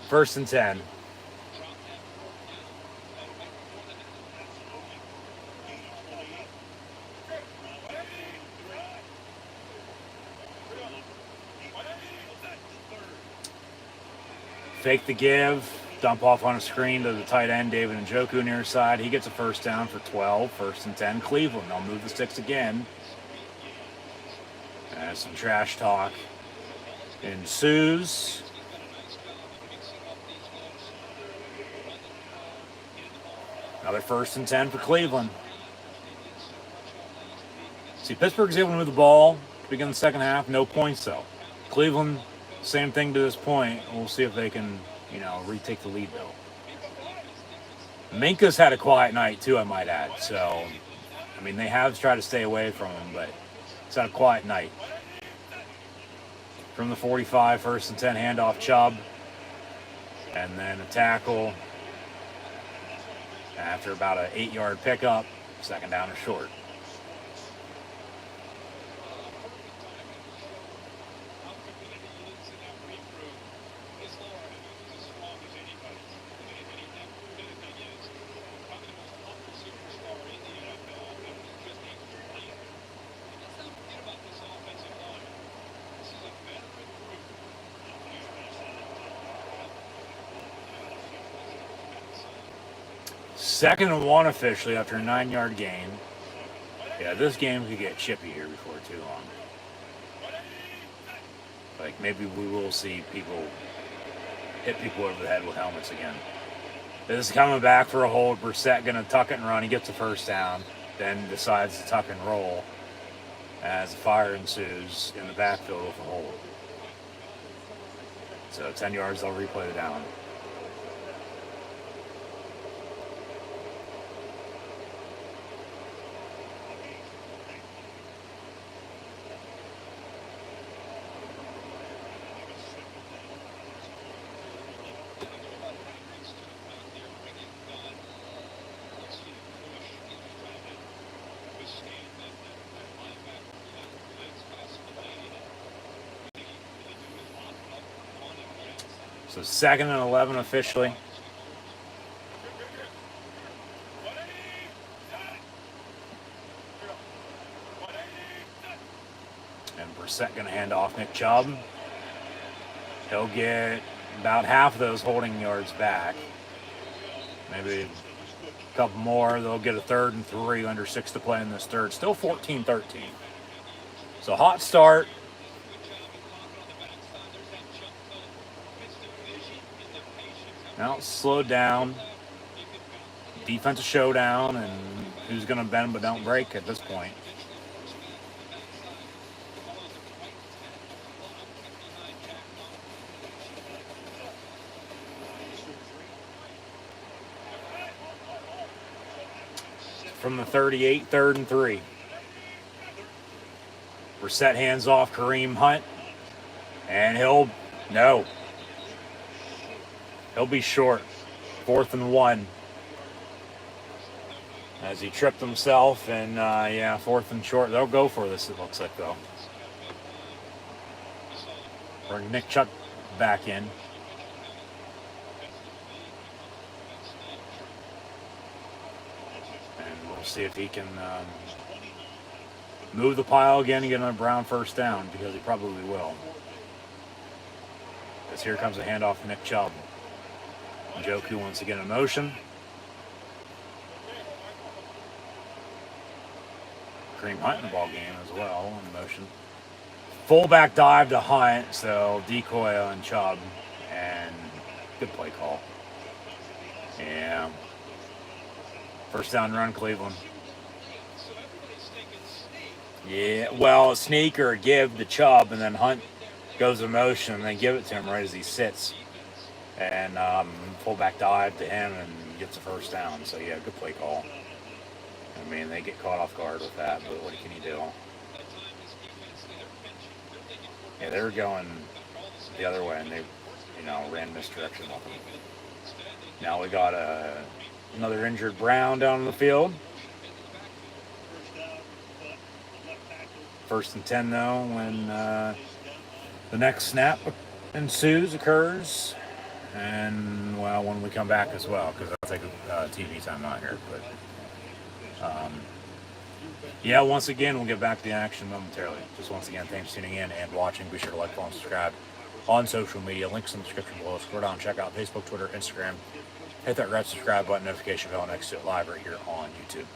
1st and 10. Fake the give. Dump off on a screen to the tight end, David Njoku near side. He gets a first down for 12. 1st and 10, Cleveland. They'll move the sticks again. And some trash talk ensues. Another 1st and 10 for Cleveland. See, Pittsburgh's able to move the ball to begin the second half. No points, though. Cleveland, same thing to this point. We'll see if they can retake the lead, though. Minka's had a quiet night, too, I might add. So, they have tried to stay away from him, but it's had a quiet night. From the 45, 1st and 10, handoff Chubb. And then a tackle. After about an 8-yard pickup, 2nd down or short. 2nd and 1 officially after a 9-yard gain. Yeah, this game could get chippy here before too long. Like, maybe we will see people hit people over the head with helmets again. This is coming back for a hold. Brissett going to tuck it and run. He gets the first down, then decides to tuck and roll as a fire ensues in the backfield with a hold. So 10 yards, they'll replay the down. So 2nd and 11 officially. And Brissett going to hand off Nick Chubb. He'll get about half of those holding yards back. Maybe a couple more. They'll get a 3rd and 3, under 6 to play in this third. Still 14-13. So hot start. Now it's slowed down. Defensive showdown, and who's going to bend but don't break at this point. From the 38, 3rd and 3. Brissett hands off Kareem Hunt, and he'll be short. 4th and 1. As he tripped himself, and 4th and short. They'll go for this, it looks like, though. Bring Nick Chubb back in. And we'll see if he can move the pile again and get another Brown first down, because he probably will. As here comes a handoff to Nick Chubb. Njoku once again in motion. Kareem Hunt in the ball game as well in motion. Fullback dive to Hunt, so decoy on Chubb, and good play call. Yeah. First down run, Cleveland. Yeah, well, a sneak or a give to Chubb, and then Hunt goes in motion, and then give it to him right as he sits. And fullback dive to him and gets a first down. So, yeah, good play call. I mean, they get caught off guard with that, but what can you do? Yeah, they were going the other way, and they, ran misdirection with them. Now we got another injured Brown down on the field. 1st and 10, though, when the next snap occurs. And, well, when we come back as well, because I'll take TV time out here. But, once again, we'll get back to the action momentarily. Just once again, thanks for tuning in and watching. Be sure to like, follow, and subscribe on social media. Links in the description below. Scroll down, check out Facebook, Twitter, Instagram. Hit that red subscribe button, notification bell next to it live right here on YouTube.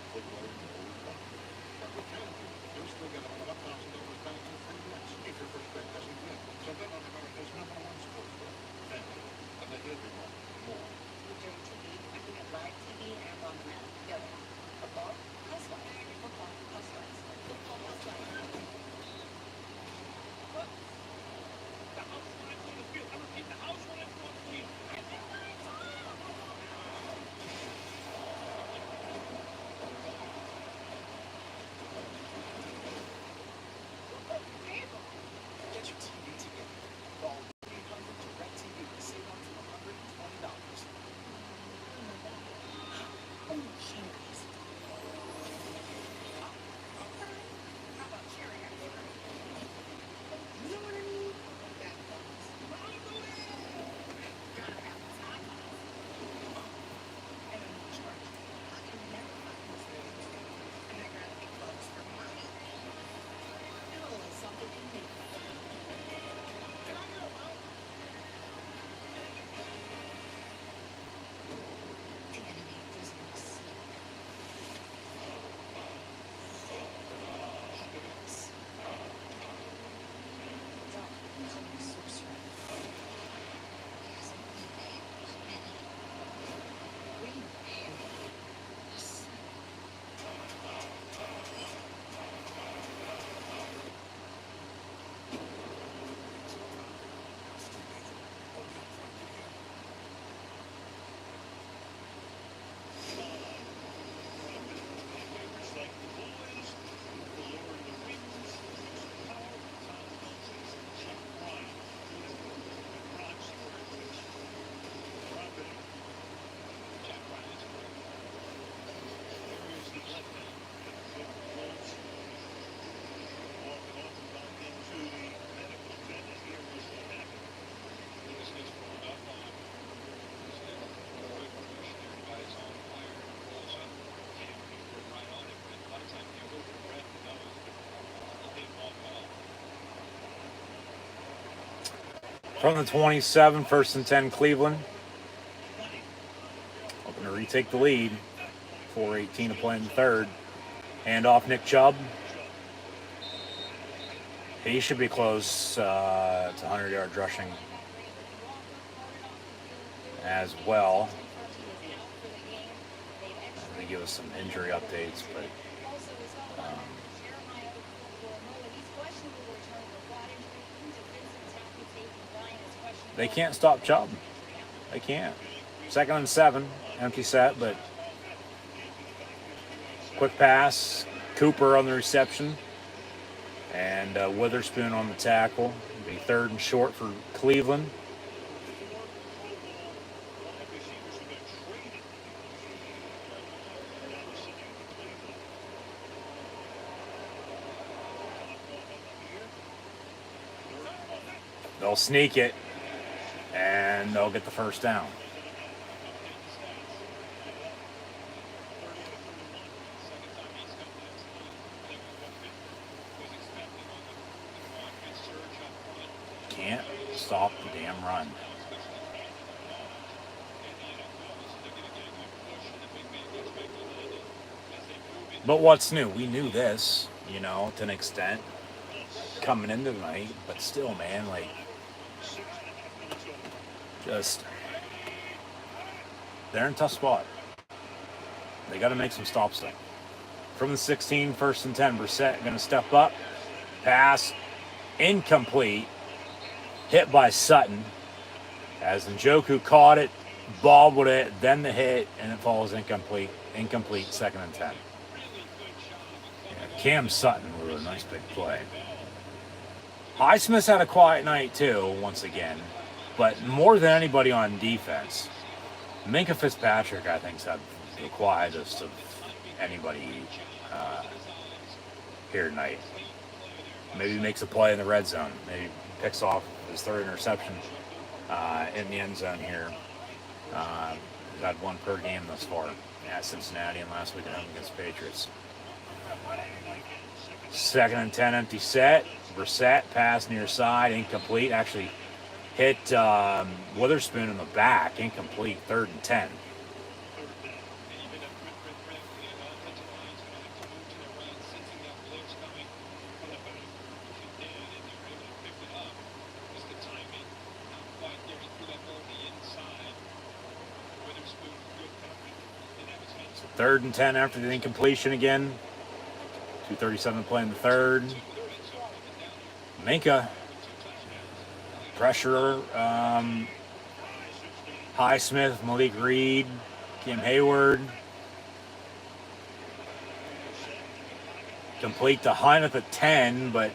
From the 27, 1st and 10, Cleveland. Looking to retake the lead. 4:18 to play in the third. Hand off Nick Chubb. He should be close to 100 yards rushing as well. They give us some injury updates, but they can't stop Chubb. They can't. 2nd and 7, empty set, but quick pass. Cooper on the reception, and Witherspoon on the tackle. It'll be 3rd and short for Cleveland. They'll sneak it, and they'll get the first down. Can't stop the damn run. But what's new? We knew this, to an extent, coming into the night, but still, man, they're in a tough spot. They got to make some stops though. From the 16, 1st and 10, Brissett going to step up, pass, incomplete, hit by Sutton, as Njoku caught it, bobbled it, then the hit, and it falls incomplete, 2nd and 10. Yeah, Cam Sutton with a nice big play. Highsmith's had a quiet night too, once again. But more than anybody on defense, Minkah Fitzpatrick, I think, has had the quietest of anybody here tonight. Maybe makes a play in the red zone. Maybe picks off his 3rd interception in the end zone here. He's had 1 per game thus far at Cincinnati and last week at home against the Patriots. 2nd and 10, empty set. Brissett, pass near side, incomplete. Actually hit Witherspoon in the back, incomplete, 3rd and 10. So 3rd and 10 after the incompletion again. 2:37 to play in the third. Minkah. Pressure. Highsmith, Malik Reed, Kim Hayward. Complete to Hunt at the 10, but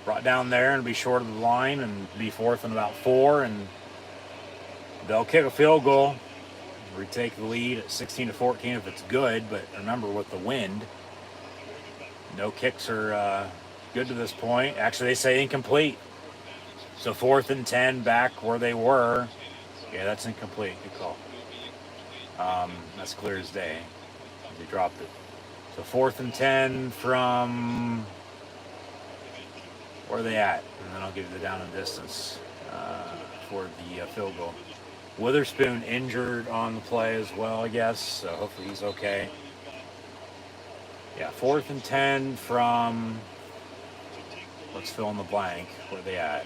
brought down there and be short of the line and be 4th and about 4. And they'll kick a field goal. Retake the lead at 16-14 if it's good, but remember with the wind, no kicks are good to this point. Actually, they say incomplete. So 4th and 10 back where they were. Yeah, that's incomplete. Good call. That's clear as day. They dropped it. So 4th and 10 from where are they at? And then I'll give you the down and distance for the field goal. Witherspoon injured on the play as well, I guess. So hopefully he's okay. Yeah, 4th and 10 from, let's fill in the blank. Where are they at?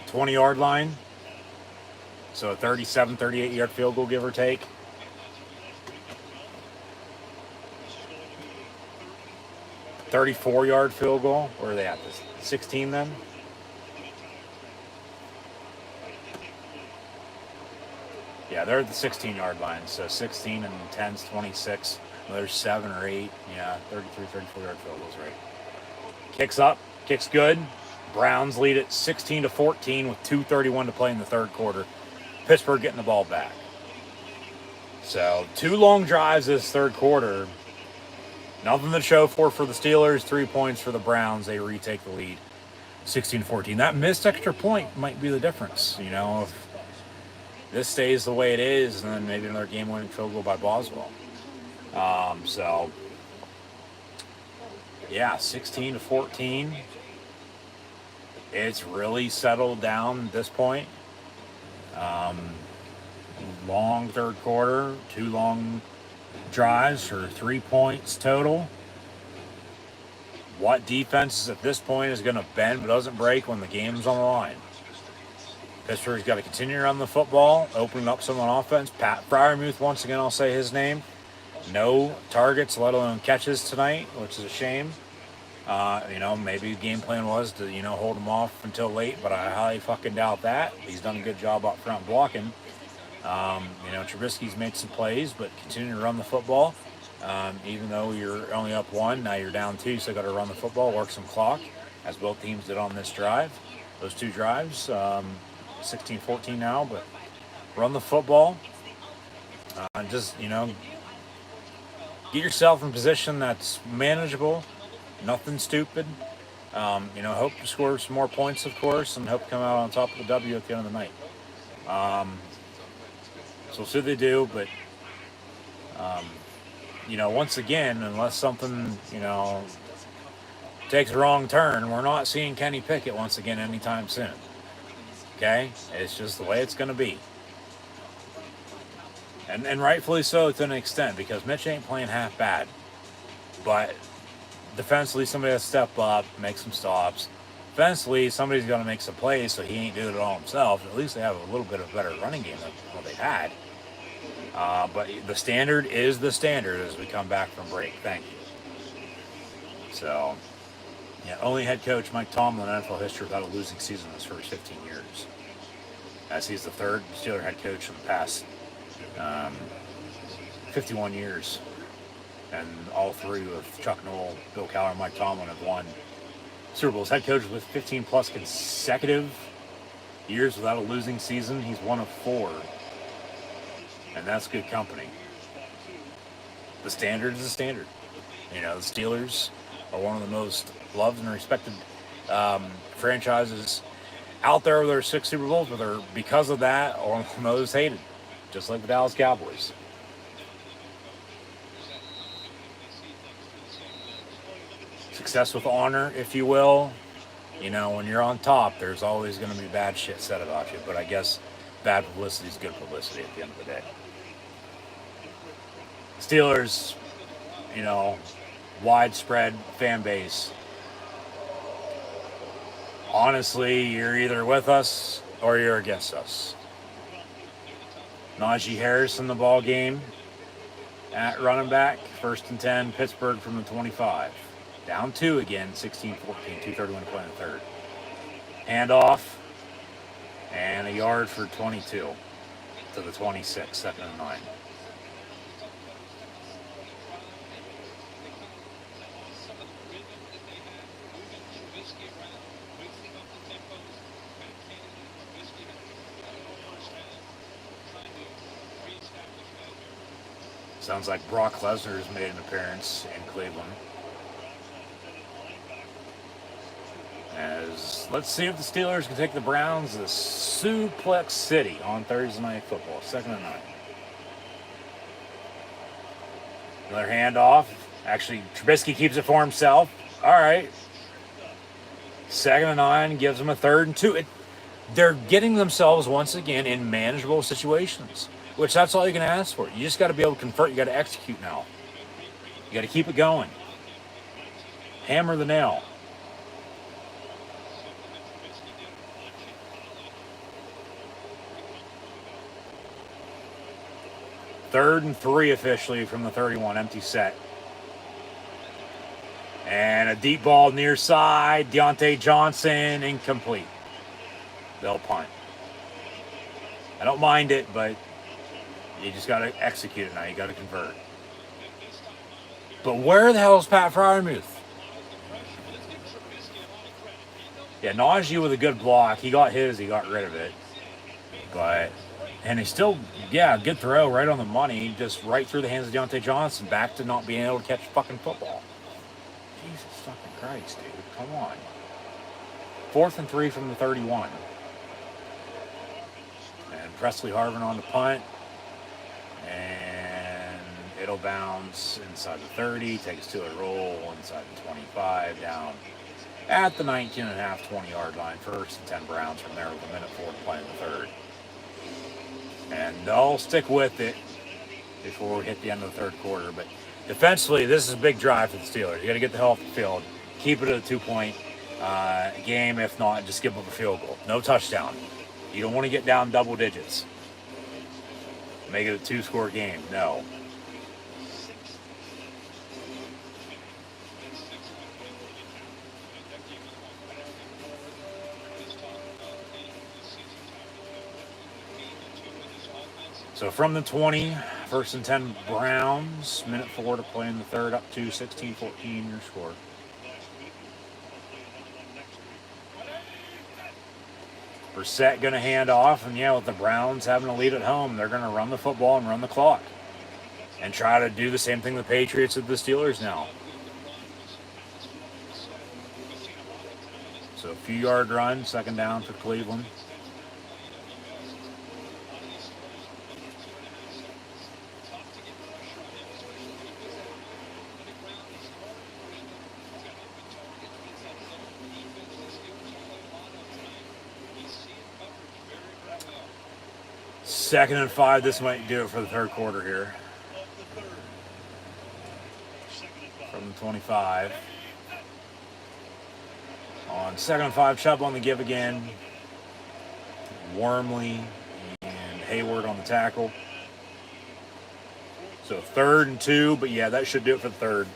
20-yard line. So a 37, 38-yard field goal, give or take. A 34-yard field goal. Where are they at? 16 then? Yeah, they're at the 16-yard line. So 16 and 10's 26. There's 7 or 8. Yeah, 33, 34-yard field goals, right. Kicks up. Kicks good. Browns lead it 16-14 with 2:31 to play in the third quarter. Pittsburgh getting the ball back. So 2 long drives this third quarter. Nothing to show for the Steelers. 3 points for the Browns. They retake the lead 16-14. That missed extra point might be the difference. You know, if this stays the way it is, then maybe another game-winning field goal by Boswell. So, yeah, 16-14. it's really settled down at this point. Long third quarter, 2 long drives for 3 points total. What defense at this point is going to bend but doesn't break when the game's on the line? Pittsburgh's got to continue to run the football, opening up some on offense. Pat Fryermuth, once again, I'll say his name. No targets, let alone catches tonight, which is a shame. Maybe the game plan was to, hold him off until late, but I highly fucking doubt that. He's done a good job up front blocking. Trubisky's made some plays, but continue to run the football. Even though you're only up 1, now you're down 2, so got to run the football, work some clock, as both teams did on this drive. Those 2 drives, 16-14 now, but run the football. Get yourself in a position that's manageable, nothing stupid. Hope to score some more points, of course, and hope to come out on top of the W at the end of the night. So we'll see what they do, but, once again, unless something, takes a wrong turn, we're not seeing Kenny Pickett once again anytime soon. Okay? It's just the way it's going to be. And rightfully so to an extent, because Mitch ain't playing half bad. But defensively, somebody has to step up, make some stops. Offensively, somebody's going to make some plays, so he ain't doing it all himself. At least they have a little bit of a better running game than what they've had. But the standard is the standard as we come back from break. Thank you. So, only head coach Mike Tomlin in NFL history without a losing season in his first 15 years. As he's the 3rd Steeler head coach in the past 51 years. And all 3 with Chuck Noll, Bill Cowher, and Mike Tomlin have won Super Bowls. Head coach with 15 plus consecutive years without a losing season. He's one of 4. And that's good company. The standard is the standard. The Steelers are one of the most loved and respected franchises out there with their 6 Super Bowls, but they're, because of that, are one of the most hated. Just like the Dallas Cowboys. Success with honor, if you will. When you're on top, there's always going to be bad shit said about you. But I guess bad publicity is good publicity at the end of the day. Steelers, widespread fan base. Honestly, you're either with us or you're against us. Najee Harris in the ball game at running back, 1st and 10, Pittsburgh from the 25. Down 2 again, 16-14, 2:31 to play in the 3rd. Handoff, and a yard for 22 to the 26, 2nd and 9. Sounds like Brock Lesnar has made an appearance in Cleveland. Let's see if the Steelers can take the Browns to Suplex City on Thursday Night Football, 2nd and 9. Another handoff. Actually, Trubisky keeps it for himself. All right. 2nd and 9 gives them a 3rd and 2. They're getting themselves once again in manageable situations, which that's all you can ask for. You just got to be able to convert. You got to execute now. You got to keep it going. Hammer the nail. Third and 3 officially from the 31, empty set. And a deep ball near side, Deontay Johnson, incomplete. They'll punt. I don't mind it, but you just got to execute it now. You got to convert. But where the hell is Pat Fryermuth? Yeah, Najee with a good block. He got his, he got rid of it. And he still, good throw right on the money, just right through the hands of Deontay Johnson, back to not being able to catch fucking football. Jesus fucking Christ, dude. Come on. 4th and 3 from the 31. And Presley Harvin on the punt. And it'll bounce inside the 30, takes to a roll inside the 25, down at the 19 and a half, 20-yard line. First and 10 Browns from there with a minute 4 to play in the third. And they'll stick with it before we hit the end of the third quarter. But defensively, this is a big drive for the Steelers. You got to get the hell off the field, keep it at a 2-point game. If not, just give up a field goal. No touchdown. You don't want to get down double digits. Make it a 2-score game. No. So from the 20, first and 10 Browns, minute 4 to play in the third, up to 16-14 your score. Brissett going to hand off, and with the Browns having a lead at home, they're going to run the football and run the clock and try to do the same thing the Patriots did the Steelers now. So a few yard run, second down for Cleveland. Second and 5. This might do it for the third quarter here. From the 25. On second and 5, Chubb on the give again. Wormley and Hayward on the tackle. So third and 2, but that should do it for the third.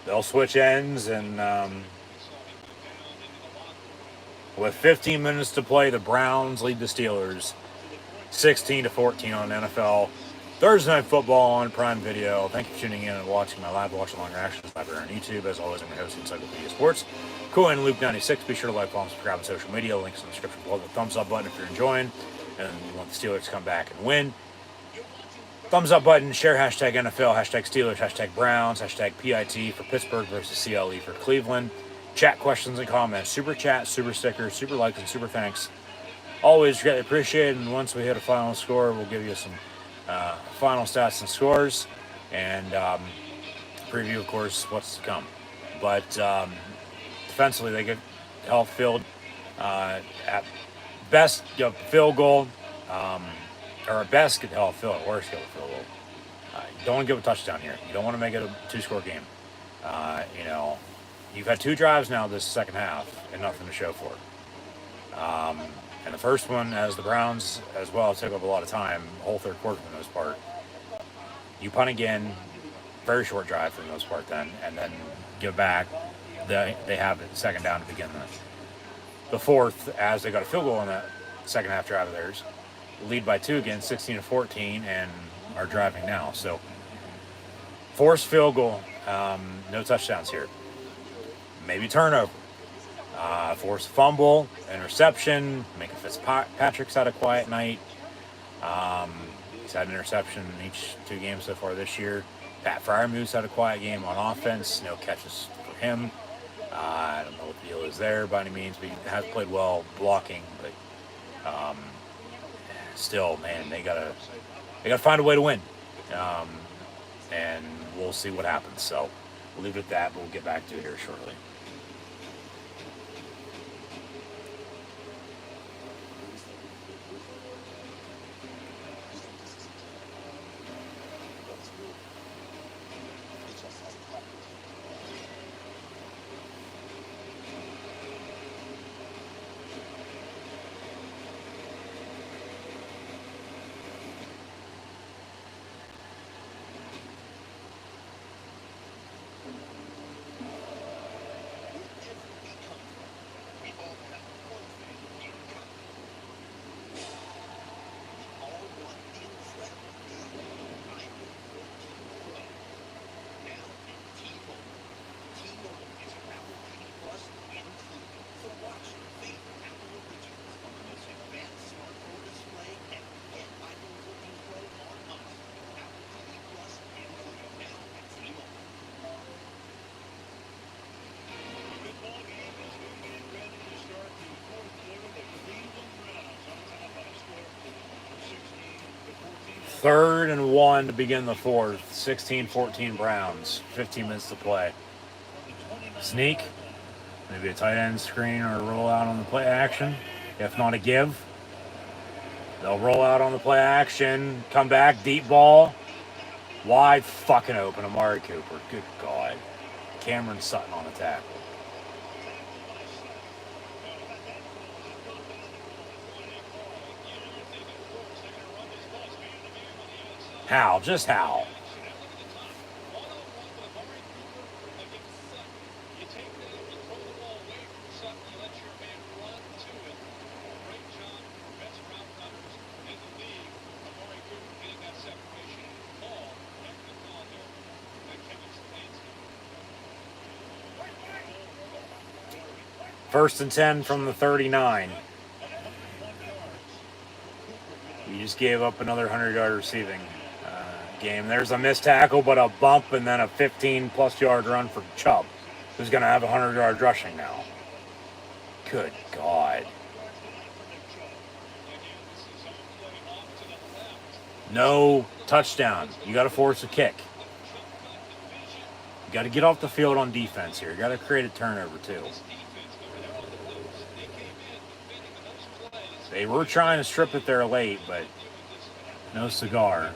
They'll switch ends, and with 15 minutes to play, the Browns lead the Steelers 16-14 on NFL Thursday Night Football on Prime Video. Thank you for tuning in and watching my live watch-along reactions live here on YouTube. As always, I'm your host, Encyclopedia Sports. Cool and Loop 96. Be sure to like, follow, subscribe on social media. Links in the description below. The thumbs up button if you're enjoying and you want the Steelers to come back and win. Thumbs up button, share hashtag NFL, hashtag Steelers, hashtag Browns, hashtag PIT for Pittsburgh versus CLE for Cleveland. Chat questions and comments, super chat, super stickers, super likes, and super thanks. Always greatly appreciated. And once we hit a final score, we'll give you some final stats and scores and preview, of course, what's to come. But defensively, they get health field at best, field goal, or at best get the health field, at worst get the field goal. You don't want to give a touchdown here. You don't want to make it a 2-score game. You've had 2 drives now this second half and nothing to show for it. And the first one, as the Browns as well took up a lot of time, whole third quarter for the most part. You punt again, very short drive for the most part then, and then give back. They have it second down to begin the fourth, as they got a field goal on that second half drive of theirs. Lead by 2 again, 16-14, and are driving now. So forced field goal, no touchdowns here. Maybe turnover, forced fumble, interception. Minka Fitzpatrick's had a quiet night. He's had an interception in each 2 games so far this year. Pat Fryermuth's had a quiet game on offense. No catches for him. I don't know what the deal is there by any means, but he has played well blocking. But still, man, they gotta find a way to win. And we'll see what happens. So we'll leave it at that, but we'll get back to it here shortly. 3rd and 1 to begin the 4th. 16-14 Browns. 15 minutes to play. Sneak. Maybe a tight end screen or a rollout on the play action. If not a give. They'll roll out on the play action. Come back. Deep ball. Wide fucking open. Amari Cooper. Good God. Cameron Sutton on the tackle. How? Just how? First and 10 from the 39. You just gave up another 100-yard receiving game. There's a missed tackle, but a bump, and then a 15-plus yard run for Chubb, who's going to have 100 yards rushing now. Good God. No touchdown. You got to force a kick. You got to get off the field on defense here. You got to create a turnover, too. They were trying to strip it there late, but no cigar.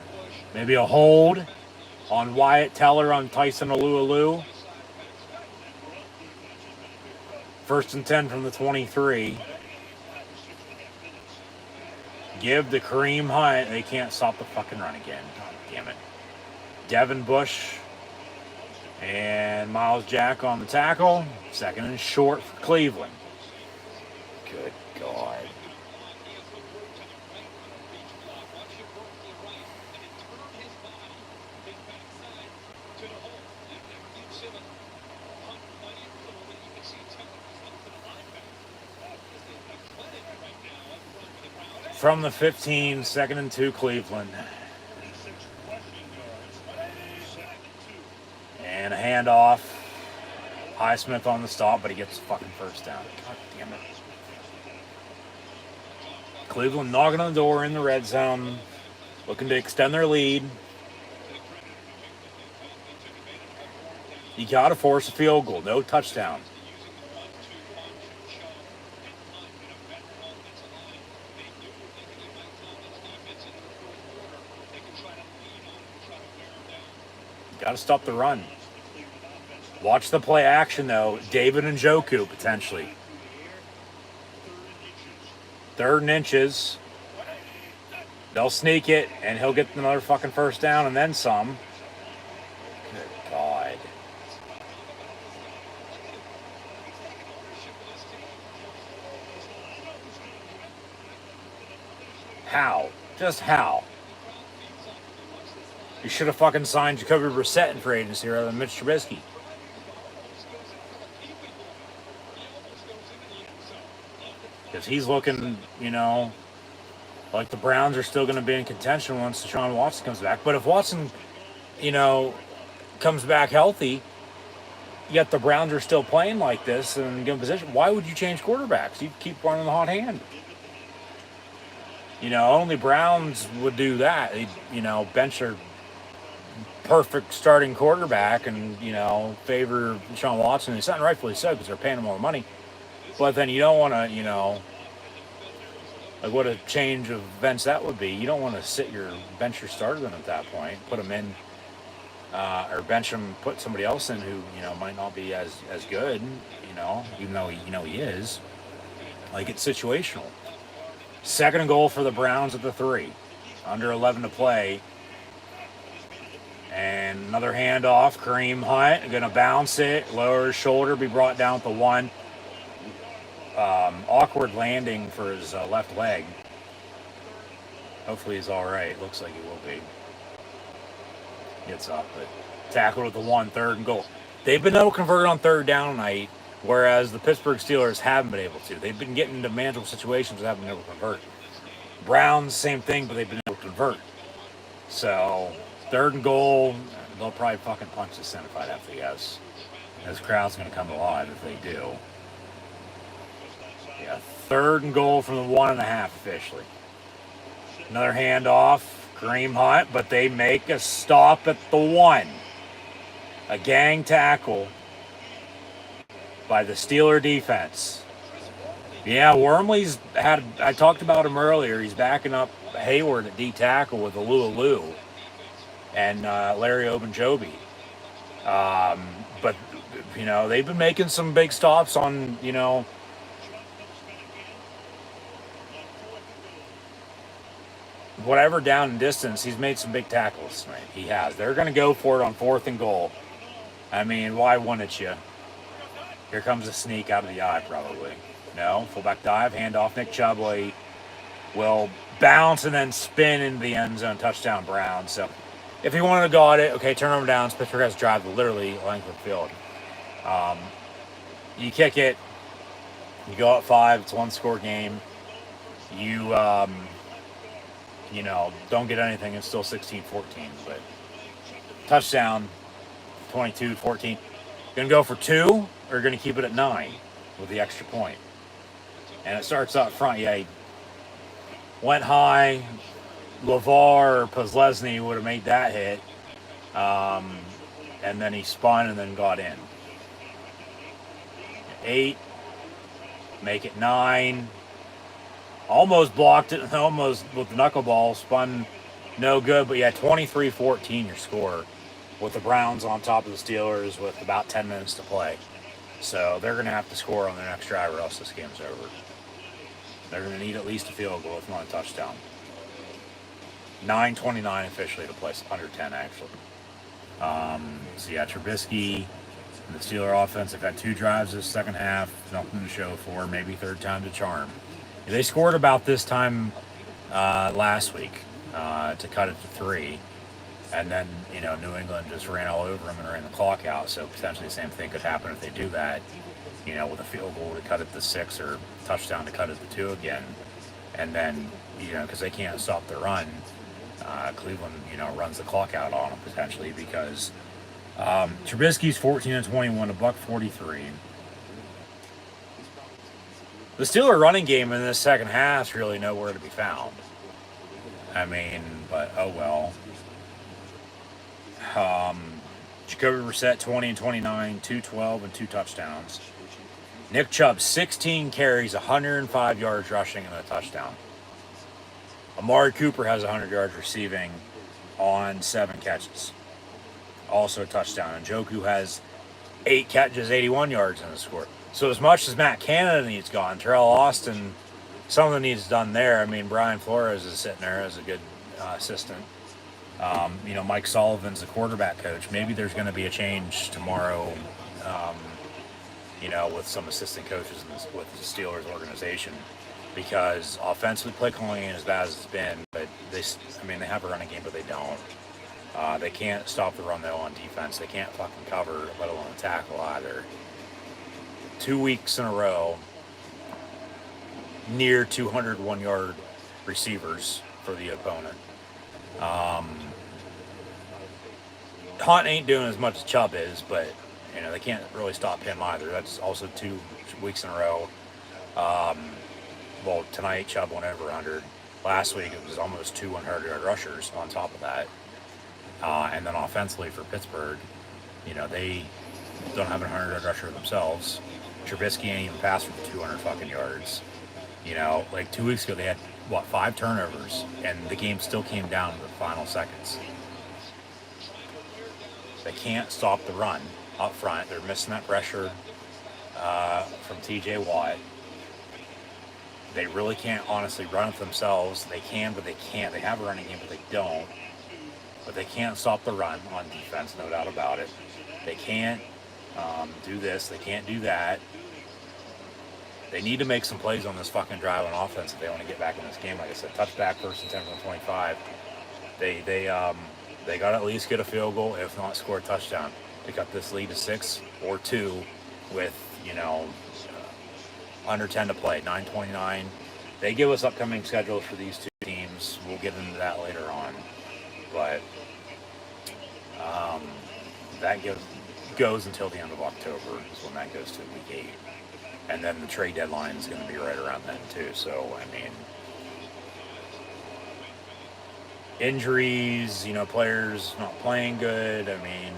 Maybe a hold on Wyatt Teller on Tyson Alualu. First and 10 from the 23. Give to Kareem Hunt. They can't stop the fucking run again. God damn it. Devin Bush and Miles Jack on the tackle. Second and short for Cleveland. Good God. From the 15, 2nd and 2, Cleveland. And a handoff. Highsmith on the stop, but he gets the fucking first down. God damn it. Cleveland knocking on the door in the red zone, looking to extend their lead. You got to force a field goal. No touchdown. Got to stop the run. Watch the play action, though. David Njoku, potentially. 3rd and inches. They'll sneak it, and he'll get another fucking first down and then some. Good God. How? Just how? You should have fucking signed Jacoby Brissett in free agency rather than Mitch Trubisky. Because he's looking, like the Browns are still going to be in contention once Deshaun Watson comes back. But if Watson, comes back healthy, yet the Browns are still playing like this and in good position, why would you change quarterbacks? You keep running the hot hand. Only Browns would do that. They'd, bench their perfect starting quarterback and, favor Deshaun Watson. And it's not rightfully so because they're paying him all the money. But then you don't want to, like what a change of events that would be. You don't want to bench your starter then at that point. Put him in, or bench him, put somebody else in who, might not be as good, even though, he is. Like it's situational. 2nd and goal for the Browns at the 3. Under 11 to play. And another handoff. Kareem Hunt going to bounce it. Lower his shoulder. Be brought down at the 1. Awkward landing for his left leg. Hopefully he's all right. Looks like he will be. Gets up, but tackled at the 1. 3rd and goal. They've been able to convert on 3rd down tonight, whereas the Pittsburgh Steelers haven't been able to. They've been getting into manageable situations and haven't been able to convert. Browns, same thing, but they've been able to convert. So, 3rd and goal, they'll probably fucking punch this in if I'd have to guess. This crowd's going to come alive if they do. Yeah, 3rd and goal from the 1.5 officially. Another handoff. Kareem Hunt, but they make a stop at the 1. A gang tackle by the Steeler defense. Yeah, Wormley's had, I talked about him earlier. He's backing up Hayward at D tackle with Alualu and Larry Ogunjobi. But, they've been making some big stops on, whatever down and distance. He's made some big tackles tonight. He has. They're going to go for it on 4th and goal. I mean, why wouldn't you? Here comes a sneak out of the eye, probably. No, fullback dive, handoff. Nick Chubb will bounce and then spin into the end zone. Touchdown, Browns. So if he wanted to got it, okay, turnover downs. Pittsburgh has to drive literally length of the field. You kick it. You go up 5. It's a 1-score game. You, don't get anything. It's still 16-14. But touchdown, 22-14. Going to go for 2 or going to keep it at 9 with the extra point. And it starts up front. Yeah, he went high. LeVar or Pozlesny would have made that hit. And then he spun and then got in. 8. Make it 9. Almost blocked it. Almost with the knuckleball. Spun no good. But yeah, 23-14 your score. With the Browns on top of the Steelers with about 10 minutes to play. So they're going to have to score on their next drive or else this game's over. They're going to need at least a field goal, if not a touchdown. 9:29 officially to play, under 10 actually. So yeah, Trubisky and the Steeler offense have had 2 drives this second half. Nothing to show for. Maybe third time to charm. They scored about this time last week to cut it to 3. And then, New England just ran all over them and ran the clock out. So potentially the same thing could happen if they do that, with a field goal to cut it to 6 or touchdown to cut it to 2 again. And then, because they can't stop the run, Cleveland, runs the clock out on them potentially because Trubisky's 14-21, $143. The Steeler running game in this second half is really nowhere to be found. I mean, but oh well. Jacoby Brissett 20-29, 212 and 2 touchdowns. Nick Chubb 16 carries, 105 yards rushing and a touchdown. Amari Cooper has 100 yards receiving on 7 catches. Also a touchdown. And Njoku has 8 catches, 81 yards in the score. So as much as Matt Canada needs gone, Terrell Austin, something needs done there. I mean, Brian Flores is sitting there as a good assistant. Mike Sullivan's the quarterback coach. Maybe there's going to be a change tomorrow, with some assistant coaches with the Steelers organization. Because offensively, play calling ain't as bad as it's been, but they have a running game, but they don't. They can't stop the run, though, on defense. They can't fucking cover, let alone tackle either. 2 weeks in a row, near 201-yard receivers for the opponent. Hunt ain't doing as much as Chubb is, but, they can't really stop him either. That's also 2 weeks in a row. Tonight, Chubb went over 100. Last week, it was almost 2 100-yard rushers on top of that. And then offensively for Pittsburgh, they don't have a 100-yard rusher themselves. Trubisky ain't even passed for 200 fucking yards. 2 weeks ago, they had, 5 turnovers, and the game still came down to the final seconds. They can't stop the run up front. They're missing that pressure from TJ Watt. They really can't honestly run it themselves. They can, but they can't. They have a running game, but they don't. But they can't stop the run on defense, no doubt about it. They can't do this. They can't do that. They need to make some plays on this fucking drive on offense if they want to get back in this game. Like I said, touchback, 1st and 10 from 25. They got to at least get a field goal, if not score a touchdown, to cut this lead to 6 or 2 with, under 10 to play, 9:29. They give us upcoming schedules for these 2 teams. We'll get into that later on. But that goes until the end of October is when that goes to week 8. And then the trade deadline is going to be right around then too. So, injuries, players not playing good. I mean,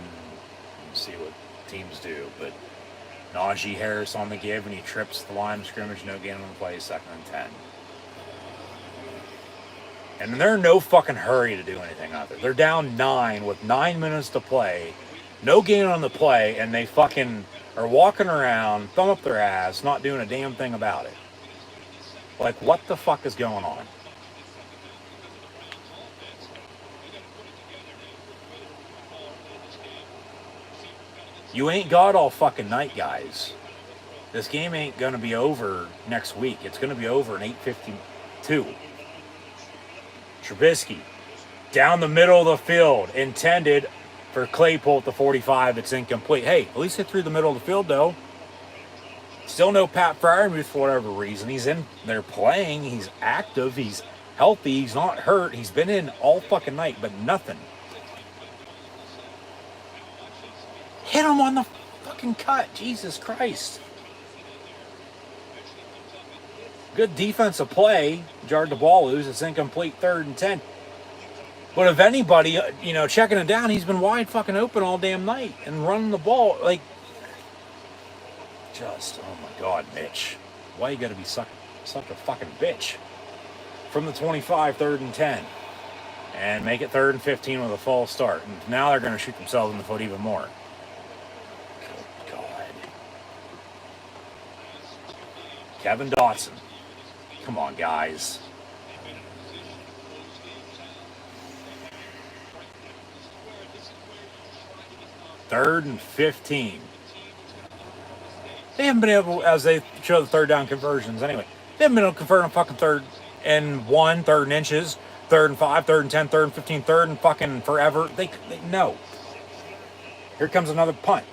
let's see what teams do. But Najee Harris on the give, and he trips the line of scrimmage, no gain on the play, 2nd and 10. And they're in no fucking hurry to do anything either. They're down 9 with 9 minutes to play, no gain on the play, and they fucking are walking around, thumb up their ass, not doing a damn thing about it. Like, what the fuck is going on? You ain't got all fucking night, guys. This game ain't going to be over next week. It's going to be over in 8:52. Trubisky, down the middle of the field, intended for Claypool at the 45. It's incomplete. Hey, at least hit through the middle of the field, though. Still no Pat Freiermuth for whatever reason. He's in there playing. He's active. He's healthy. He's not hurt. He's been in all fucking night, but nothing. Hit him on the fucking cut. Jesus Christ. Good defensive play. Jarred the ball loose. It's incomplete, 3rd and 10. But if anybody, checking it down, he's been wide fucking open all damn night and running the ball. Like, just, oh my God, Mitch. Why you gotta be such a fucking bitch? From the 25, 3rd and 10. And make it 3rd and 15 with a false start. And now they're going to shoot themselves in the foot even more. Good God. Kevin Dotson. Come on, guys. Third and 15. They haven't been able, as they show the 3rd down conversions anyway, they haven't been able to convert on fucking 3rd and 1, 3rd and inches, 3rd and 5, 3rd and 10, 3rd and 15, 3rd and fucking forever. They no. Here comes another punt.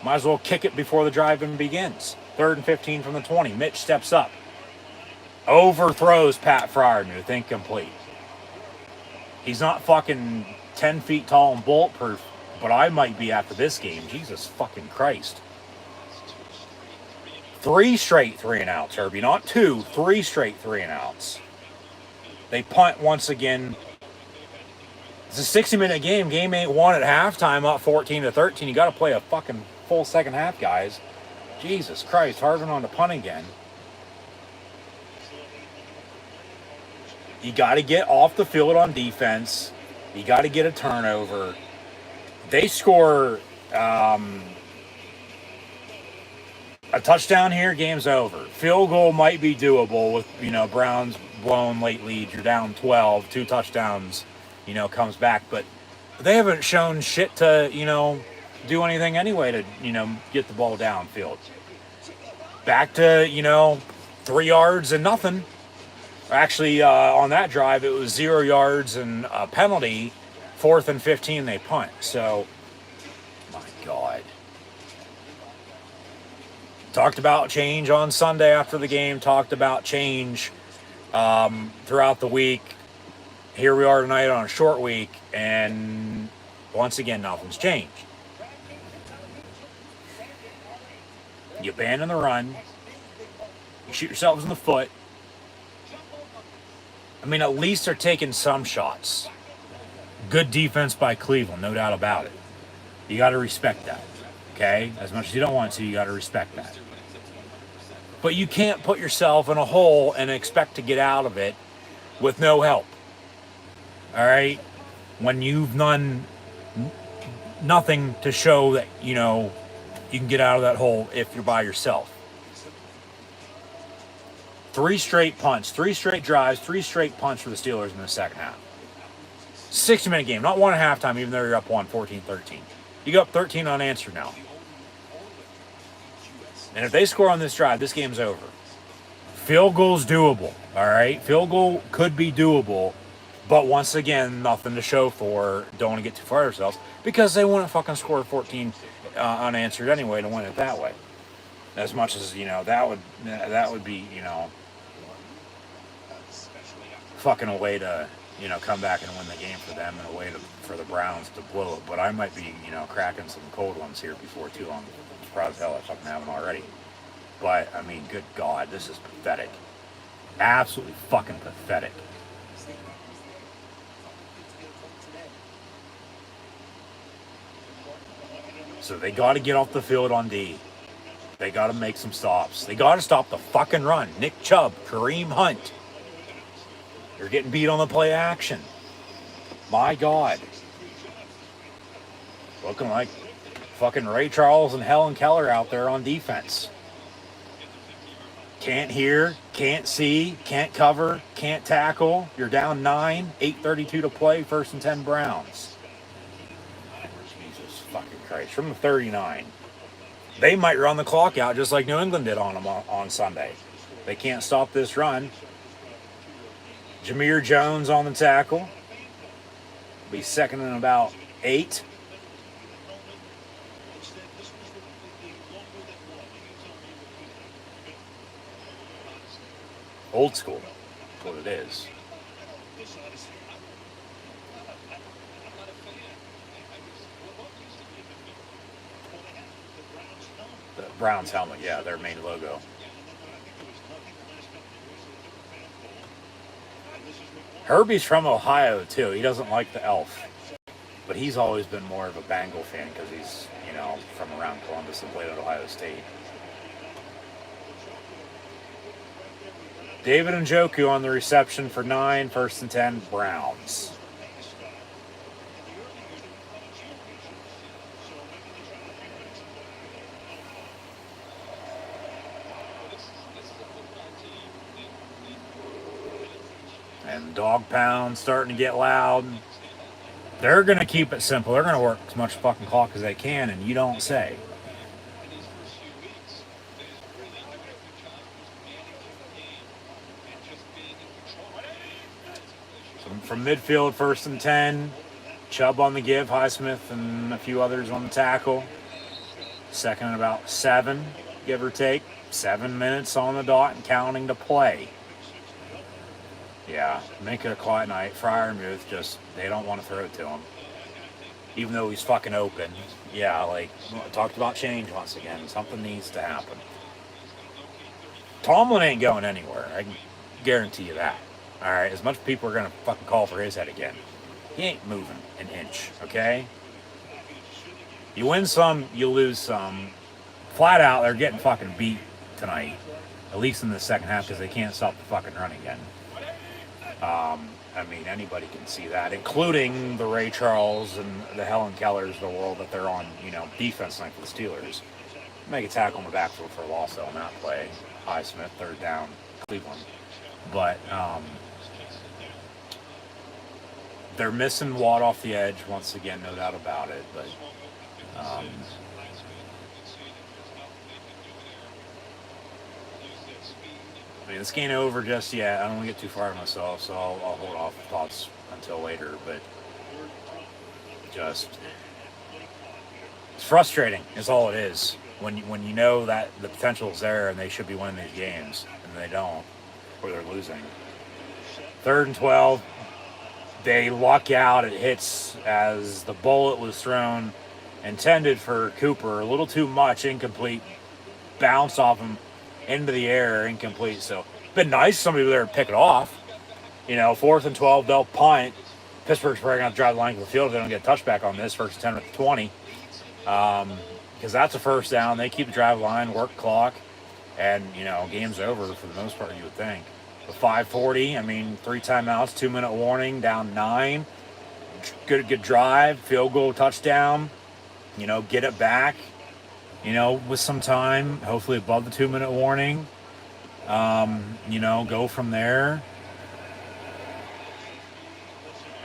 Might as well kick it before the drive even begins. 3rd and 15 from the 20. Mitch steps up. Overthrows Pat Freiermuth, incomplete. He's not fucking 10 feet tall and bulletproof, but I might be after this game. Jesus fucking Christ. 3 straight 3-and-outs, Herbie. Not 2, 3 straight 3-and-outs. They punt once again. It's a 60-minute game. Game ain't won at halftime, up 14-13. You got to play a fucking full second half, guys. Jesus Christ, Harvin on the punt again. You got to get off the field on defense. You got to get a turnover. They score a touchdown here, game's over. Field goal might be doable with, Browns blown late lead. You're down 12, 2 touchdowns, comes back. But they haven't shown shit to, do anything anyway to, get the ball downfield. Back to, 3 yards and nothing. Actually, on that drive, it was 0 yards and a penalty. 4th and 15, they punt. So, my God. Talked about change on Sunday after the game. Talked about change throughout the week. Here we are tonight on a short week. And once again, nothing's changed. You abandon the run. You shoot yourselves in the foot. I mean, at least they're taking some shots. Good defense by Cleveland, no doubt about it. You got to respect that, okay? As much as you don't want to, you got to respect that. But you can't put yourself in a hole and expect to get out of it with no help, all right? When you've done nothing to show that, you can get out of that hole if you're by yourself. 3 straight punts, 3 straight drives, 3 straight punts for the Steelers in the second half. 60-minute game, not 1 at halftime, even though you're up 14-13. You go up 13 unanswered now. And if they score on this drive, this game's over. Field goal's doable, all right? Field goal could be doable, but once again, nothing to show for. Don't want to get too far ourselves because they wouldn't fucking score 14 unanswered anyway to win it that way. As much as, that would be, fucking a way to, come back and win the game for them and a way for the Browns to blow it. But I might be, cracking some cold ones here before too long. I'm surprised hell I fucking haven't already. But, I mean, good God, this is pathetic. Absolutely fucking pathetic. So they got to get off the field on D. They got to make some stops. They got to stop the fucking run. Nick Chubb, Kareem Hunt. You're getting beat on the play action. My God. Looking like fucking Ray Charles and Helen Keller out there on defense. Can't hear, can't see, can't cover, can't tackle. You're down 9, 8:32 to play, 1st and 10 Browns. Jesus fucking Christ. From the 39. They might run the clock out just like New England did on them on Sunday. They can't stop this run. Jameer Jones on the tackle. Be second and about 8. Old school. That's what it is. The Browns helmet, yeah, their main logo. Herbie's from Ohio, too. He doesn't like the elf. But he's always been more of a Bengal fan because he's, from around Columbus and played at Ohio State. David Njoku on the reception for 9, 1st and 10, Browns. And dog pound starting to get loud. They're going to keep it simple. They're going to work as much fucking clock as they can, and you don't say. So from midfield, 1st and 10. Chubb on the give, Highsmith and a few others on the tackle. Second and about 7, give or take. 7 minutes on the dot and counting to play. Yeah, make it a quiet night. Freiermuth they don't want to throw it to him. Even though he's fucking open. Yeah, talked about change once again. Something needs to happen. Tomlin ain't going anywhere. I can guarantee you that. Alright, as much people are going to fucking call for his head again. He ain't moving an inch, okay? You win some, you lose some. Flat out, they're getting fucking beat tonight. At least in the second half because they can't stop the fucking run again. Anybody can see that, including the Ray Charles and the Helen Kellers of the world that they're on, defense night for the Steelers. Make a tackle in the backfield for a loss on that play. Highsmith, 3rd down, Cleveland. But they're missing Watt off the edge once again, no doubt about it. But this ain't over just yet. I don't want to get too far of myself, so I'll hold off thoughts until later. But it's frustrating is all it is. When you know that the potential is there and they should be winning these games, and they don't, or they're losing. 3rd and 12, they luck out. It hits as the bullet was thrown, intended for Cooper. A little too much, incomplete. Bounce off him into the air, incomplete. So it's been nice somebody there to pick it off. 4th and 12, they'll punt. Pittsburgh's probably going to drive the length of the field if they don't get a touchback on this. 1st and 10 at the 20. Because that's a 1st down. They keep the drive line, work clock, and, game's over for the most part, you would think. The 5:40, 3 timeouts, 2-minute warning, down 9. Good drive, field goal, touchdown. Get it back, with some time, hopefully above the 2-minute warning. Go from there.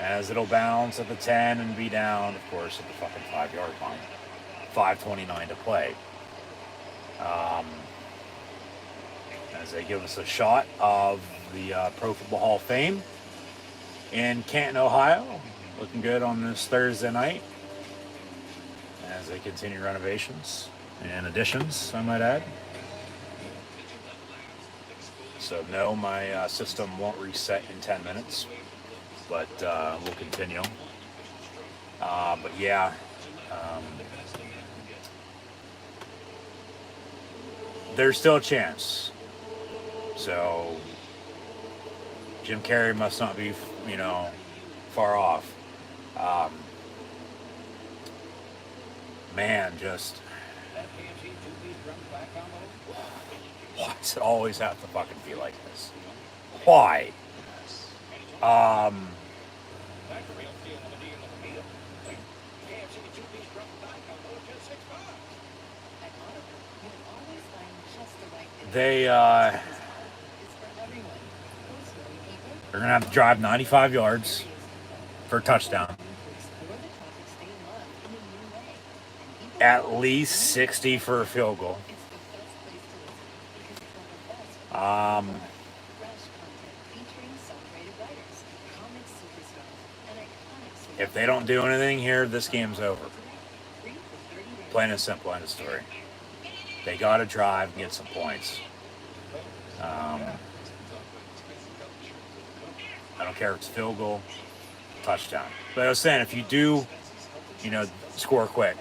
As it'll bounce at the 10 and be down, of course, at the fucking 5-yard line. 5:29 to play. As they give us a shot of the Pro Football Hall of Fame in Canton, Ohio. Looking good on this Thursday night as they continue renovations and additions, I might add. So no, my system won't reset in 10 minutes, but we'll continue. But yeah, there's still a chance. So Jim Carrey must not be, far off. man, just why does it always have to fucking be like this? Why? Um, At Audible, you can always find just the right they it's for everyone. Post-movie paper, they're gonna have to drive 95 yards areas of for a touchdown, increase or the topics they love in a new way. And people at love least new 60 for a field goal. It's the best place to listen because it's got the best Um, fresh content featuring celebrated writers, comic superstars, and iconic if they don't do anything here, this game's over. free for 30 days. Plain and simple, end of story. They got to drive and get some points. Um, I don't care if it's field goal, touchdown. But I was saying, if you do, score quick,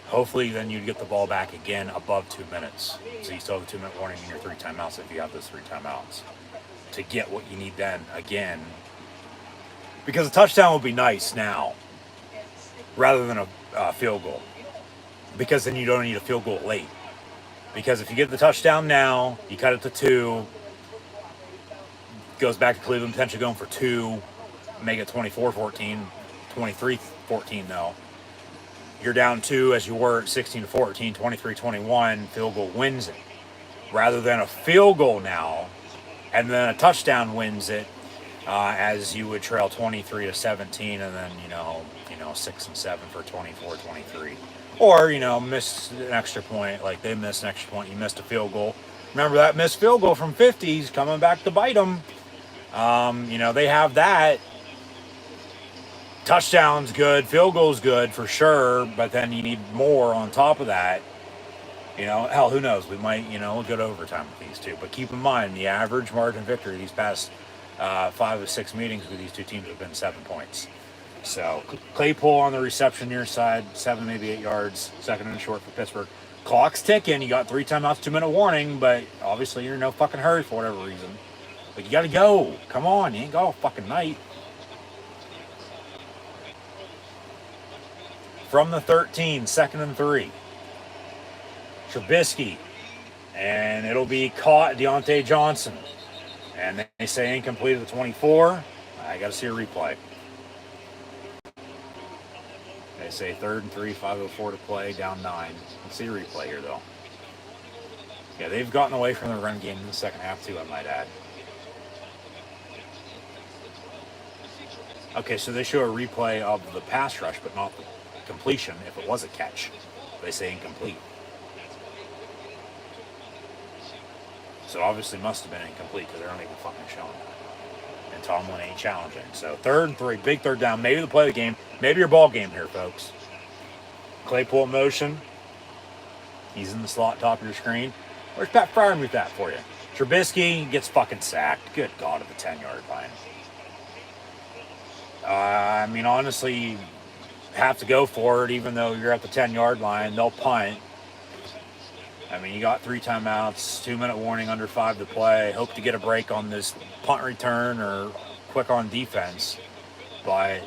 hopefully then you'd get the ball back again above 2 minutes. So you still have a 2-minute warning in your 3 timeouts if you have those 3 timeouts to get what you need then again. Because a touchdown would be nice now rather than a field goal. Because then you don't need a field goal late. Because if you get the touchdown now, you cut it to 2, goes back to Cleveland, potentially going for 2, make it 24-14, 23-14 though. You're down 2 as you were at 16-14, 23-21, field goal wins it. Rather than a field goal now, and then a touchdown wins it, as you would trail 23-17, and then 6 and 7 for 24-23, or miss an extra point, like they missed an extra point, you missed a field goal. Remember that missed field goal from 50s coming back to bite them. They have that. Touchdown's good, field goal's good for sure, but then you need more on top of that. Hell, who knows? We might, go to overtime with these two. But keep in mind, the average margin of victory these past 5 or 6 meetings with these two teams have been 7 points. So Claypool on the reception near side, 7, maybe 8 yards, second and short for Pittsburgh. Clock's ticking. You got 3 timeouts, 2-minute warning, but obviously you're in no fucking hurry for whatever reason. But you got to go. Come on, you ain't got all fucking night. From the 13, second and 3. Trubisky. And it'll be caught, Deontay Johnson. And they say incomplete at the 24. I got to see a replay. They say 3rd and 3, 5:04 to play, down 9. Let's see a replay here, though. Yeah, they've gotten away from the run game in the second half, too, I might add. Okay, so they show a replay of the pass rush, but not the completion if it was a catch. They say incomplete. So obviously must have been incomplete because they're not even fucking showing that. And Tomlin ain't challenging. So 3rd and 3, big 3rd down. Maybe the play of the game. Maybe your ball game here, folks. Claypool in motion. He's in the slot top of your screen. Where's Pat Fryermuth at for you? Trubisky gets fucking sacked. Good God, at the 10-yard line. Honestly, have to go for it even though you're at the 10-yard line. They'll punt. You got 3 timeouts, 2-minute warning, under 5 to play. Hope to get a break on this punt return or quick on defense. But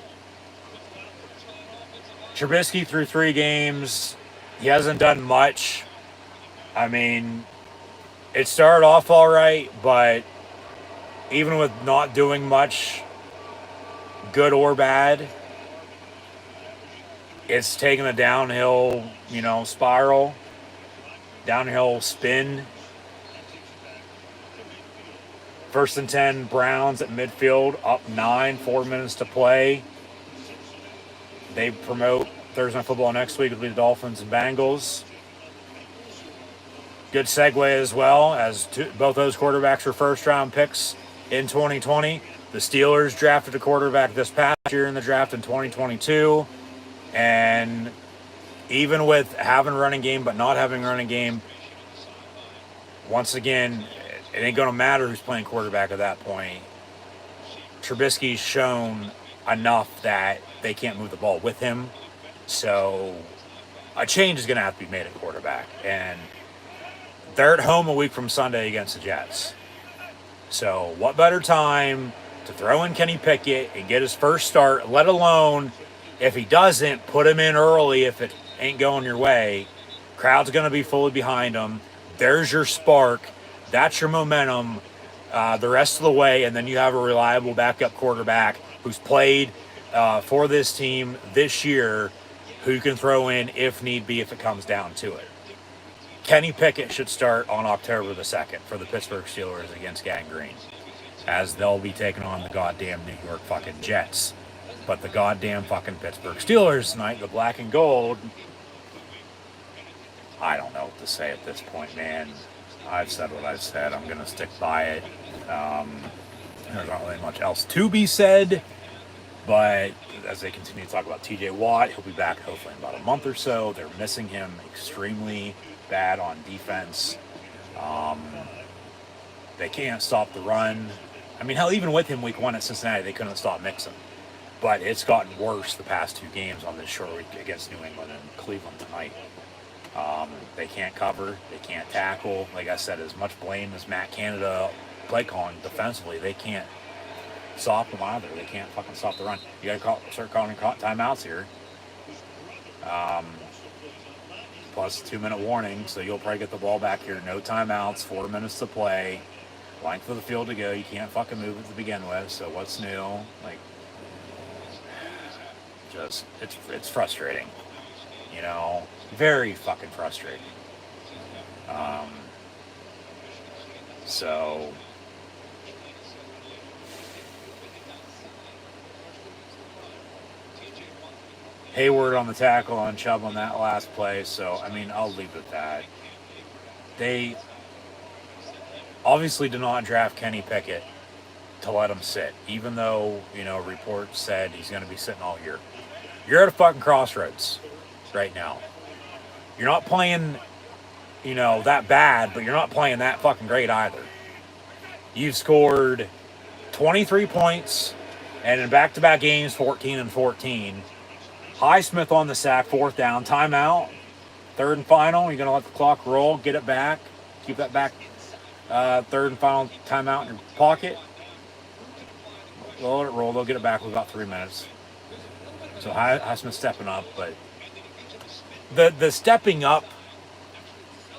Trubisky through 3 games, he hasn't done much. It started off all right, but even with not doing much, good or bad, it's taken a downhill, spiral. Downhill spin. 1st and 10, Browns at midfield, up 9, 4 minutes to play. They promote Thursday Night Football next week. It'll be the Dolphins and Bengals. Good segue as well, as both those quarterbacks were first-round picks in 2020. The Steelers drafted a quarterback this past year in the draft in 2022. And even with having running game but not having running game, once again, it ain't going to matter who's playing quarterback at that point. Trubisky's shown enough that they can't move the ball with him. So a change is going to have to be made at quarterback. And they're at home a week from Sunday against the Jets. So what better time to throw in Kenny Pickett and get his first start, let alone if he doesn't, put him in early if ain't going your way. Crowd's going to be fully behind them. There's your spark. That's your momentum the rest of the way. And then you have a reliable backup quarterback who's played for this team this year, who you can throw in if need be, if it comes down to it. Kenny Pickett should start on October the 2nd for the Pittsburgh Steelers against Gang Green, as they'll be taking on the goddamn New York fucking Jets. But the goddamn fucking Pittsburgh Steelers tonight, the black and gold, I don't know what to say at this point, man. I've said what I've said. I'm going to stick by it. There's not really much else to be said. But as they continue to talk about TJ Watt, he'll be back hopefully in about a month or so. They're missing him extremely bad on defense. They can't stop the run. I mean, hell, even with him week 1 at Cincinnati, they couldn't stop Mixon. But it's gotten worse the past 2 games on this short week against New England and Cleveland tonight. They can't cover. They can't tackle. Like I said, as much blame as Matt Canada play calling defensively, they can't stop them either. They can't fucking stop the run. You got to start calling timeouts here. Plus 2-minute warning, so you'll probably get the ball back here. No timeouts, 4 minutes to play. Length of the field to go. You can't fucking move it to begin with, so what's new? Like, just, it's frustrating. You know, very fucking frustrating. So Hayward on the tackle on Chubb on that last play. So, I mean, I'll leave it at that. They obviously did not draft Kenny Pickett to let him sit, even though, you know, reports said he's going to be sitting all year. You're at a fucking crossroads right now. You're not playing, you know, that bad, but you're not playing that fucking great either. You've scored 23 points, and in back-to-back games, 14 and 14. Highsmith on the sack, 4th down, timeout, 3rd and final. You're going to let the clock roll, get it back, keep that back, 3rd and final timeout in your pocket. They'll let it roll. They'll get it back with about 3 minutes. So Highsmith stepping up, but the stepping up,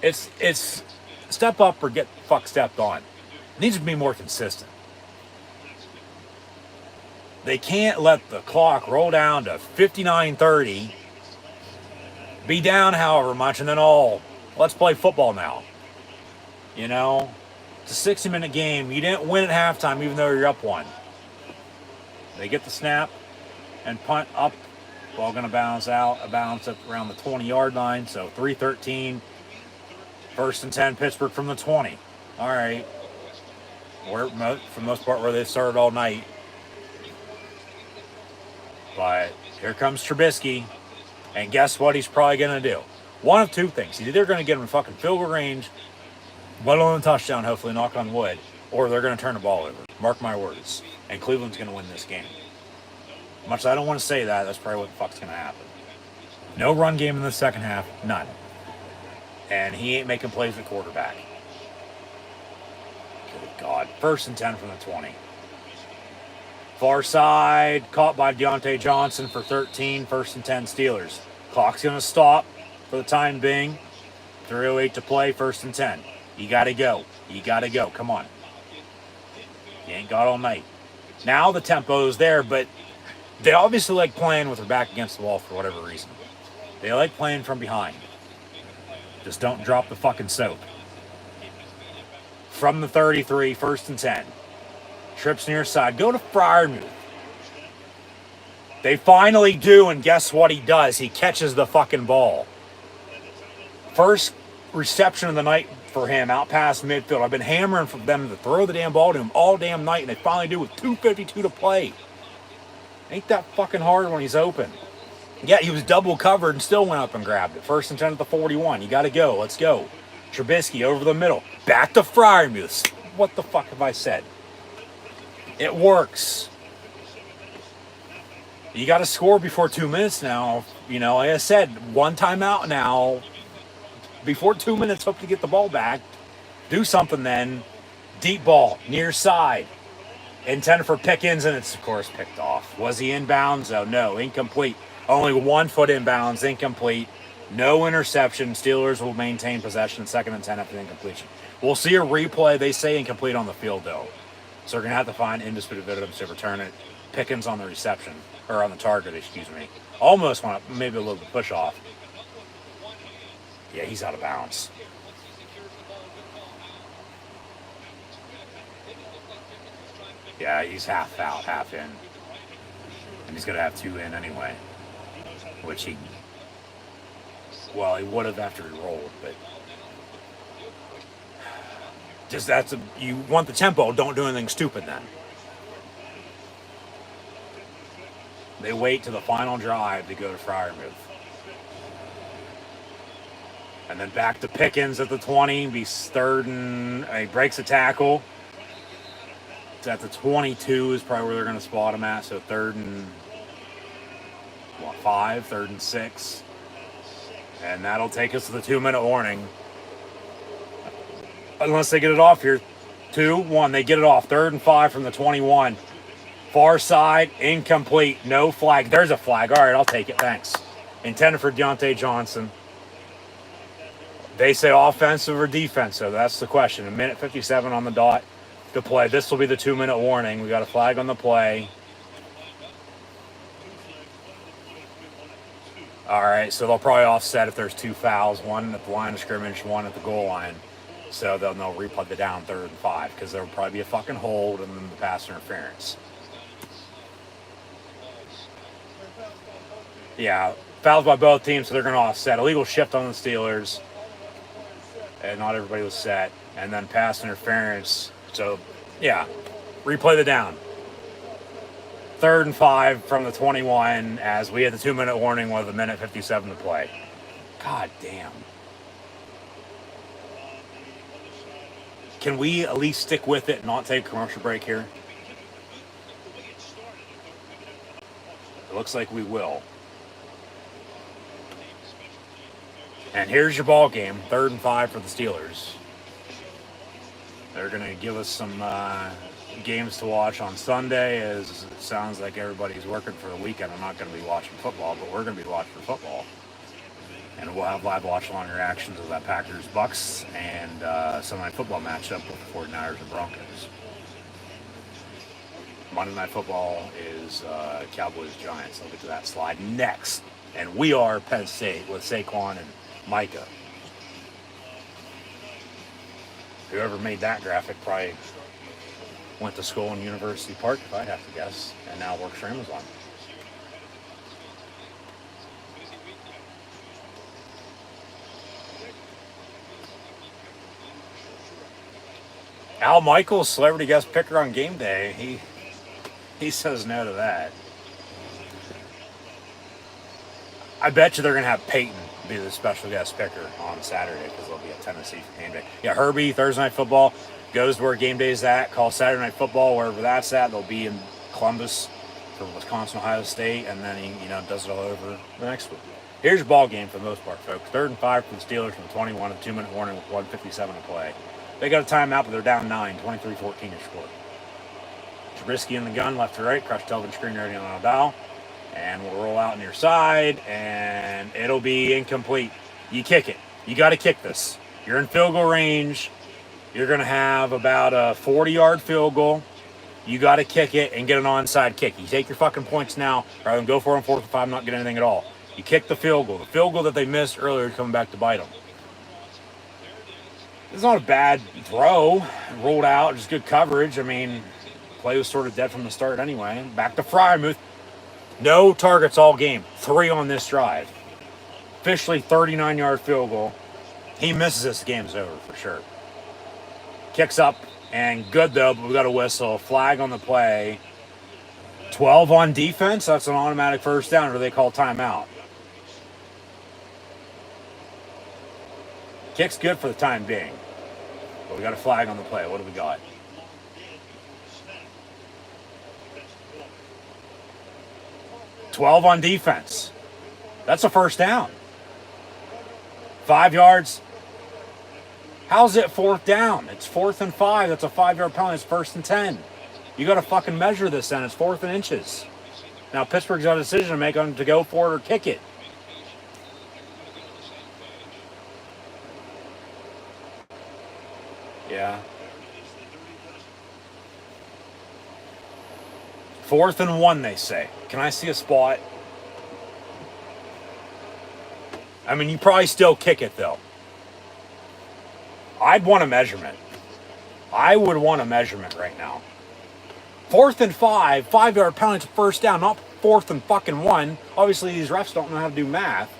it's step up or get fuck stepped on. It needs to be more consistent. They can't let the clock roll down to 59:30, be down however much, and then, let's play football now. You know, it's a 60-minute game. You didn't win at halftime even though you're up 1. They get the snap and punt up. Ball going to bounce out, bounce up around the 20-yard line. So 3:13, 1st and 10, Pittsburgh from the 20. All right. For the most part, where they started all night. But here comes Trubisky, and guess what he's probably going to do? One of 2 things. He's either going to get him in fucking field goal range, let alone a touchdown, hopefully, knock on wood, or they're going to turn the ball over. Mark my words. And Cleveland's going to win this game. Much as I don't want to say that, that's probably what the fuck's going to happen. No run game in the second half, none. And he ain't making plays at quarterback. Good God. 1st and 10 from the 20. Far side, caught by Deontay Johnson for 13, 1st and 10 Steelers. Clock's going to stop for the time being. 3:08 to play, 1st and 10. You got to go. You got to go. Come on. You ain't got all night. Now the tempo is there, but they obviously like playing with their back against the wall for whatever reason. They like playing from behind. Just don't drop the fucking soap. From the 33, 1st and 10. Trips near side. Go to Freiermuth. They finally do, and guess what he does? He catches the fucking ball. First reception of the night for him, out past midfield. I've been hammering for them to throw the damn ball to him all damn night, and they finally do with 2:52 to play. Ain't that fucking hard when he's open. Yeah, he was double covered and still went up and grabbed it. 1st and 10 at the 41. You got to go. Let's go. Trubisky over the middle. Back to Freiermuth. What the fuck have I said? It works. You got to score before 2 minutes now. You know, like I said, 1 timeout now. Before 2 minutes, hope to get the ball back. Do something then. Deep ball, near side. Intended for Pickens, and it's, of course, picked off. Was he inbounds? Oh, no. Incomplete. Only 1 foot inbounds. Incomplete. No interception. Steelers will maintain possession 2nd and 10 after the incompletion. We'll see a replay. They say incomplete on the field, though. So we're going to have to find indisputable evidence to return it. Pickens on the reception, or on the target, excuse me. Almost want to, maybe a little bit push off. Yeah, he's out of bounds. Yeah, he's half out, half in. And he's going to have 2 in anyway. Which he would have after he rolled, but just you want the tempo, don't do anything stupid then. They wait to the final drive to go to Freiermuth. And then back to Pickens at the 20, be 3rd and he breaks a tackle. It's at the 22 is probably where they're going to spot him at, so 3rd and 5, 3rd and 6. And that'll take us to the 2-minute warning. Unless they get it off here. 2-1, they get it off. 3rd and 5 from the 21. Far side, incomplete, no flag. There's a flag. All right, I'll take it, thanks. Intended for Deontay Johnson. They say offensive or defensive, that's the question. 1:57 on the dot to play. This will be the 2-minute warning. We got a flag on the play. All right, so they'll probably offset if there's 2 fouls, 1 at the line of scrimmage, 1 at the goal line. So they'll replay the down 3rd and 5 because there'll probably be a fucking hold and then the pass interference. Yeah, fouls by both teams, so they're going to offset. Illegal shift on the Steelers. And not everybody was set. And then pass interference. So, yeah, replay the down. 3rd and 5 from the 21 as we had the 2-minute warning with 1:57 to play. God damn. Can we at least stick with it and not take a commercial break here? It looks like we will. And here's your ball game, 3rd and 5 for the Steelers. They're going to give us some games to watch on Sunday, as it sounds like everybody's working for the weekend. I'm not going to be watching football, but we're going to be watching football. And we'll have live watch-along reactions of that Packers-Bucks and Sunday Night Football matchup with the 49ers and Broncos. Monday Night Football is Cowboys-Giants. I'll get to that slide next. And we are Penn State with Saquon and Micah. Whoever made that graphic probably went to school in University Park, if I'd have to guess, and now works for Amazon. Al Michaels, celebrity guest picker on game day. He says no to that. I bet you they're going to have Peyton be the special guest picker on Saturday because they'll be at Tennessee for game day. Yeah, Herbie, Thursday Night Football, goes to where game day is at. Call Saturday Night Football, wherever that's at. They'll be in Columbus for Wisconsin, Ohio State, and then he does it all over the next week. Here's your ball game for the most part, folks. 3rd and 5 for the Steelers from the 21, a 2-minute warning with 1:57 to play. They got a timeout, but they're down 9, 23-14 to score. Trubisky in the gun, left to right, crush television screen ready on the dial. And we'll roll out near side, and it'll be incomplete. You kick it. You got to kick this. You're in field goal range. You're going to have about a 40-yard field goal. You got to kick it and get an onside kick. You take your fucking points now, rather than go for it on 4th and 5, not get anything at all. You kick the field goal. The field goal that they missed earlier is coming back to bite them. It's not a bad throw. Rolled out, just good coverage. I mean, play was sort of dead from the start anyway. Back to Freiermuth. No targets all game. 3 on this drive. Officially 39-yard field goal. He misses this, the game's over for sure. Kicks up and good though, but we got a whistle. Flag on the play. 12 on defense. That's an automatic first down, or they call timeout. Kick's good for the time being. But we got a flag on the play. What do we got? $12 on defense. That's a first down. 5 yards. How's it 4th down? It's 4th and 5. That's a 5-yard penalty. It's 1st and 10. You got to fucking measure this then. It's 4th and inches. Now Pittsburgh's got a decision to make on to go for it or kick it. Yeah. 4th and 1, they say. Can I see a spot? I mean, you probably still kick it, though. I'd want a measurement. I would want a measurement right now. 4th and 5, 5-yard penalty to first down, not 4th and fucking 1. Obviously, these refs don't know how to do math.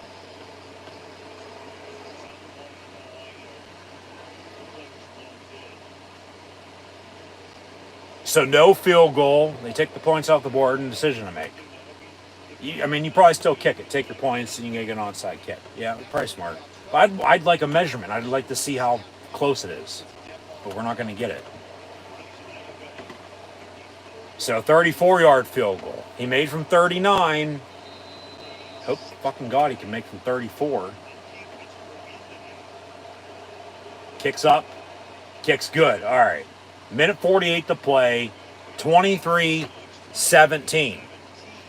So no field goal. They take the points off the board and decision to make. I mean, you probably still kick it. Take your points and you can get an onside kick. Yeah, probably smart. But I'd like a measurement. I'd like to see how close it is. But we're not going to get it. So 34-yard field goal. He made from 39. Hope fucking God he can make from 34. Kicks up. Kicks good. All right. Minute 48 to play. 23-17.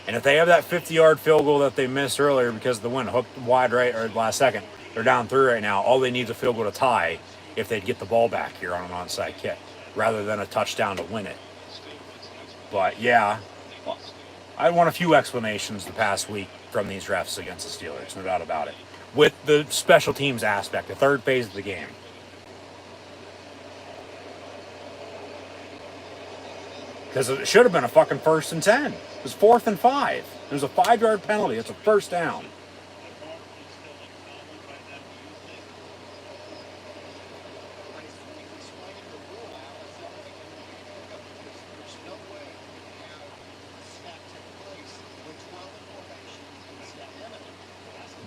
And if they have that 50-yard field goal that they missed earlier because of the wind, hooked wide right or last second, they're down 3 right now. All they need is a field goal to tie if they'd get the ball back here on an onside kick rather than a touchdown to win it. But yeah, I want a few explanations the past week from these refs against the Steelers, no doubt about it. With the special teams aspect, the third phase of the game. Because it should have been a fucking 1st and 10. It was 4th and 5. It was a 5-yard penalty. It's a first down.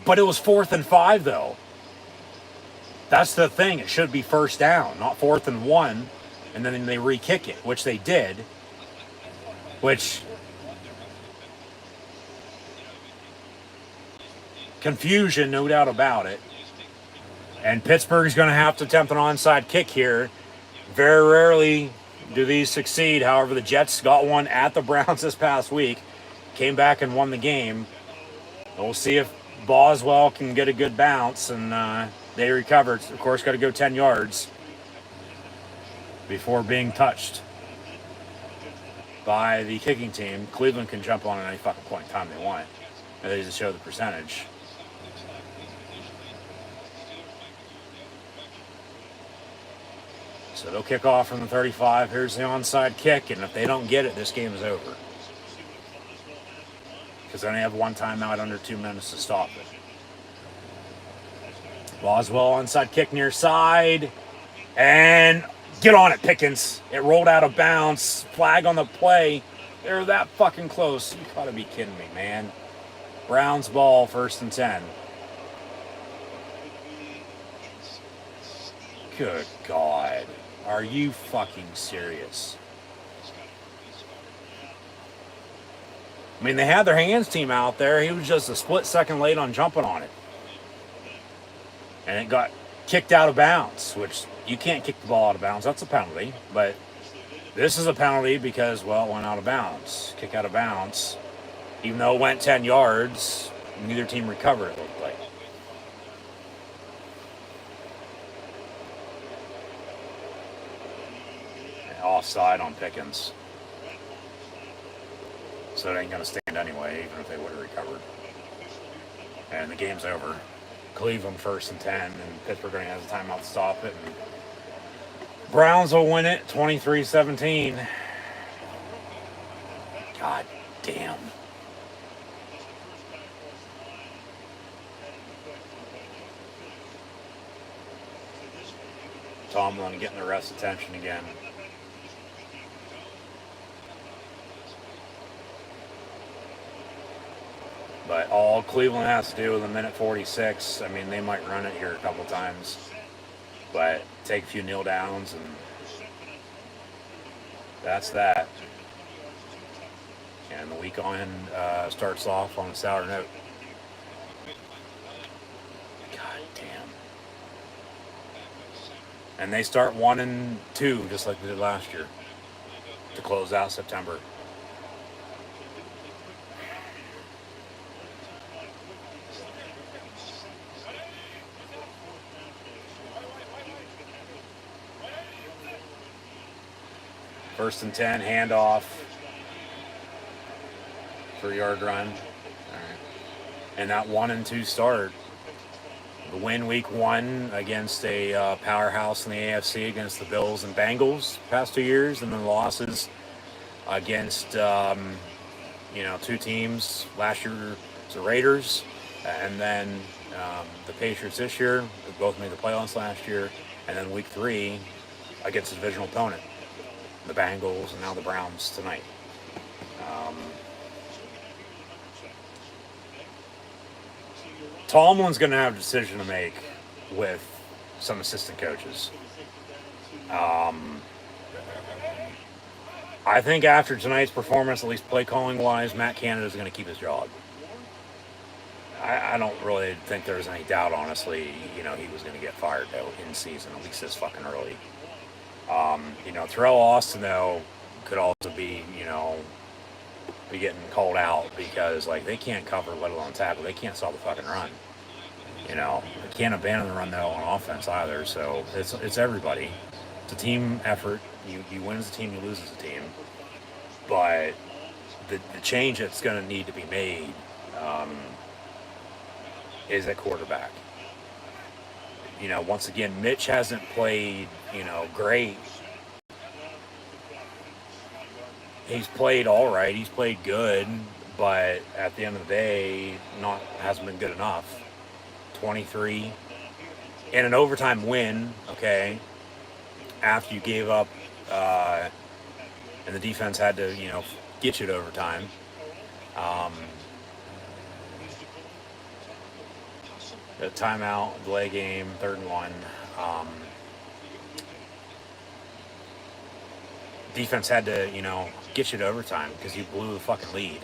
But it was 4th and 5, though. That's the thing. It should be first down, not 4th and 1. And then they re-kick it, which they did. Which... confusion, no doubt about it. And Pittsburgh's going to have to attempt an onside kick here. Very rarely do these succeed. However, the Jets got one at the Browns this past week. Came back and won the game. We'll see if Boswell can get a good bounce. And they recovered. Of course, got to go 10 yards before being touched by the kicking team. Cleveland can jump on at any fucking point in time they want. And they just show the percentage. So they'll kick off from the 35. Here's the onside kick, and if they don't get it, this game is over. Because they only have one timeout under 2 minutes to stop it. Boswell onside kick near side. And get on it, Pickens. It rolled out of bounds. Flag on the play. They're that fucking close. You gotta be kidding me, man. Browns ball, 1st and 10. Good God. Are you fucking serious? I mean, they had their hands team out there. He was just a split second late on jumping on it. And it got kicked out of bounds, which you can't kick the ball out of bounds. That's a penalty. But this is a penalty because, well, it went out of bounds. Kick out of bounds. Even though it went 10 yards, neither team recovered, it looked like. Offside on Pickens. So it ain't going to stand anyway, even if they would have recovered. And the game's over. Cleveland 1st and 10, and Pittsburgh going to have a timeout to stop it. And Browns will win it 23-17. God damn. Tomlin getting the ref's attention again. But all Cleveland has to do with a minute 46, I mean, they might run it here a couple times. But take a few kneel downs, and that's that. And the week on starts off on a sour note. God damn. And they start 1-2, just like they did last year, to close out September. First and 10, handoff. 3-yard run. All right. And that 1-2 start. The win week 1 against a powerhouse in the AFC against the Bills and Bengals past 2 years, and then the losses against two teams last year, the Raiders, and then the Patriots this year. They both made the playoffs last year, and then week 3 against a divisional opponent, the Bengals, and now the Browns tonight. Tomlin's going to have a decision to make with some assistant coaches. I think after tonight's performance, at least play calling wise, Matt Canada is going to keep his job. I don't really think there's any doubt, honestly, he was going to get fired though in season, at least this fucking early. Terrell Austin though could also be getting called out because they can't cover, let alone tackle. They can't stop the fucking run. They can't abandon the run though on offense either. So it's everybody. It's a team effort. You win as a team, you lose as a team. But the change that's going to need to be made is at quarterback. Once again, Mitch hasn't played great. He's played all right. He's played good, but at the end of the day, hasn't been good enough. 23 in an overtime win. Okay, after you gave up, and the defense had to get you to overtime. The timeout, delay game, 3rd and 1. Defense had to, get you to overtime because you blew the fucking lead.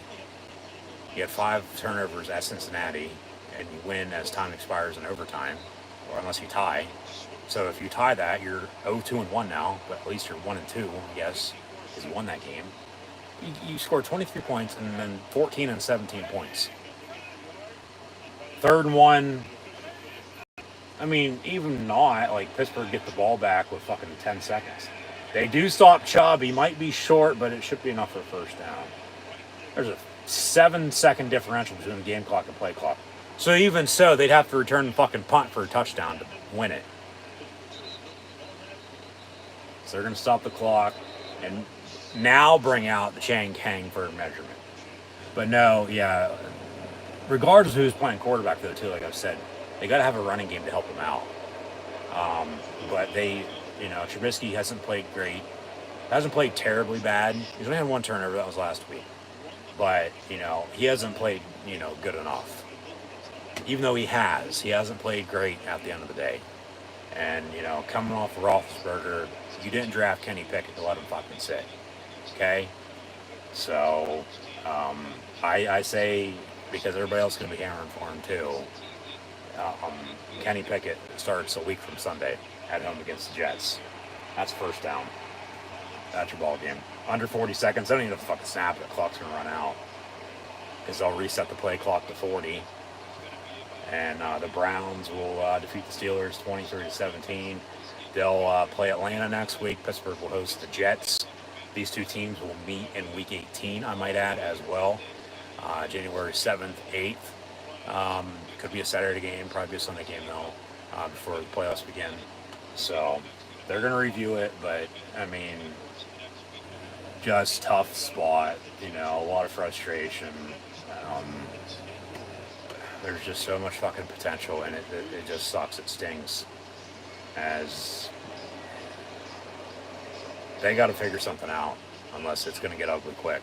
You had 5 turnovers at Cincinnati, and you win as time expires in overtime, or unless you tie. So if you tie that, you're 0-2-1 now, but at least you're 1-2, I guess, because you won that game. You scored 23 points and then 14 and 17 points. 3rd and 1. I mean, even not, Pittsburgh get the ball back with fucking 10 seconds. They do stop Chubb. He might be short, but it should be enough for a first down. There's a 7-second differential between the game clock and play clock. So even so, they'd have to return the fucking punt for a touchdown to win it. So they're going to stop the clock and now bring out the Chang Kang for measurement. But no, yeah, regardless of who's playing quarterback, though, too, like I've said, they got to have a running game to help them out. But they... Trubisky hasn't played great. Hasn't played terribly bad. He's only had 1 turnover. That was last week. But, he hasn't played, good enough. Even though he hasn't played great at the end of the day. And, coming off Roethlisberger, you didn't draft Kenny Pickett to let him fucking sit. Okay? So, I say, because everybody else is going to be hammering for him too, Kenny Pickett starts a week from Sunday at home against the Jets. That's first down. That's your ball game. Under 40 seconds. They don't even have to fucking snap it. The clock's going to run out. Because they'll reset the play clock to 40. And the Browns will defeat the Steelers 23-17. They'll play Atlanta next week. Pittsburgh will host the Jets. These two teams will meet in Week 18, I might add, as well. January 7th, 8th. Could be a Saturday game, probably be a Sunday game, though, before the playoffs begin. So they're going to review it, but, I mean, just tough spot, a lot of frustration. There's just so much fucking potential in it. It just sucks. It stings. As they got to figure something out, unless it's going to get ugly quick.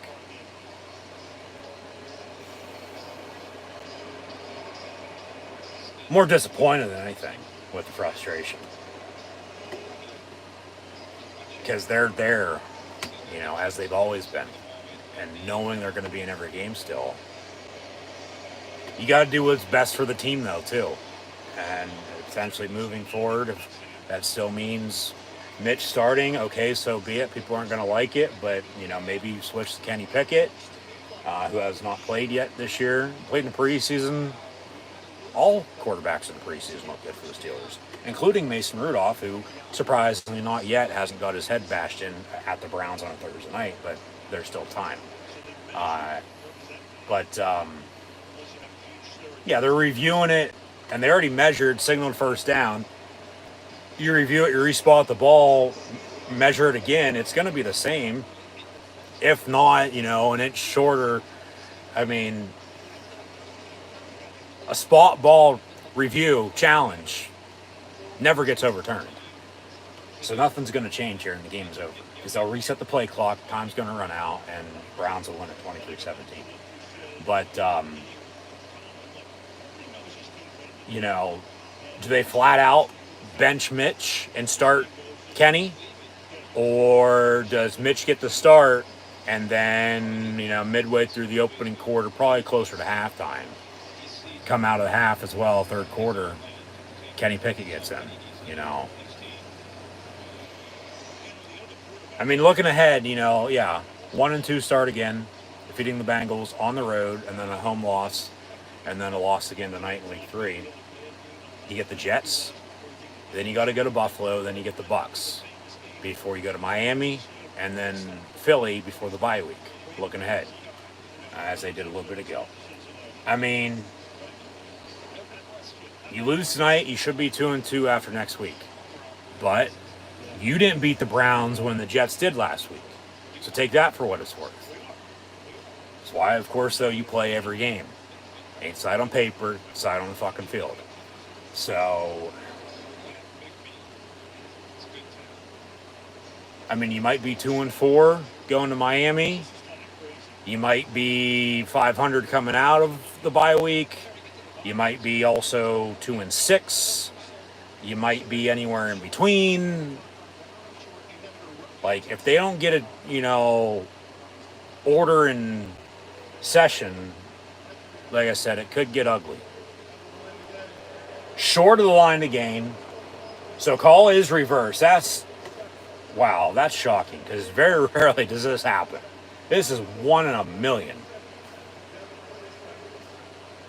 More disappointed than anything with the frustration. Because they're there, as they've always been. And knowing they're going to be in every game still. You got to do what's best for the team, though, too. And potentially moving forward, if that still means Mitch starting, okay, so be it. People aren't going to like it, but, maybe you switch to Kenny Pickett, who has not played yet this year. Played in the preseason. all quarterbacks in the preseason look good for the Steelers, including Mason Rudolph, who surprisingly not yet hasn't got his head bashed in at the Browns on a Thursday night, but there's still time. Uh, but yeah, they're reviewing it, and they already measured, signaled first down. You review it, you respot the ball, measure it again. It's going to be the same, if not, an inch shorter. I mean, a spot ball review challenge never gets overturned. So nothing's going to change here, and the game's over. Because they'll reset the play clock, time's going to run out, and Browns will win at 23-17. But, do they flat out bench Mitch and start Kenny? Or does Mitch get the start and then, midway through the opening quarter, probably closer to halftime, come out of the half as well, third quarter, Kenny Pickett gets in, I mean, looking ahead, 1 and 2 start again, defeating the Bengals on the road, and then a home loss, and then a loss again tonight in Week 3. You get the Jets, then you got to go to Buffalo, then you get the Bucks before you go to Miami, and then Philly before the bye week. Looking ahead, as they did a little bit ago. I mean, you lose tonight, you should be 2-2 after next week, but you didn't beat the Browns when the Jets did last week. So take that for what it's worth. That's why, of course, though, you play every game. Ain't side on paper, side on the fucking field. So, I mean, you might be 2-4 going to Miami. You might be 500 coming out of the bye week. You might be also 2-6. You might be anywhere in between. Like, if they don't get a, order in session, like I said, it could get ugly. Short of the line to gain. So call is reversed. That's shocking, because very rarely does this happen. This is 1 in a million.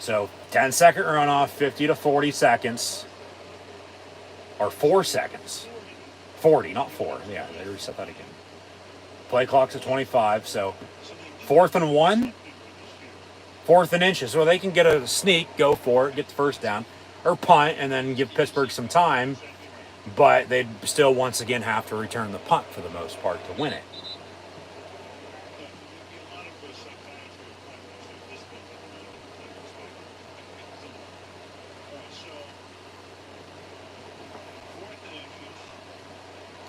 So 10-second runoff, 50 to 40 seconds. Or 4 seconds. 40, not 4. Yeah, they reset that again. Play clock's at 25, so 4th and 1. 4th and inches. So they can get a sneak, go for it, get the first down. Or punt, and then give Pittsburgh some time. But they'd still, once again, have to return the punt for the most part to win it.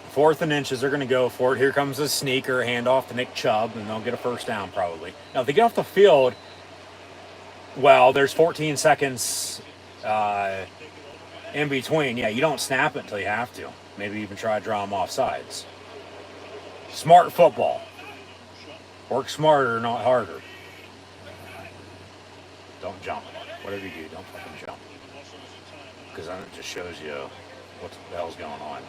Fourth and inches, they're going to go for it. Here comes a sneaker, handoff to Nick Chubb, and they'll get a first down probably. Now, if they get off the field, well, there's 14 seconds in between. Yeah, you don't snap it until you have to. Maybe even try to draw them off sides. Smart football. Work smarter, not harder. Don't jump. Whatever you do, don't fucking jump. Because then it just shows you what the hell's going on.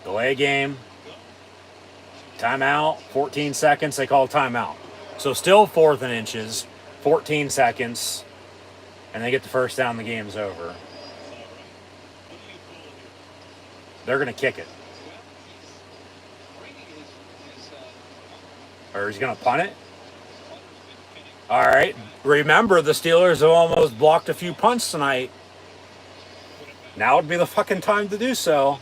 Delay game. Timeout. 14 seconds. They call timeout. So still 4th and inches. 14 seconds. And they get the first down. The game's over. They're going to kick it. Or he's going to punt it. All right. Remember, the Steelers have almost blocked a few punts tonight. Now would be the fucking time to do so.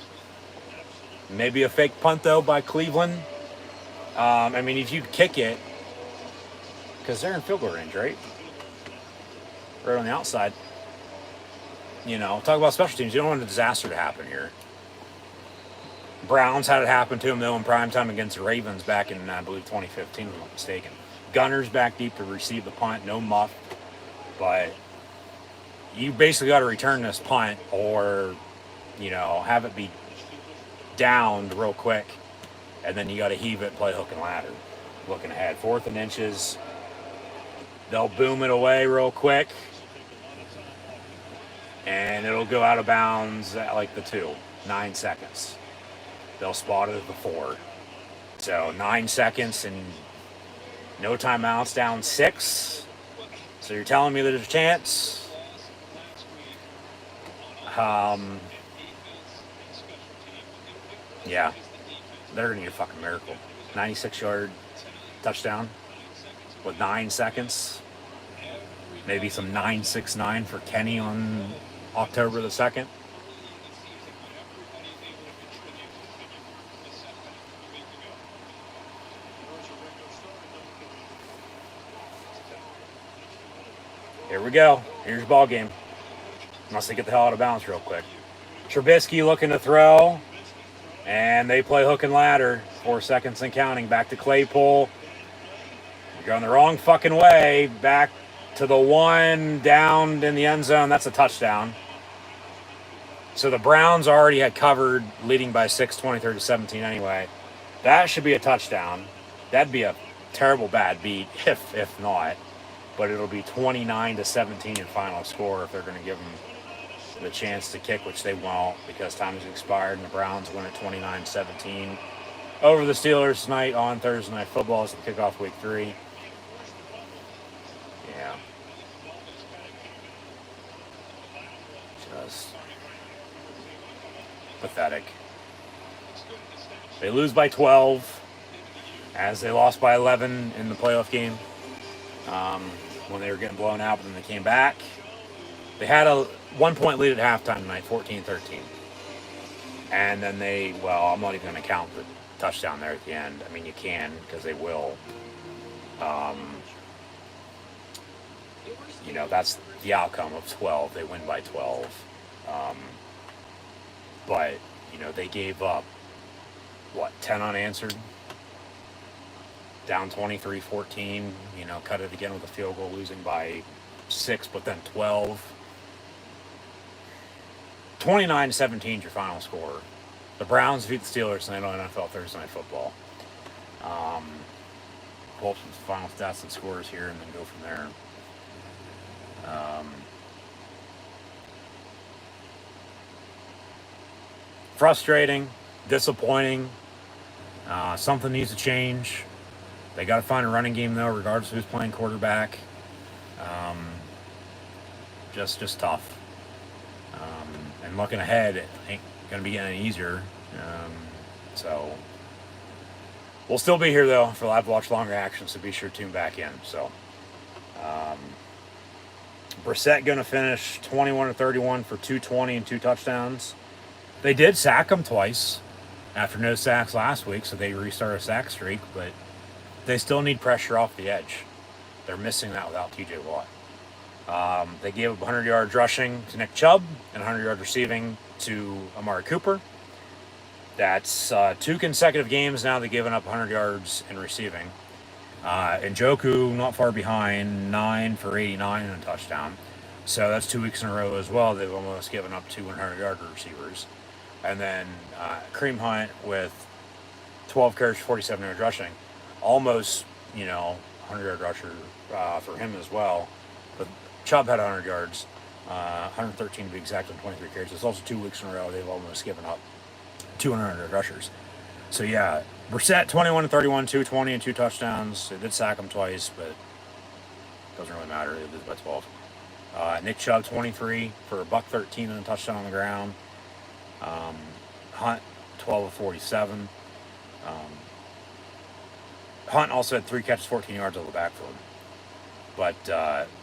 Maybe a fake punt, though, by Cleveland. I mean, if you kick it, because they're in field goal range, right? Right on the outside. Talk about special teams. You don't want a disaster to happen here. Browns had it happen to them, though, in primetime against the Ravens back in, I believe, 2015, if I'm not mistaken. Gunners back deep to receive the punt, no muff. But you basically got to return this punt or, have it be downed real quick, and then you got to heave it, play hook and ladder. Looking ahead, 4th and inches. They'll boom it away real quick, and it'll go out of bounds at like the 2. 9 seconds. They'll spot it at the 4. So 9 seconds and no timeouts, down 6. So you're telling me there's a chance? Yeah, they're gonna need a fucking miracle. 96-yard touchdown with 9 seconds. Maybe some 9.69 for Kenny on October the 2nd. Here we go. Here's your ball game. Unless they get the hell out of bounds real quick. Trubisky looking to throw. And they play hook and ladder. 4 seconds and counting. Back to Claypool. You're going the wrong fucking way. Back to the one. Down in the end zone. That's a touchdown. So the Browns already had covered, leading by 6, 23-17 anyway. That should be a touchdown. That'd be a terrible bad beat if not. But it'll be 29-17 in final score if they're going to give them the chance to kick, which they won't because time has expired, and the Browns win at 29-17 over the Steelers tonight on Thursday Night Football as they kick off Week 3. Yeah. Just pathetic. They lose by 12 as they lost by 11 in the playoff game when they were getting blown out, but then they came back. They had a 1-point lead at halftime tonight, 14-13. And then I'm not even going to count the touchdown there at the end. I mean, you can because they will. That's the outcome of 12. They win by 12. But, they gave up, 10 unanswered? Down 23-14, cut it again with a field goal, losing by 6, but then 12. 29-17 is your final score. The Browns beat the Steelers tonight on NFL Thursday Night Football. Pull up some final stats and scores here and then go from there. Frustrating, disappointing. Something needs to change. They got to find a running game, though, regardless of who's playing quarterback. Just tough. And looking ahead, it ain't going to be any easier. So we'll still be here, though, for live watch longer action, so be sure to tune back in. So Brissett going to finish 21-31 for 220 and 2 touchdowns. They did sack him twice after no sacks last week, so they restarted a sack streak, but they still need pressure off the edge. They're missing that without TJ Watt. They gave up 100 yards rushing to Nick Chubb and 100 yards receiving to Amari Cooper. That's 2 consecutive games now they've given up 100 yards in receiving. And Njoku not far behind, 9 for 89 and a touchdown. So that's 2 weeks in a row as well. They've almost given up 2 100-yard receivers. And then Kareem Hunt with 12 carries, 47 yards rushing. Almost, 100-yard rusher for him as well. But Chubb had 100 yards, 113 to be exact on 23 carries. It's also 2 weeks in a row they've almost given up 200-yard rushers. So, yeah, Brissett, 21-31, 220 and 2 touchdowns. They did sack him twice, but it doesn't really matter. They lose by 12. Nick Chubb, 23 for a $113 and a touchdown on the ground. Hunt, 12 of 47. Hunt also had 3 catches, 14 yards over the backfield. But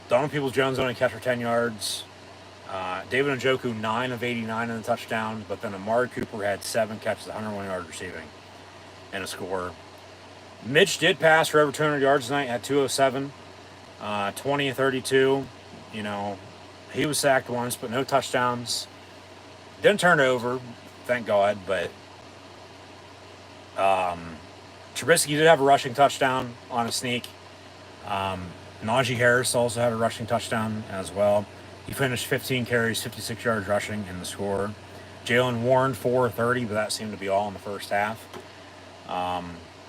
Donald Peoples-Jones only catch for 10 yards. David Njoku, 9 of 89 in the touchdown. But then Amari Cooper had 7 catches, 101 yards receiving, and a score. Mitch did pass for over 200 yards tonight, had 207, 20 of 32. He was sacked once, but no touchdowns. Didn't turn over, thank God, but Trubisky did have a rushing touchdown on a sneak. Najee Harris also had a rushing touchdown as well. He finished 15 carries, 56 yards rushing in the score. Jalen Warren, 4 of 30, but that seemed to be all in the first half.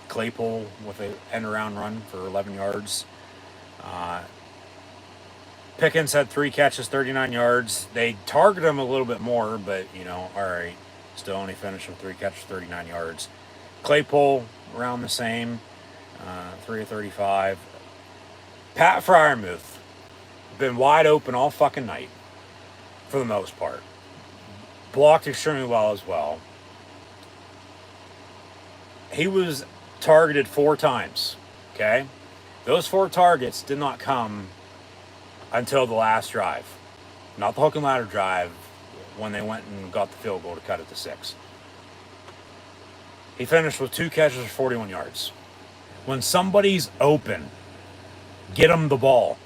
Claypool with an end-around run for 11 yards. Pickens had 3 catches, 39 yards. They targeted him a little bit more, but, all right. Still only finished with 3 catches, 39 yards. Claypool, around the same, 3 of 35. Pat Freiermuth, been wide open all fucking night, for the most part. Blocked extremely well as well. He was targeted 4 times. Okay? Those 4 targets did not come until the last drive. Not the hook and ladder drive, when they went and got the field goal to cut it to 6. He finished with 2 catches for 41 yards. When somebody's open, get them the ball.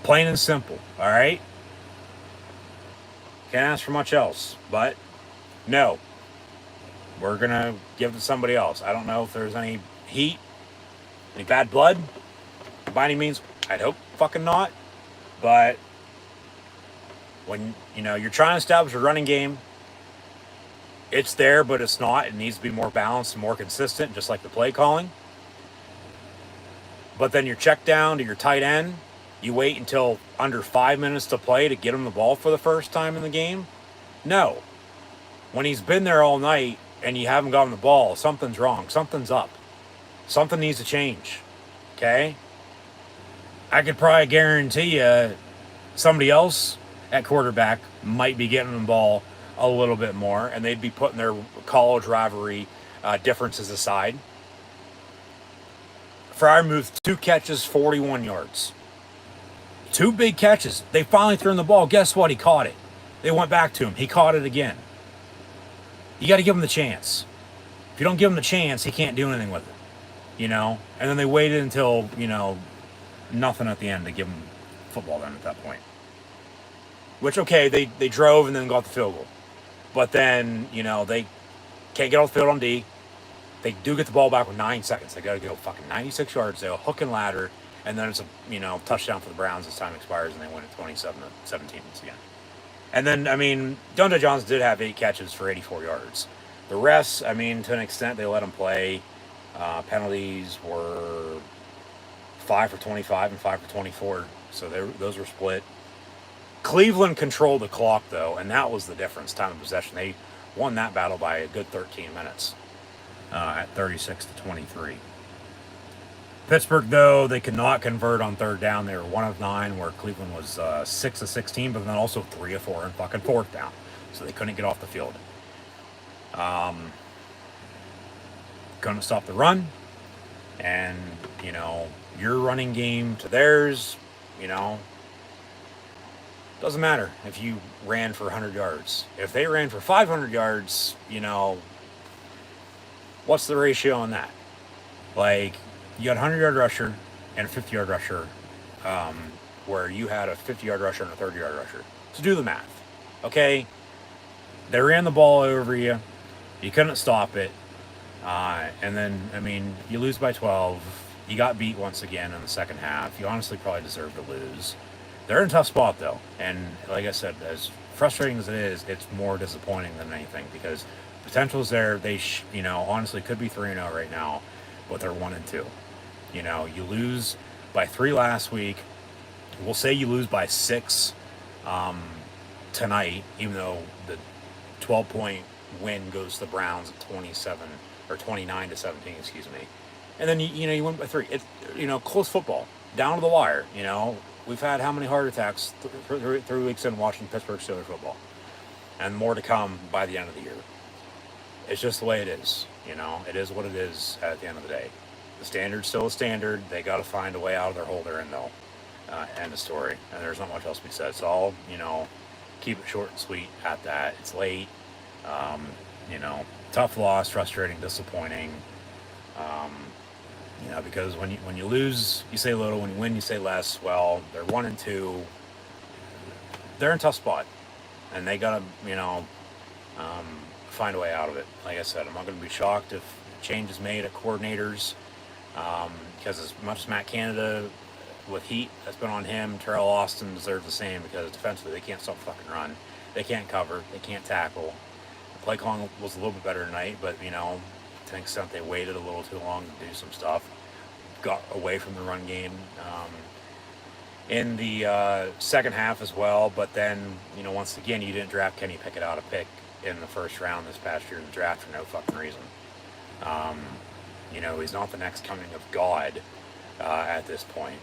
Plain and simple, all right? Can't ask for much else, but no. We're going to give it to somebody else. I don't know if there's any heat, any bad blood, by any means. I'd hope fucking not. But when, you're trying to establish a running game, it's there, but it's not. It needs to be more balanced and more consistent, just like the play calling. But then your check down to your tight end, you wait until under 5 minutes to play to get him the ball for the first time in the game? No. When he's been there all night and you haven't got him the ball, something's wrong. Something's up. Something needs to change. Okay? I could probably guarantee you somebody else at quarterback might be getting the ball a little bit more, and they'd be putting their college rivalry differences aside. Fryermuth, 2 catches, 41 yards. 2 big catches. They finally threw him the ball. Guess what? He caught it. They went back to him. He caught it again. You got to give him the chance. If you don't give him the chance, he can't do anything with it. And then they waited until, nothing at the end to give him football then at that point. Which, okay, they drove and then got the field goal. But then, they can't get off the field on D. They do get the ball back with 9 seconds. They got to go fucking 96 yards. They'll hook and ladder. And then it's a, touchdown for the Browns as time expires, and they win at 27-17 once again. And then, Deontay Johnson did have 8 catches for 84 yards. The rest, to an extent, they let him play. Penalties were 5 for 25 and 5 for 24. So those were split. Cleveland controlled the clock, though, and that was the difference. Time of possession. They won that battle by a good 13 minutes at 36-23. Pittsburgh, though, they could not convert on 3rd down. They were 1 of 9, where Cleveland was 6 of 16, but then also 3 of 4 in fucking 4th down. So they couldn't get off the field. Couldn't stop the run. And, your running game to theirs, doesn't matter if you ran for 100 yards. If they ran for 500 yards, what's the ratio on that? Like, you got a 100-yard rusher and a 50-yard rusher, where you had a 50-yard rusher and a 30-yard rusher. So do the math, okay? They ran the ball over you. You couldn't stop it. And then, you lose by 12. You got beat once again in the second half. You honestly probably deserve to lose. They're in a tough spot, though. And like I said, as frustrating as it is, it's more disappointing than anything because potential is there. They, honestly could be 3-0 right now, but they're 1-2. You lose by 3 last week. We'll say you lose by 6 tonight, even though the 12-point win goes to the Browns at 29-17, excuse me. And then you win by 3. It's close football, down to the wire. We've had how many heart attacks 3 weeks in watching Pittsburgh Steelers football, and more to come by the end of the year. It's just the way it is. It is what it is at the end of the day. The standard's still a standard. They got to find a way out of their hole they're in, though. End of story. And there's not much else to be said. So I'll, keep it short and sweet at that. It's late. Tough loss, frustrating, disappointing. Because when you lose, you say little. When you win, you say less. Well, they're 1-2. They're in a tough spot. And they got to, find a way out of it. Like I said, I'm not going to be shocked if change is made at coordinators. Because as much as Matt Canada, with heat that's been on him, Terrell Austin deserves the same because defensively they can't stop the fucking run. They can't cover. They can't tackle. The play calling was a little bit better tonight, but, to an extent they waited a little too long to do some stuff. Got away from the run game in the second half as well. But then, once again, you didn't draft Kenny Pickett out of pick in the first round this past year in the draft for no fucking reason. He's not the next coming of God at this point.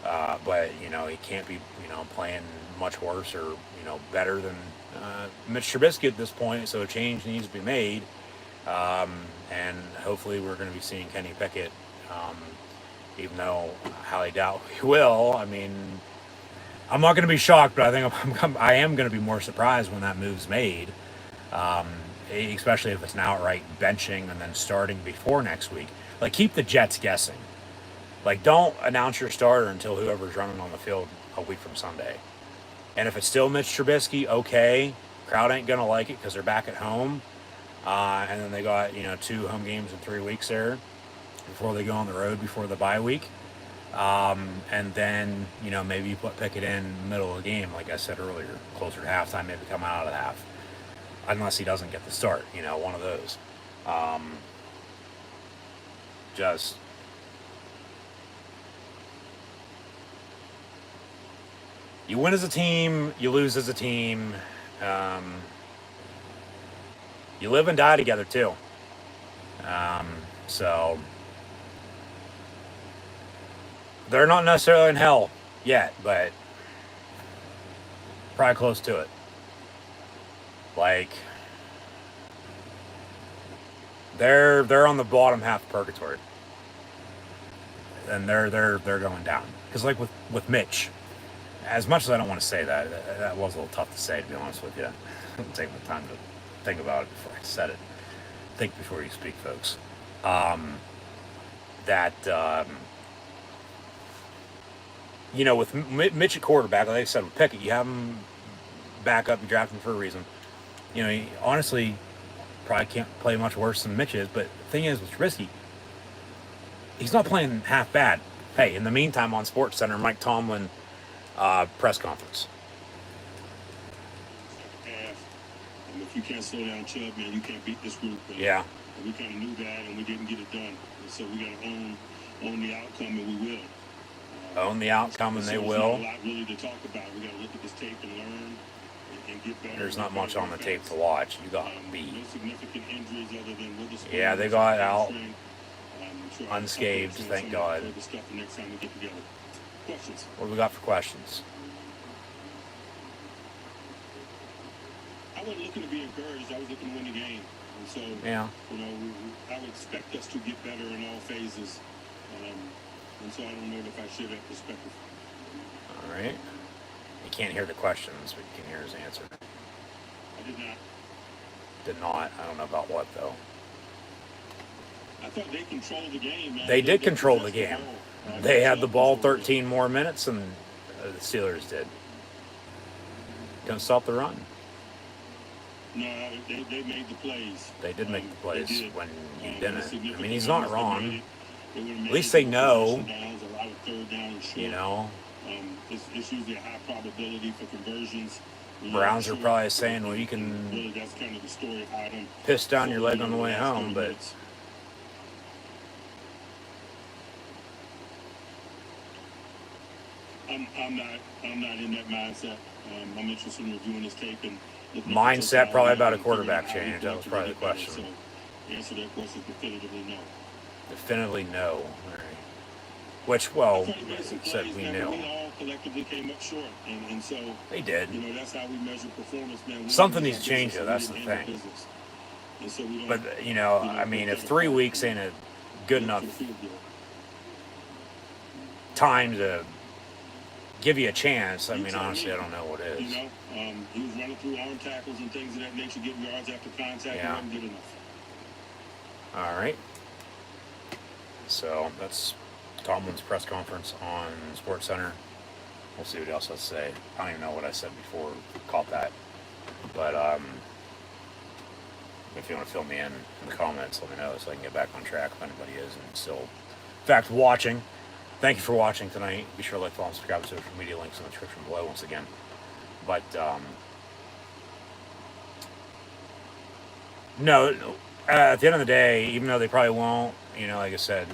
But he can't be playing much worse or better than Mitch Trubisky at this point. So a change needs to be made, and hopefully we're going to be seeing Kenny Pickett. Even though I highly doubt we will. I mean, I'm not going to be shocked, but I think I am going to be more surprised when that move's made, especially if it's an outright benching and then starting before next week. Like, keep the Jets guessing. Like, don't announce your starter until whoever's running on the field a week from Sunday. And if it's still Mitch Trubisky, okay. Crowd ain't going to like it because they're back at home. And then they got, 2 home games in 3 weeks there before they go on the road before the bye week. And then, maybe you put Pickett in the middle of the game, like I said earlier, closer to halftime, maybe come out of the half. Unless he doesn't get the start, one of those. Just you win as a team, you lose as a team. You live and die together too. So they're not necessarily in hell yet, but probably close to it. Like they're on the bottom half of purgatory, and they're going down. Because like with Mitch, as much as I don't want to say that was a little tough to say, to be honest with you. I'm taking the time to think about it before I said it. Think before you speak, folks. With Mitch at quarterback, like I said, with Pickett, you have him back up, you draft him for a reason. He honestly probably can't play much worse than Mitch is, but the thing is, with Trubisky, he's not playing half bad. Hey, in the meantime, on SportsCenter, Mike Tomlin press conference. If you can't slow down Chubb, man, you can't beat this group. Yeah. And we kind of knew that, and we didn't get it done. And so we got to own the outcome, and we will. Own the outcome, and they will. There's not a lot really to talk about. We got to look at this tape and learn and get better. There's not much on the tape to watch. You got beat. No significant injuries other than Witherspoon. Yeah, they got out unscathed, thank God. Next time we get together. Questions? What do we got for questions? I wasn't looking to be encouraged. I was looking to win the game. And so, yeah. I would expect us to get better in all phases. And so I don't know if I share that perspective. All right. You can't hear the questions, but you can hear his answer. I did not. Did not. I don't know about what, though. I thought they controlled the game, man. They did control the game. They had the ball 13 more minutes than the Steelers did. Couldn't stop the run. No, they made the plays. They did make the plays when you didn't. I mean, he's not wrong. At least they know. It's usually a high probability for conversions. Browns are probably saying, well, you can really, that's kind of the story of how them piss down your leg on the way home, but I'm not in that mindset. I'm interested in reviewing this tape and mindset probably about a quarterback change. That was probably the question. So the answer to that question is definitively no. Definitively no. All right. Which, well, said we knew. We all collectively came up short, and so they did. That's how we measure performance, man. Something needs to change, though. That's the thing. But I mean, if 3 weeks ain't a good enough time to give you a chance, I mean, honestly, I don't know what is. He was running through arm tackles and things of that nature, getting yards after contact. Yeah. Wasn't good enough. All right. So that's Tomlin's press conference on SportsCenter. We'll see what else has to say. I don't even know what I said before. Caught that. But if you want to fill me in the comments, let me know so I can get back on track if anybody is and still, in fact, watching. Thank you for watching tonight. Be sure to like, follow, and subscribe to social media links in the description below once again. But no, at the end of the day, even though they probably won't, like I said,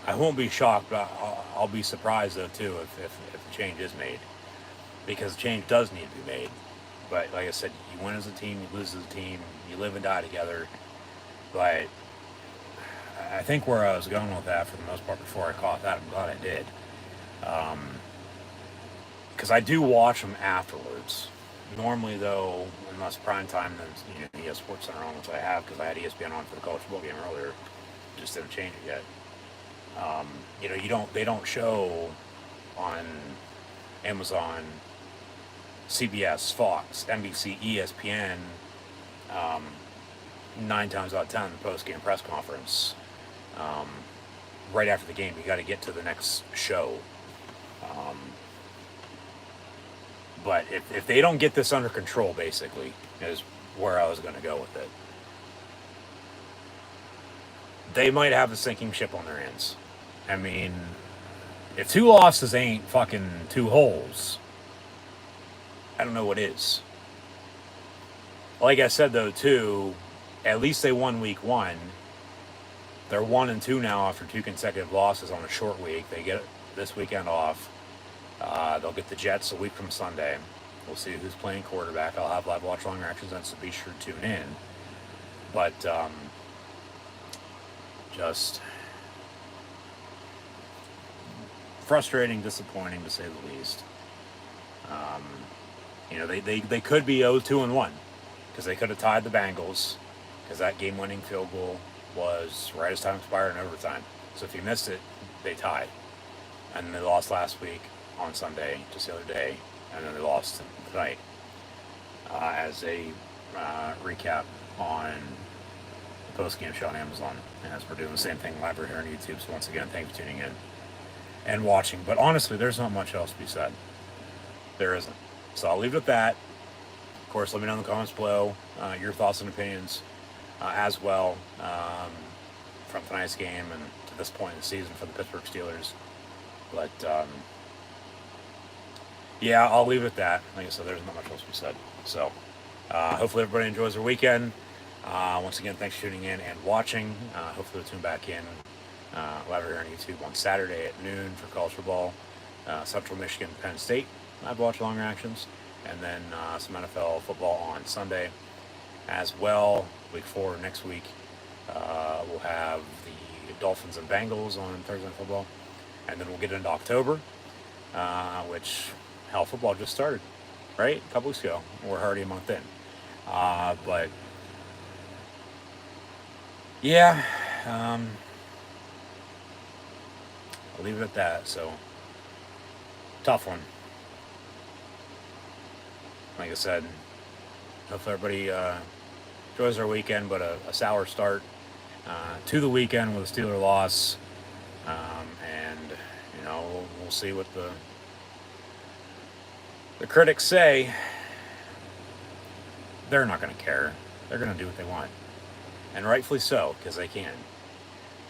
I won't be shocked, but I'll be surprised though too if the change is made, because change does need to be made. But like I said, you win as a team, you lose as a team, you live and die together. But I think where I was going with that for the most part before I caught that, I'm glad I did. Because I do watch them afterwards. Normally, though, unless prime time, then ES Sports Center on, which I have because I had ESPN on for the college football game earlier. Just didn't change it yet. They don't show on Amazon, CBS, Fox, NBC, ESPN. 9 times out of 10, the post-game press conference, right after the game, you got to get to the next show. But if they don't get this under control, basically, is where I was going to go with it. They might have a sinking ship on their hands. I mean, if 2 losses ain't fucking 2 holes, I don't know what is. Like I said, though, too, at least they won week 1. They're 1-2 now after 2 consecutive losses on a short week. They get this weekend off. They'll get the Jets a week from Sunday. We'll see who's playing quarterback. I'll have live watch long reactions on, so be sure to tune in. But just frustrating, disappointing to say the least. They could be 0-2-1 because they could have tied the Bengals because that game-winning field goal was right as time expired in overtime. So if you missed it, they tied. And they lost last week on Sunday, just the other day, and then they lost tonight. As a recap on the post-game show on Amazon, as we're doing the same thing live here on YouTube. So once again, thanks for tuning in and watching. But honestly, there's not much else to be said. There isn't. So I'll leave it at that. Of course, let me know in the comments below your thoughts and opinions as well from tonight's game and to this point in the season for the Pittsburgh Steelers. But yeah, I'll leave it at that. Like I said, there's not much else to be said. So hopefully everybody enjoys their weekend. Once again, thanks for tuning in and watching. Hopefully we'll tune back in live here on YouTube on Saturday at noon for college football. Central Michigan, Penn State. I've watched long reactions. And then some NFL football on Sunday as well. Week 4 next week. We'll have the Dolphins and Bengals on Thursday Night Football. And then we'll get into October, which, hell, football just started, right? A couple weeks ago. We're already a month in. But, yeah, I'll leave it at that. So, tough one. Like I said, hopefully everybody enjoys their weekend, but a sour start to the weekend with a Steeler loss. And, we'll see what the critics say. They're not going to care. They're going to do what they want. And rightfully so, because they can.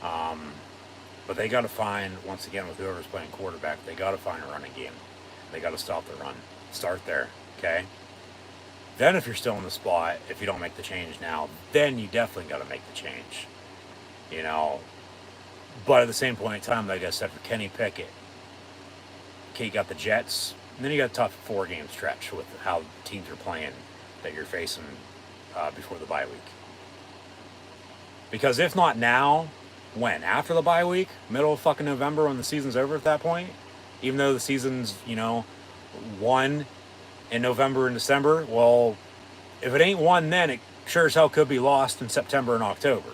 But they got to find, once again, with whoever's playing quarterback, they got to find a running game. They got to stop the run. Start there. Okay? Then if you're still in the spot, if you don't make the change now, then you definitely got to make the change. But at the same point in time, like I said, for Kenny Pickett, okay, you got the Jets, and then you got a tough 4-game stretch with how teams are playing that you're facing before the bye week. Because if not now, when? After the bye week? Middle of fucking November when the season's over at that point? Even though the season's, won in November and December, well, if it ain't won then, it sure as hell could be lost in September and October.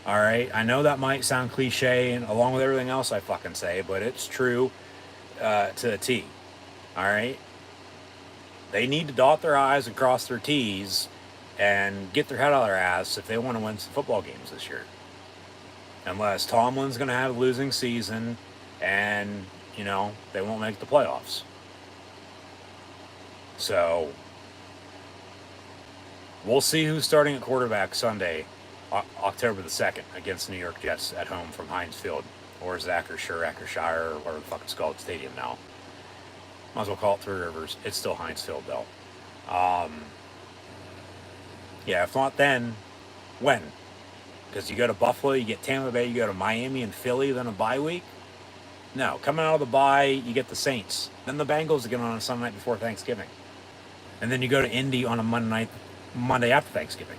All right? I know that might sound cliche, and along with everything else I fucking say, but it's true to a T. All right? They need to dot their I's and cross their T's and get their head out of their ass if they want to win some football games this year. Unless Tomlin's going to have a losing season and, they won't make the playoffs. So, we'll see who's starting at quarterback Sunday, October the 2nd, against the New York Jets at home from Heinz Field, or Ackershire, or whatever the fuck it's called, stadium now. Might as well call it Three Rivers. It's still Heinz Field, though. Yeah, if not then, when? Because you go to Buffalo, you get Tampa Bay, you go to Miami and Philly, then a bye week? No, coming out of the bye, you get the Saints. Then the Bengals again on a Sunday night before Thanksgiving. And then you go to Indy on a Monday after Thanksgiving.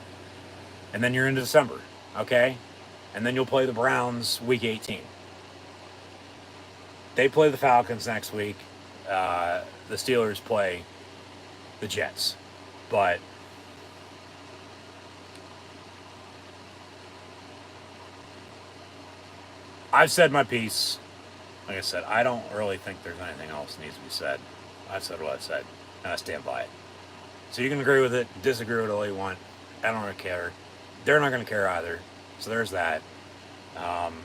And then you're into December, okay? and then you'll play the Browns week 18. They play the Falcons next week. The Steelers play the Jets. But I've said my piece. Like I said, I don't really think there's anything else that needs to be said. I've said what I've said, and I stand by it. So you can agree with it, disagree with it all you want. I don't really care. They're not going to care either. So there's that.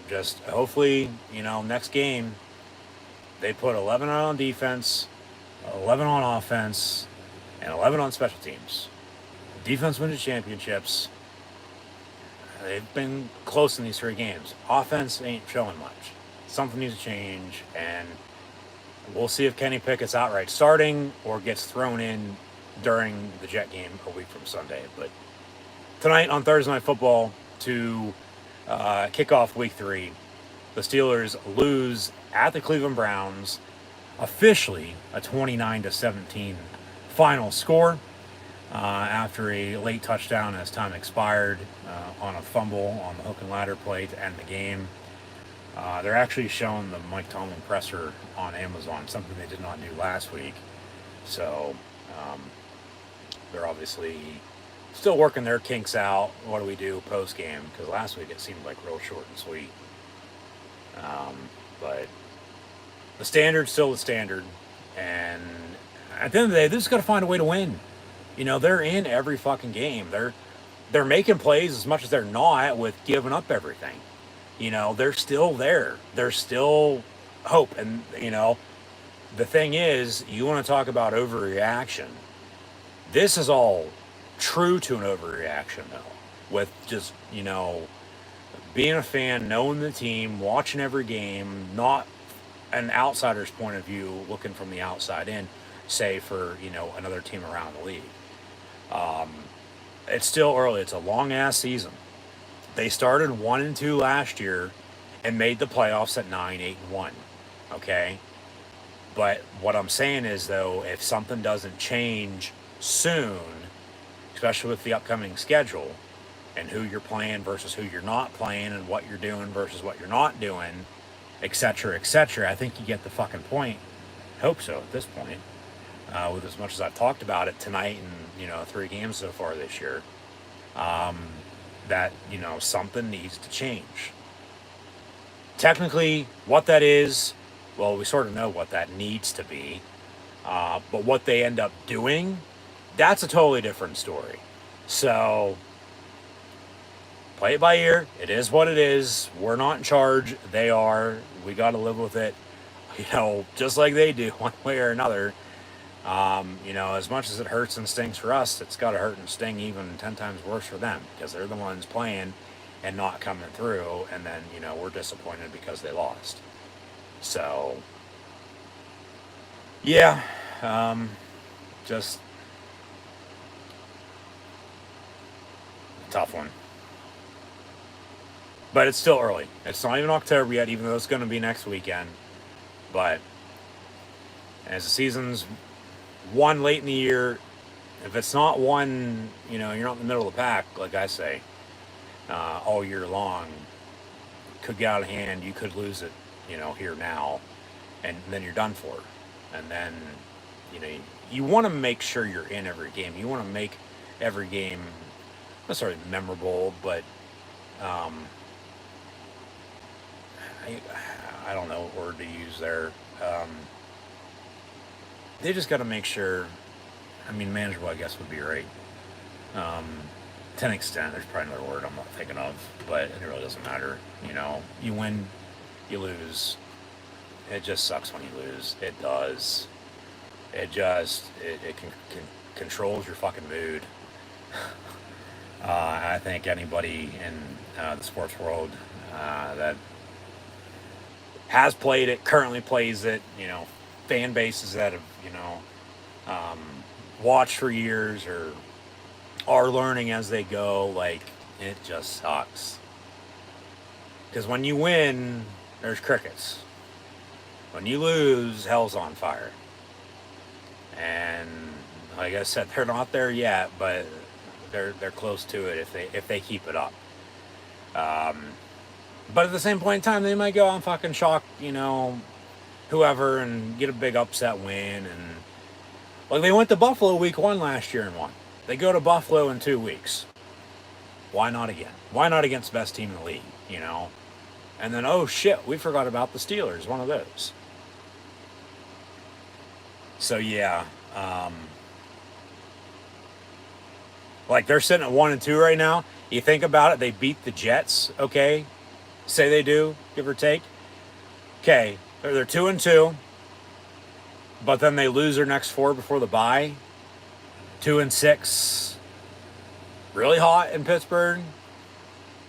Just hopefully, next game, they put 11 on defense, 11 on offense, and 11 on special teams. Defense wins the championships. They've been close in these 3 games. Offense ain't showing much. Something needs to change, and we'll see if Kenny Pickett's outright starting or gets thrown in during the Jet game a week from Sunday. But tonight on Thursday Night Football to kick off Week 3, the Steelers lose at the Cleveland Browns, officially a 29-17 final score. After a late touchdown as time expired on a fumble on the hook and ladder play to end the game. They're actually showing the Mike Tomlin presser on Amazon, something they did not do last week. So they're obviously still working their kinks out. What do we do post-game? Because last week it seemed like real short and sweet. But the standard's still the standard. And at the end of the day, they just got to find a way to win. They're in every fucking game. They're making plays as much as they're not with giving up everything. They're still there. There's still hope. And, the thing is, you want to talk about overreaction. This is all true to an overreaction, though. With just, being a fan, knowing the team, watching every game, not an outsider's point of view, looking from the outside in, say for, another team around the league. It's still early. It's a long-ass season. They started 1-2 last year and made the playoffs at 9-8-1. Okay? But what I'm saying is, though, if something doesn't change soon, especially with the upcoming schedule and who you're playing versus who you're not playing and what you're doing versus what you're not doing, etc., I think you get the fucking point. Hope so at this point. With as much as I've talked about it tonight and, 3 games so far this year, that, something needs to change. Technically, what that is, well, we sort of know what that needs to be. But what they end up doing, that's a totally different story. So, play it by ear. It is what it is. We're not in charge. They are. We got to live with it, just like they do, one way or another. As much as it hurts and stings for us, it's got to hurt and sting even 10 times worse for them because they're the ones playing and not coming through. And then, we're disappointed because they lost. So, yeah, just a tough one. But it's still early. It's not even October yet, even though it's going to be next weekend. But as the season's won late in the year, if it's not one, you're not in the middle of the pack, like I say, all year long, could get out of hand. You could lose it, here now, and then you're done for. And then, you want to make sure you're in every game. You want to make every game not necessarily memorable, but I don't know what word to use there. They just got to make sure, manageable, I guess, would be right. To an extent, there's probably another word I'm not thinking of, but it really doesn't matter. You win, you lose. It just sucks when you lose. It does. It controls your fucking mood. I think anybody in the sports world that has played it, currently plays it, fan bases that have, watched for years or are learning as they go, it just sucks. Because when you win, there's crickets. When you lose, hell's on fire. And like I said, they're not there yet, but they're close to it if they keep it up. But at the same point in time, they might go on fucking shock, whoever and get a big upset win. And like they went to Buffalo week 1 last year and won. They go to Buffalo in 2 weeks. Why not again? Why not against the best team in the league, And then, oh shit, we forgot about the Steelers, one of those. So yeah, like they're sitting at 1-2 right now. You think about it, they beat the Jets, okay? Say they do, give or take. Okay, they're 2-2, but then they lose their next 4 before the bye. 2-6. Really hot in Pittsburgh.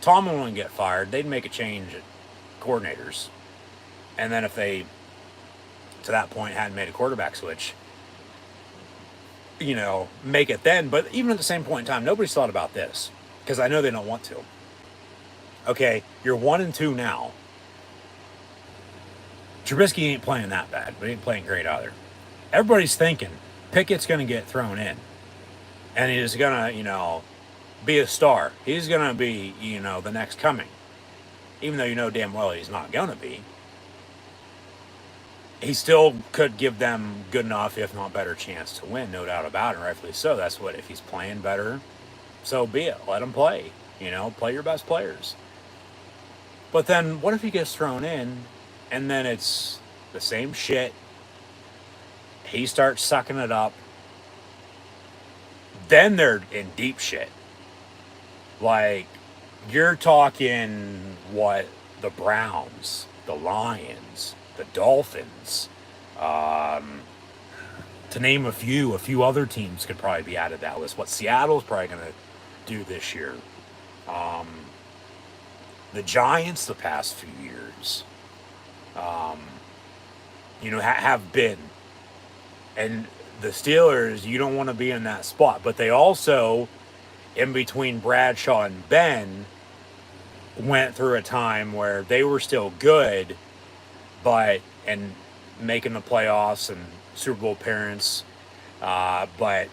Tomlin wouldn't get fired. They'd make a change at coordinators. And then if they, to that point, hadn't made a quarterback switch, make it then. But even at the same point in time, nobody's thought about this. Because I know they don't want to. Okay, you're 1-2 now. Trubisky ain't playing that bad, but he ain't playing great either. Everybody's thinking Pickett's going to get thrown in. And he's going to, be a star. He's going to be, the next coming. Even though damn well he's not going to be. He still could give them good enough, if not better, chance to win, no doubt about it, rightfully so. That's what, if he's playing better, so be it. Let him play. Play your best players. But then, what if he gets thrown in, and then it's the same shit? He starts sucking it up. Then they're in deep shit. Like, you're talking the Browns, the Lions, the Dolphins, to name a few other teams could probably be added to that list. What Seattle's probably going to do this year. The Giants the past few years, have been. And the Steelers, you don't want to be in that spot. But they also, in between Bradshaw and Ben, went through a time where they were still good, and making the playoffs and Super Bowl appearance, but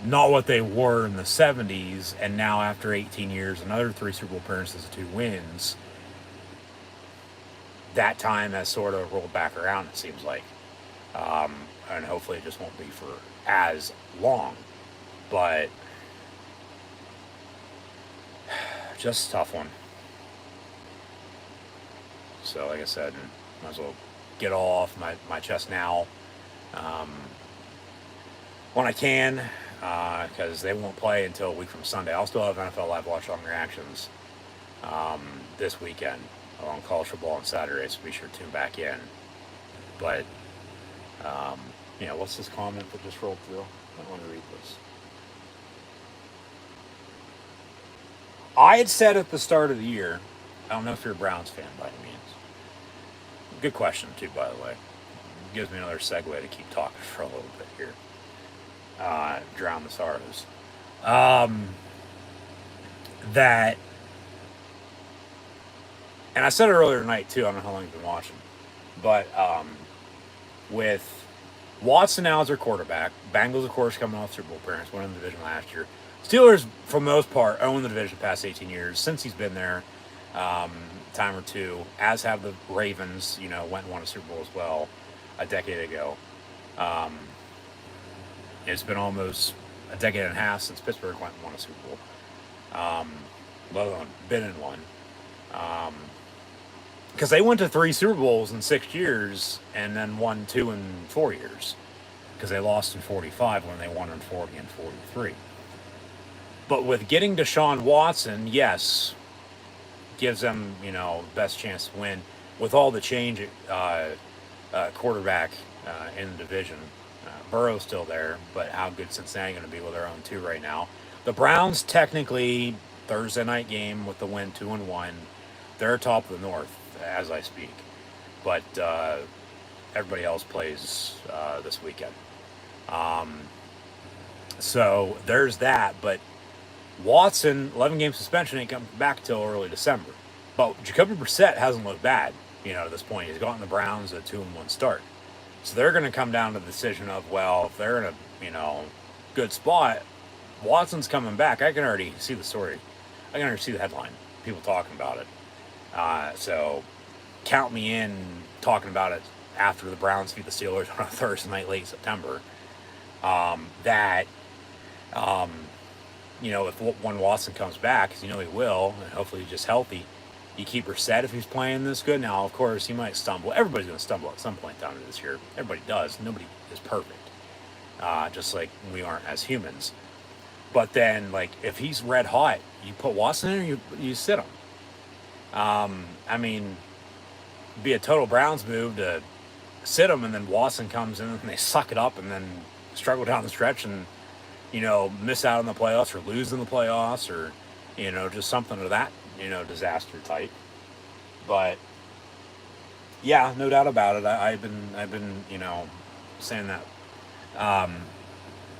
not what they were in the 70s. And now after 18 years, another 3 Super Bowl appearances, 2 wins. That time has sort of rolled back around, it seems like. And hopefully it just won't be for as long. But just a tough one. So like I said, might as well get all off my chest now when I can, because they won't play until a week from Sunday. I'll still have NFL Live Watch On reactions this weekend on college football on Saturday, so be sure to tune back in. But what's this comment that just rolled through? I want to read this. I had said at the start of the year, I don't know if you're a Browns fan by any means. Good question, too, by the way. Gives me another segue to keep talking for a little bit here. Drown the sorrows. That, and I said it earlier tonight, too. I don't know how long you've been watching. But with Watson now as their quarterback, Bengals, of course, coming off Super Bowl appearance, winning the division last year. Steelers, for the most part, own the division the past 18 years since he's been there. Time or two, as have the Ravens, went and won a Super Bowl as well a decade ago. It's been almost a decade and a half since Pittsburgh went and won a Super Bowl. Let alone been in one. Because they went to 3 Super Bowls in 6 years and then won 2 in 4 years. Because they lost in 45 when they won in 40 and 43. But with getting Deshaun Watson, yes, gives them, best chance to win. With all the change at quarterback in the division. Burrow's still there, but how good Cincinnati going to be with their own 2 right now? The Browns, technically, Thursday night game with the win, 2-1. They're top of the North as I speak. But everybody else plays this weekend. So there's that. But Watson, 11-game suspension, ain't coming back till early December. But Jacoby Brissett hasn't looked bad, at this point. He's gotten the Browns a 2-1 start. So they're going to come down to the decision of, well, if they're in a, good spot, Watson's coming back. I can already see the story. I can already see the headline. People talking about it. So count me in talking about it after the Browns beat the Steelers on a Thursday night, late September. That if when Watson comes back, because he will, and hopefully he's just healthy, you keep Brissett if he's playing this good. Now, of course, he might stumble. Everybody's going to stumble at some point down this year. Everybody does. Nobody is perfect, just like we aren't as humans. But then, like, if he's red hot, you put Watson in, or you sit him. I mean, it'd be a total Browns move to sit him, and then Watson comes in and they suck it up and then struggle down the stretch and miss out on the playoffs or lose in the playoffs or just something of that disaster type. But yeah, no doubt about it. I've been saying that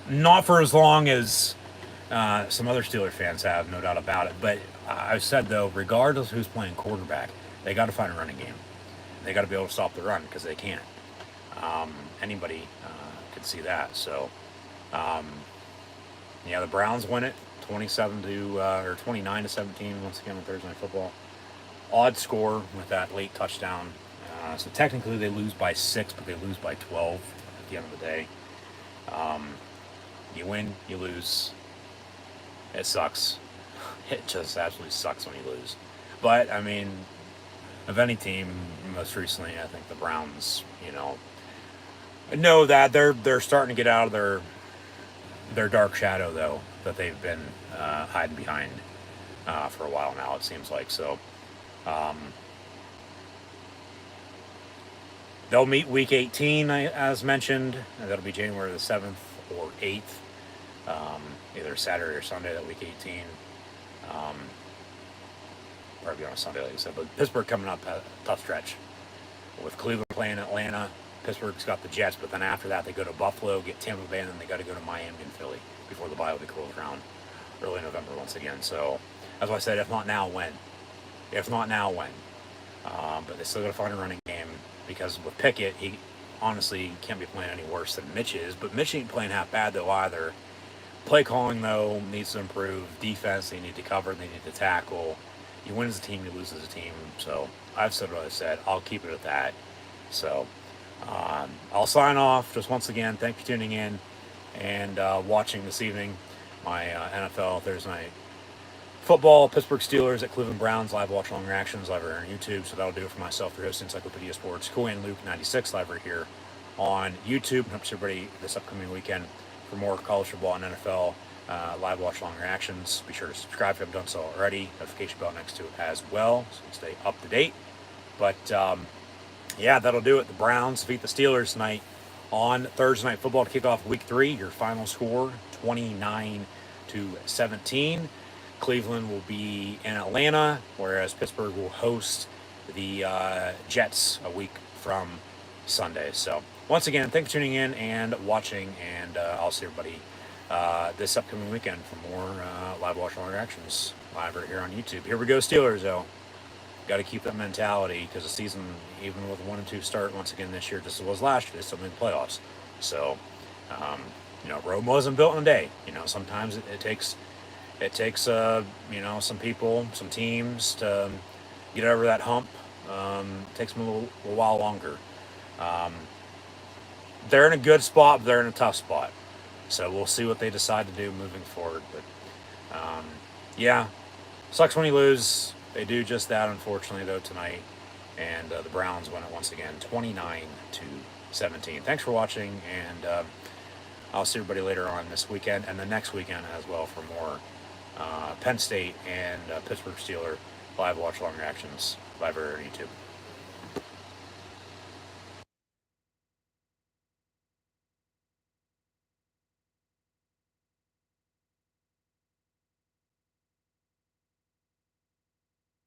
not for as long as some other Steelers fans have, no doubt about it. But I've said, though, regardless of who's playing quarterback, they got to find a running game. They got to be able to stop the run, because they can't. Anybody could see that. So, the Browns win it 29-17 once again on Thursday Night Football. Odd score with that late touchdown. So technically they lose by 6, but they lose by 12 at the end of the day. You win, you lose. It sucks. It just absolutely sucks when you lose. But, I mean, of any team, most recently, I think the Browns, know that they're starting to get out of their dark shadow, though, that they've been hiding behind for a while now, it seems like. So, they'll meet Week 18, as mentioned. That'll be January the 7th or 8th. Either Saturday or Sunday, that Week 18. Probably on a Sunday, like I said. But Pittsburgh coming up a tough stretch. With Cleveland playing Atlanta, Pittsburgh's got the Jets, but then after that they go to Buffalo, get Tampa Bay, and then they got to go to Miami and Philly before the bye will be closed around early November once again. So, as I said, if not now, when? If not now, when? But they still got to find a running game, because with Pickett, he honestly can't be playing any worse than Mitch is. But Mitch ain't playing half bad, though, either. Play calling, though, needs to improve. Defense, they need to cover, they need to tackle. You win as a team, you lose as a team. So I've said what I said. I'll keep it at that. So I'll sign off. Just once again, thank you for tuning in and watching this evening my NFL Thursday Night Football, Pittsburgh Steelers at Cleveland Browns, live watch long reactions, live right here on YouTube. So that'll do it for myself, your host, Encyclopedia Sports, Cool and Luke 96, live right here on YouTube. Hope everybody this upcoming weekend for more college football and NFL live watch long reactions. Be sure to subscribe if you haven't done so already. Notification bell next to it as well, so you can stay up to date. But that'll do it. The Browns defeat the Steelers tonight on Thursday Night Football to kick off Week 3. Your final score, 29-17. Cleveland will be in Atlanta, whereas Pittsburgh will host the Jets a week from Sunday. So, once again, thanks for tuning in and watching, and I'll see everybody this upcoming weekend for more live watch long reactions live right here on YouTube. Here we go, Steelers, though. Got to keep that mentality, because the season, even with a 1-2 start once again this year, just as it was last year, they still made the playoffs. So, Rome wasn't built in a day. Sometimes it takes some people, some teams to get over that hump. It takes them a little while longer. They're in a good spot, but they're in a tough spot. So we'll see what they decide to do moving forward. But sucks when you lose. They do just that, unfortunately, though, tonight. And the Browns win it once again, 29-17. Thanks for watching, and I'll see everybody later on this weekend and the next weekend as well for more Penn State and Pittsburgh Steelers live watch long reactions live here on YouTube.